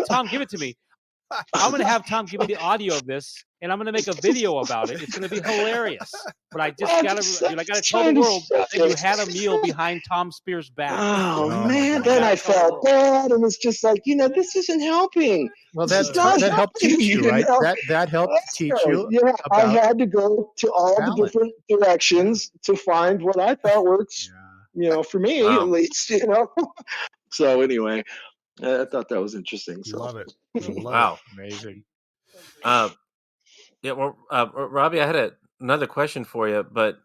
G: Tom give it to me. I'm gonna have Tom give me the audio of this, and I'm gonna make a video about it. It's gonna be hilarious. But I gotta tell the world that you had a meal behind Tom Spear's back.
M: Oh
F: Oh, my
M: man,
F: goodness.
M: then I
G: Gotta tell the
M: felt
G: world.
M: bad, and it's just like, this isn't helping.
F: Well,
M: This is not
F: that helped
M: helping,
F: teach you, right? That helped teach you
M: Yeah, I
F: about
M: had to go to all the
F: balance.
M: different directions to find what I thought works, for me at
B: Wow.
M: least, So anyway, I thought that was interesting. So
L: Love it. I love
B: Wow.
F: Amazing.
B: Yeah. Well, Robbie, I had another question for you, but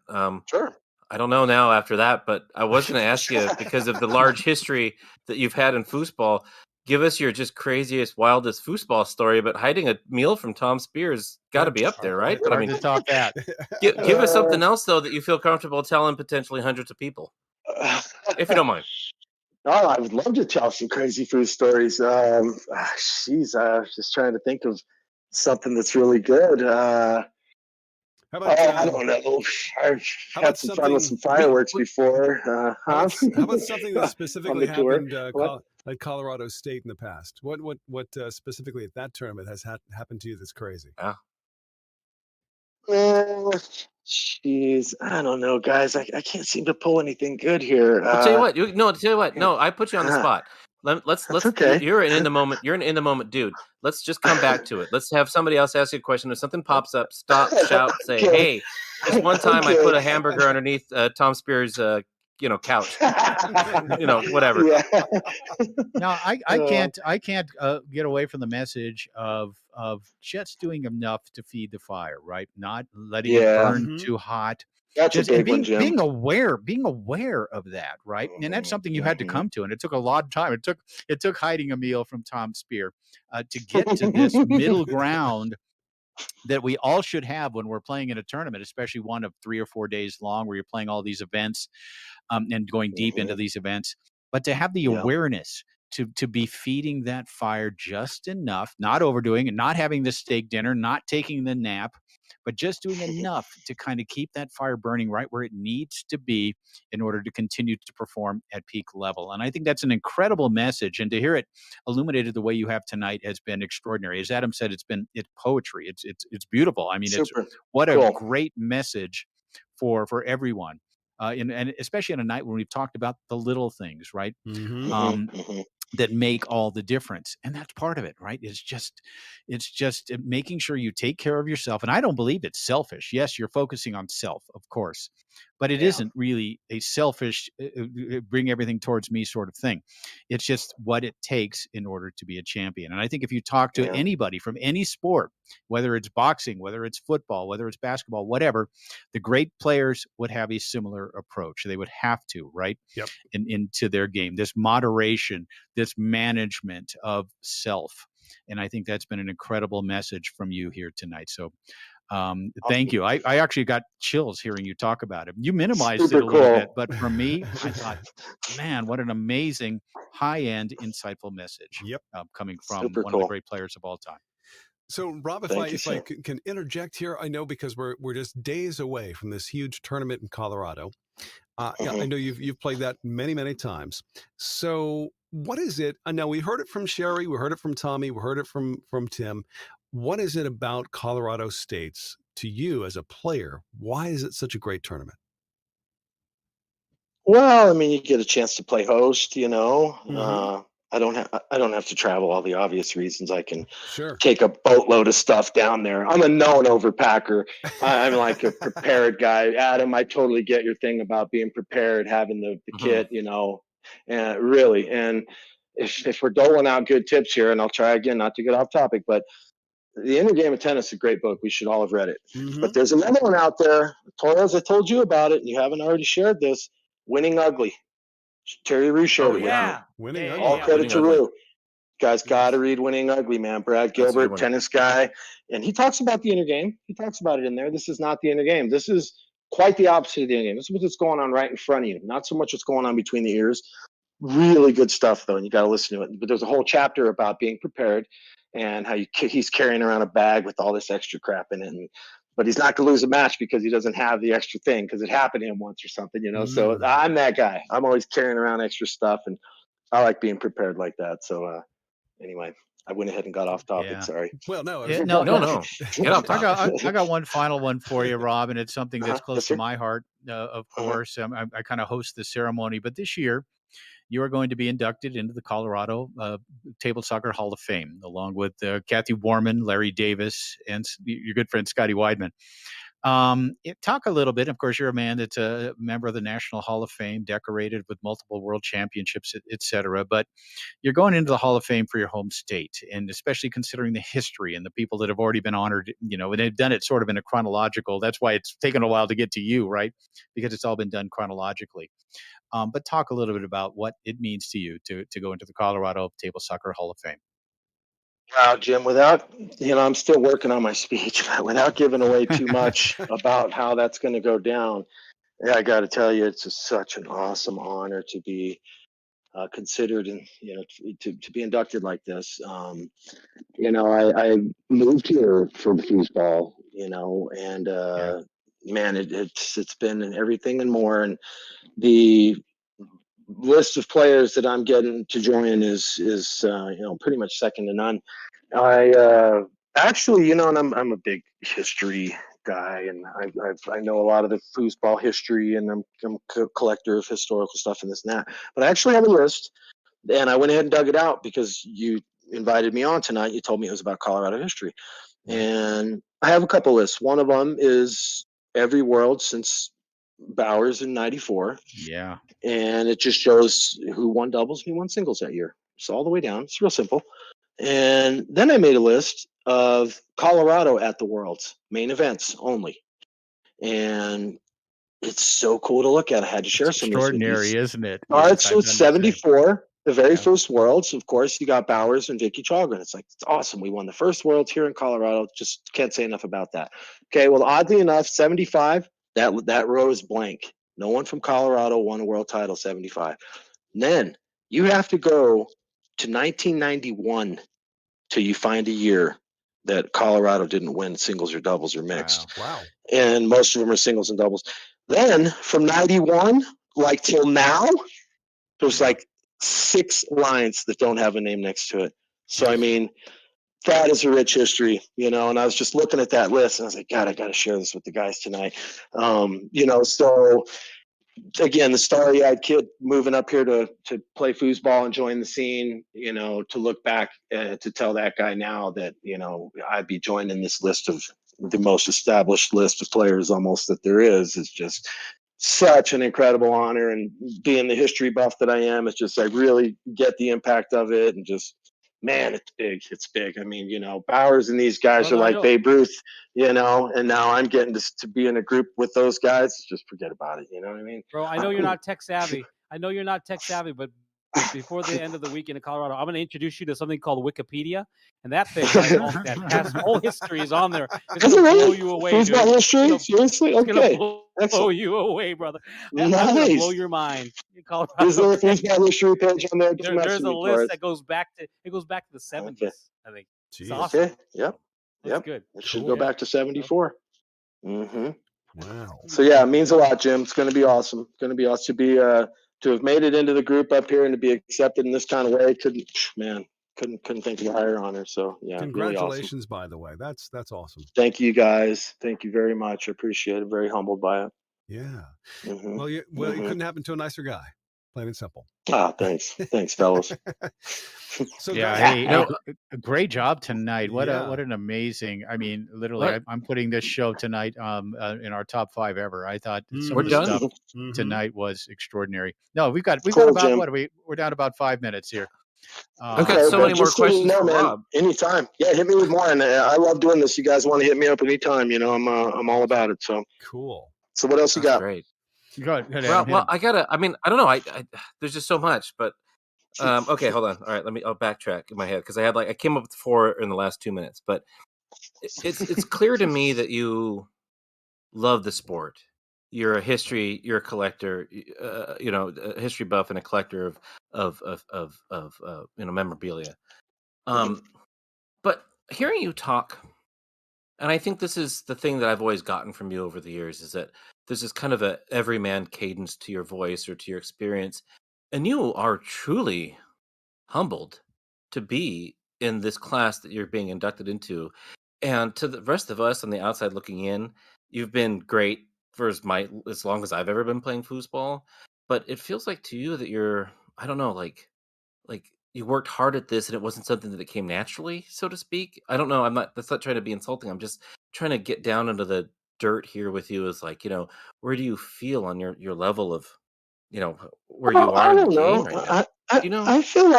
M: sure.
B: I don't know now after that. But I was going to ask you because of the large history that you've had in foosball. Give us your just craziest, wildest foosball story. But hiding a meal from Tom Spears got to be up there, right? But I
F: Hard
B: mean,
F: to top that.
B: give us something else though that you feel comfortable telling potentially hundreds of people, if you don't mind.
M: Oh, I would love to tell some crazy food stories. Jeez, I was just trying to think of something that's really good.
L: How about,
M: I don't know. I've had some fun with some fireworks before.
L: How about something that specifically
M: on the tour?
L: happened at Colorado State in the past? What specifically at that tournament has happened to you that's crazy?
M: Jeez, I don't know, guys. I can't seem to pull anything good here.
B: I'll tell you what. No, I put you on the spot. Let's
M: okay.
B: You're an in the moment. You're an in the moment dude. Let's just come back to it. Let's have somebody else ask you a question. If something pops up, stop, shout, say,
M: Okay.
B: "Hey, this one time I put a hamburger underneath Tom Spears' couch." Whatever.
M: Yeah.
F: Now, I can't get away from the message of just doing enough to feed the fire, right? Not letting it burn too hot.
M: That's
F: just
M: a big
F: being,
M: one, Jim.
F: being aware of that, right? And that's something you had to come to, and it took a lot of time. It took hiding a meal from Tom Spear to get to this middle ground that we all should have when we're playing in a tournament, especially one of 3 or 4 days long, where you're playing all these events and going deep into these events. But to have the awareness to be feeding that fire just enough, not overdoing it, not having the steak dinner, not taking the nap, but just doing enough to kind of keep that fire burning right where it needs to be in order to continue to perform at peak level. And I think that's an incredible message. And to hear it illuminated the way you have tonight has been extraordinary. As Adam said, it's poetry. It's beautiful. I mean,
M: Super
F: what
M: cool.
F: a great message for everyone. And especially on a night when we've talked about the little things, right? That make all the difference. And that's part of it, right? It's just making sure you take care of yourself. And I don't believe it's selfish. Yes, you're focusing on self, of course, but it isn't really a selfish, bring everything towards me sort of thing. It's just what it takes in order to be a champion. And I think if you talk to anybody from any sport, whether it's boxing, whether it's football, whether it's basketball, whatever, the great players would have a similar approach. They would have to, right?
L: Yep.
F: Into their game, this moderation, this management of self. And I think that's been an incredible message from you here tonight. So thank you. I actually got chills hearing you talk about it. You minimized it a little bit, but for me, I thought, man, what an amazing, high-end, insightful message coming from one of the great players of all time.
L: So, Rob, if I can interject here, I know because we're just days away from this huge tournament in Colorado. I know you've played that many, many times. So what is it? Now, we heard it from Sheri, we heard it from Tommy, we heard it from Tim. What is it about Colorado States to you as a player? Why is it such a great tournament?
M: Well, I mean, you get a chance to play host, you know. I don't have to travel, all the obvious reasons. I can take a boatload of stuff down there. I'm a known overpacker. I'm like a prepared guy. Adam, I totally get your thing about being prepared, having the kit, you know, and really. And if we're doling out good tips here, and I'll try again not to get off topic, but The Inner Game of Tennis is a great book. We should all have read it. But there's another one out there. Torres, I told you about it, and you haven't already shared this. Winning Ugly. Terry Rue shared it with me.
L: Winning Ugly.
M: All credit to Rue. Guys, got to read Winning Ugly, man. Brad Gilbert, tennis guy. And he talks about the inner game. He talks about it in there. This is not the inner game. This is quite the opposite of the inner game. This is what's going on right in front of you. Not so much what's going on between the ears. Really good stuff, though, and you got to listen to it. But there's a whole chapter about being prepared and how he's carrying around a bag with all this extra crap in it. But he's not going to lose a match because he doesn't have the extra thing because it happened to him once or something, you know. So I'm that guy. I'm always carrying around extra stuff, and I like being prepared like that. So anyway, I went ahead and got off topic. Sorry.
L: Well, no.
F: Get off topic. I got one final one for you, Rob, and it's something that's close to my heart, of course. I kind of host the ceremony, but this year you are going to be inducted into the Colorado Table Soccer Hall of Fame, along with Kathy Warman, Larry Davis, and your good friend Scotty Weidman. Talk a little bit. Of course, you're a man that's a member of the National Hall of Fame, decorated with multiple world championships, et cetera. But you're going into the Hall of Fame for your home state, and especially considering the history and the people that have already been honored, you know, and they've done it sort of in a chronological. That's why it's taken a while to get to you, right? Because it's all been done chronologically. But talk a little bit about what it means to you to go into the Colorado Table Soccer Hall of Fame.
M: Wow, Jim, I'm still working on my speech, without giving away too much about how that's going to go down. Yeah, I got to tell you, it's such an awesome honor to be considered and, you know, to be inducted like this. I moved here for foosball, you know, and man, it's been everything and more. And the list of players that I'm getting to join is pretty much second to none. I actually, and I'm a big history guy, and I know a lot of the foosball history, and I'm a collector of historical stuff and this and that. But I actually have a list, and I went ahead and dug it out because you invited me on tonight. You told me it was about Colorado history, and I have a couple lists. One of them is every world since Bowers in '94.
F: Yeah.
M: And it just shows who won doubles and who won singles that year. So all the way down. It's real simple. And then I made a list of Colorado at the Worlds, main events only. And it's so cool to look at. I had to share some of this with you.
F: Extraordinary, isn't it?
M: Starts with 74, the very first Worlds. Of course, you got Bowers and Vicky Chalgren. It's like, it's awesome. We won the first Worlds here in Colorado. Just can't say enough about that. Okay, well, oddly enough, 75, that row is blank. No one from Colorado won a world title 75. And then you have to go to 1991 till you find a year that Colorado didn't win singles or doubles or mixed.
L: Wow.
M: And most of them are singles and doubles. Then from 91, like till now, there's like 6 lines that don't have a name next to it. So, I mean, that is a rich history, you know, and I was just looking at that list and I was like, God, I got to share this with the guys tonight. You know, so again, the starry-eyed kid moving up here to play foosball and join the scene, you know, to look back to tell that guy now that, you know, I'd be joining this list of the most established list of players almost that there is just such an incredible honor. And being the history buff that I am, it's just I really get the impact of it and just, man, it's big. It's big. I mean, you know, Bowers and these guys
G: Brother,
M: are like Babe Ruth, you know, and now I'm getting to be in a group with those guys. Just forget about it. You know what I mean?
G: Bro, I know you're not tech savvy. But before the end of the weekend in Colorado, I'm going to introduce you to something called Wikipedia, and that thing has whole history is on there. It's going to blow you away, dude.
M: Foosball history? Seriously?
G: It's
M: Okay.
G: going to blow you away, brother.
M: Nice.
G: I'm going to blow your mind.
M: Is there a foosball history page on there?
G: There's a list that goes back to the 70s.
M: Okay.
G: I think.
L: Jeez.
G: It's awesome.
M: Okay. Yep.
G: That's good.
M: It should go back to 74. Mm-hmm.
L: Wow.
M: So yeah, it means a lot, Jim. It's going to be awesome. It's going to be awesome to be to have made it into the group up here and to be accepted in this kind of way. Couldn't think of a higher honor. So yeah,
L: Congratulations,
M: really awesome.
L: by the way. That's awesome.
M: Thank you guys. Thank you very much. I appreciate it. Very humbled by it.
L: Yeah.
M: Mm-hmm.
L: Well, it couldn't happen to a nicer guy. Plain and simple.
M: Thanks. Thanks, fellas.
F: So yeah, a great job tonight. What an amazing. I mean, literally, I'm putting this show tonight in our top 5 ever. I thought some of the stuff tonight was extraordinary. No, we've got about Jim. We're down about 5 minutes here.
B: I've got so many more questions for Rob.
M: Anytime. Yeah, hit me with more. And I love doing this. You guys want to hit me up anytime, you know, I'm all about it. So
L: cool.
M: So what else you got?
B: Great.
F: Go ahead,
B: well, I don't know. I there's just so much, but okay, hold on. All right, I'll backtrack in my head because I came up with 4 in the last 2 minutes, but it's clear to me that you love the sport. You're a collector, you know, a history buff and a collector of you know, memorabilia. But hearing you talk, and I think this is the thing that I've always gotten from you over the years, is that there's this kind of a everyman cadence to your voice or to your experience. And you are truly humbled to be in this class that you're being inducted into. And to the rest of us on the outside looking in, you've been great for as long as I've ever been playing foosball. But it feels like to you that you're, I don't know, like you worked hard at this and it wasn't something that came naturally, so to speak. I don't know. That's not trying to be insulting. I'm just trying to get down into the dirt here with you. Is like, you know, where do you feel on your level of, you know, where you are in the game right now?
M: I feel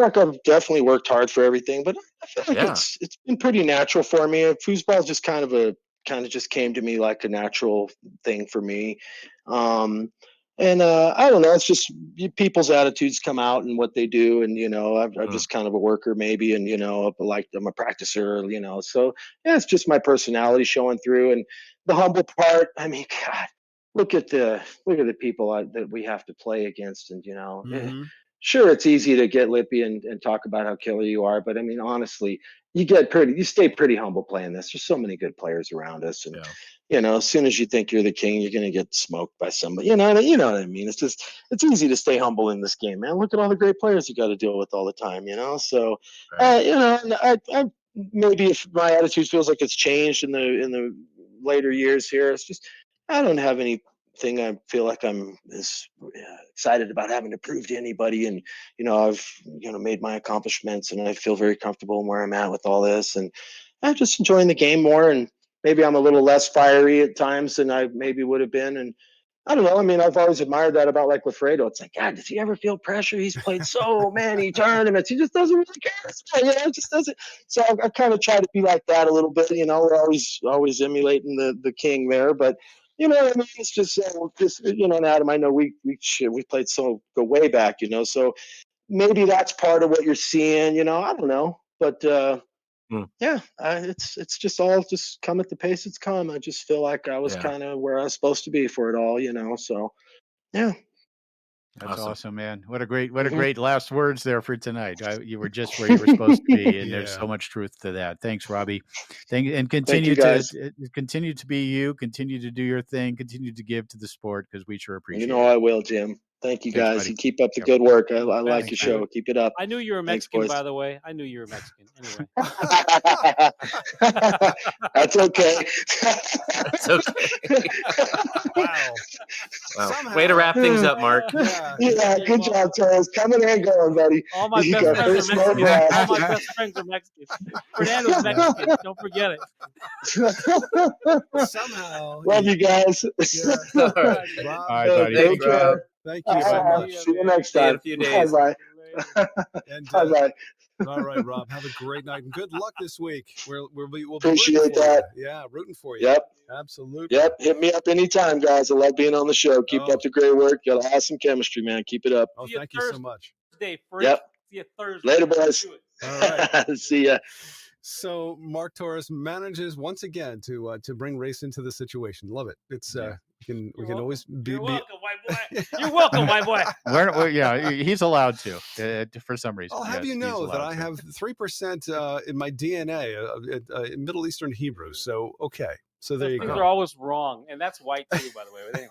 M: like I've definitely worked hard for everything, but I feel like it's been pretty natural for me. Foosball just kind of just came to me like a natural thing for me. And I don't know, it's just people's attitudes come out and what they do. And, you know, I'm just kind of a worker maybe. And, you know, like I'm a practicer, you know, so yeah, it's just my personality showing through. And the humble part, I mean, God, look at the people that we have to play against. And, you know, sure, it's easy to get lippy and talk about how killer you are. But I mean, honestly, you stay pretty humble playing this. There's so many good players around us. And, you know, as soon as you think you're the king, you're going to get smoked by somebody. You know what I mean? It's easy to stay humble in this game, man. Look at all the great players you got to deal with all the time, you know? So, you know, I maybe if my attitude feels like it's changed in the later years here, it's just, I don't have anything I feel like I'm as excited about having to prove to anybody. And, you know, I've, you know, made my accomplishments and I feel very comfortable in where I'm at with all this. And I'm just enjoying the game more. And maybe I'm a little less fiery at times than I maybe would have been. And I don't know. I mean, I've always admired that about like Lafredo. It's like, God, does he ever feel pressure? He's played so many tournaments. He just doesn't really care. You know, it just doesn't. So I kind of try to be like that a little bit. You know, we're always emulating the king there. But, you know what I mean? It's just, you know, and Adam, I know we played go way back, you know, so maybe that's part of what you're seeing, you know, I don't know. But, yeah, it's just all just come at the pace it's come. I just feel like I was kind of where I was supposed to be for it all, you know. So, yeah.
F: That's awesome, man. What a great last words there for tonight. You were just where you were supposed to be, and there's so much truth to that. Thanks, Robbie. Continue to be you. Continue to do your thing. Continue to give to the sport because we sure appreciate it.
M: I will, Jim. Thank you, guys. You keep up the good work. I like your show. Keep it up.
G: I knew you were Mexican, by the way. I knew you were Mexican. Anyway.
M: That's okay.
B: That's okay. Wow. Way to wrap things up, Mark.
M: Yeah, good job, Charles. Coming and going, buddy.
G: All my best friends are Mexican. All my best friends are Mexican. Fernando's Mexican. Don't forget it.
L: Somehow.
M: Love you guys.
L: All
F: right, buddy.
L: Thank you. Thank you so much.
M: See you next time.
B: See you in a few days.
M: Bye-bye.
L: Bye-bye. All right, Rob. Have a great night and good luck this week. We'll be
M: appreciate that.
L: Yeah, rooting for you.
M: Yep.
L: Absolutely.
M: Yep. Hit me up anytime, guys. I love being on the show. Keep up the great work. You got awesome chemistry, man. Keep it up.
L: Oh, thank you so much.
G: Yep. See you Thursday.
M: Later, boys.
L: All right.
M: See ya.
L: So Mark Torres manages once again to bring race into the situation. Love it. It's we can always be.
G: You're welcome, my boy. You're welcome, my boy.
F: He's allowed to for some reason.
L: I'll have you know that I have 3% in my DNA Middle Eastern Hebrew. So okay. So there you go.
G: Things are always wrong, and that's white too, by the way. But
B: anyway,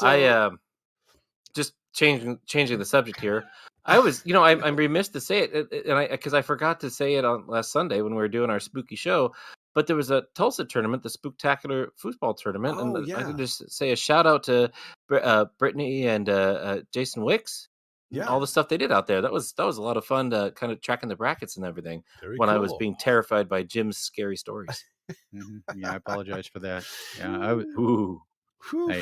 B: I just changing the subject here. I was, I'm remiss to say it, and because I forgot to say it on last Sunday when we were doing our spooky show. But there was a Tulsa tournament, the Spooktacular Foosball Tournament, and I can just say a shout out to Brittany and Jason Wicks. Yeah, all the stuff they did out there. That was a lot of fun to kind of tracking the brackets and everything. When I was being terrified by Jim's scary stories.
F: Yeah, I apologize for that. Yeah,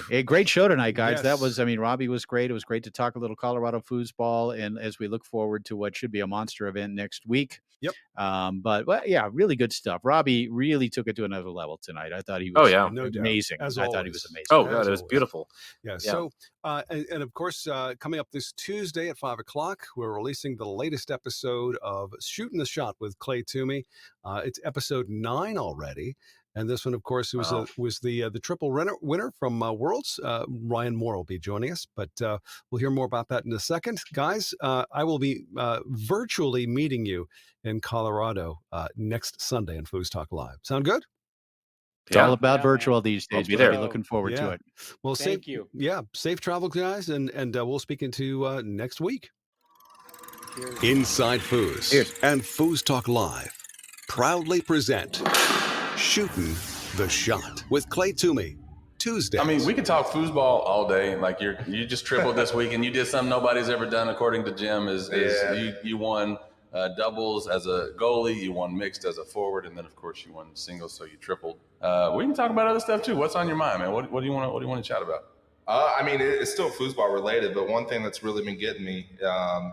F: Hey, great show tonight, guys. Yes. Robbie was great. It was great to talk a little Colorado foosball, and as we look forward to what should be a monster event next week. Yep. But yeah, really good stuff. Robbie really took it to another level tonight. I thought he was amazing. I thought he was amazing.
B: Oh, God, it was beautiful.
L: Yeah. So, and of course, coming up this Tuesday at 5:00, we're releasing the latest episode of Shooting the Shot with Clay Toomey. It's episode 9 already. And this one, of course, was the triple winner from Worlds. Ryan Moore will be joining us, but we'll hear more about that in a second. Guys, I will be virtually meeting you in Colorado next Sunday on FoosTalk Live. Sound good?
F: It's all about virtual these days. We'll be looking forward to it.
L: Well, thank you. Yeah, safe travel, guys, and we'll speak into next week. Cheers. Inside Foos and FoosTalk Live proudly present Shooting the Shot with Clay Toomey. Tuesday.
C: I mean, we could talk foosball all day. Like you just tripled this week, and you did something nobody's ever done, according to Jim. You won doubles as a goalie, you won mixed as a forward, and then of course you won singles, so you tripled. We can talk about other stuff too. What's on your mind, man? What do you want to chat about?
N: It's still foosball related, but one thing that's really been getting me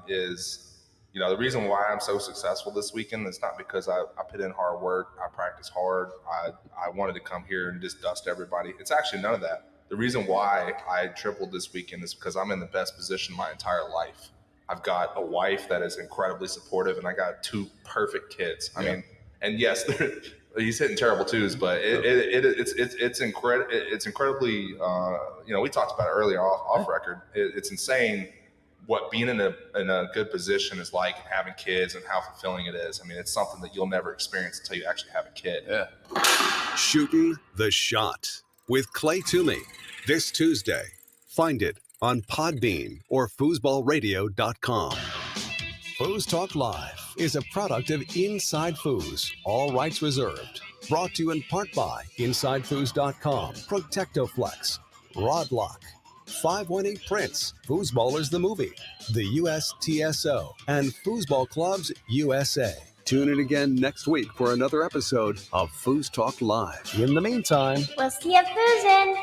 N: is. The reason why I'm so successful this weekend is not because I put in hard work, I practice hard, I wanted to come here and just dust everybody. It's actually none of that. The reason why I tripled this weekend is because I'm in the best position my entire life. I've got a wife that is incredibly supportive, and I got 2 perfect kids. I mean, and yes, he's hitting terrible twos, but it's incredibly. We talked about it earlier off record. It's insane. What being in a good position is like, having kids, and how fulfilling it is. I mean, it's something that you'll never experience until you actually have a kid.
C: Yeah.
A: Shooting the Shot with Clay Toomey this Tuesday. Find it on Podbean or foosballradio.com. FoosTalk Live is a product of Inside Foos, all rights reserved. Brought to you in part by InsideFoos.com, Protectoflex, Rod Lock, 518 Prince, Foosballers the Movie, the USTSO, and Foosball Clubs USA. Tune in again next week for another episode of FoosTalk Live. In the meantime,
O: we'll see you foozin'.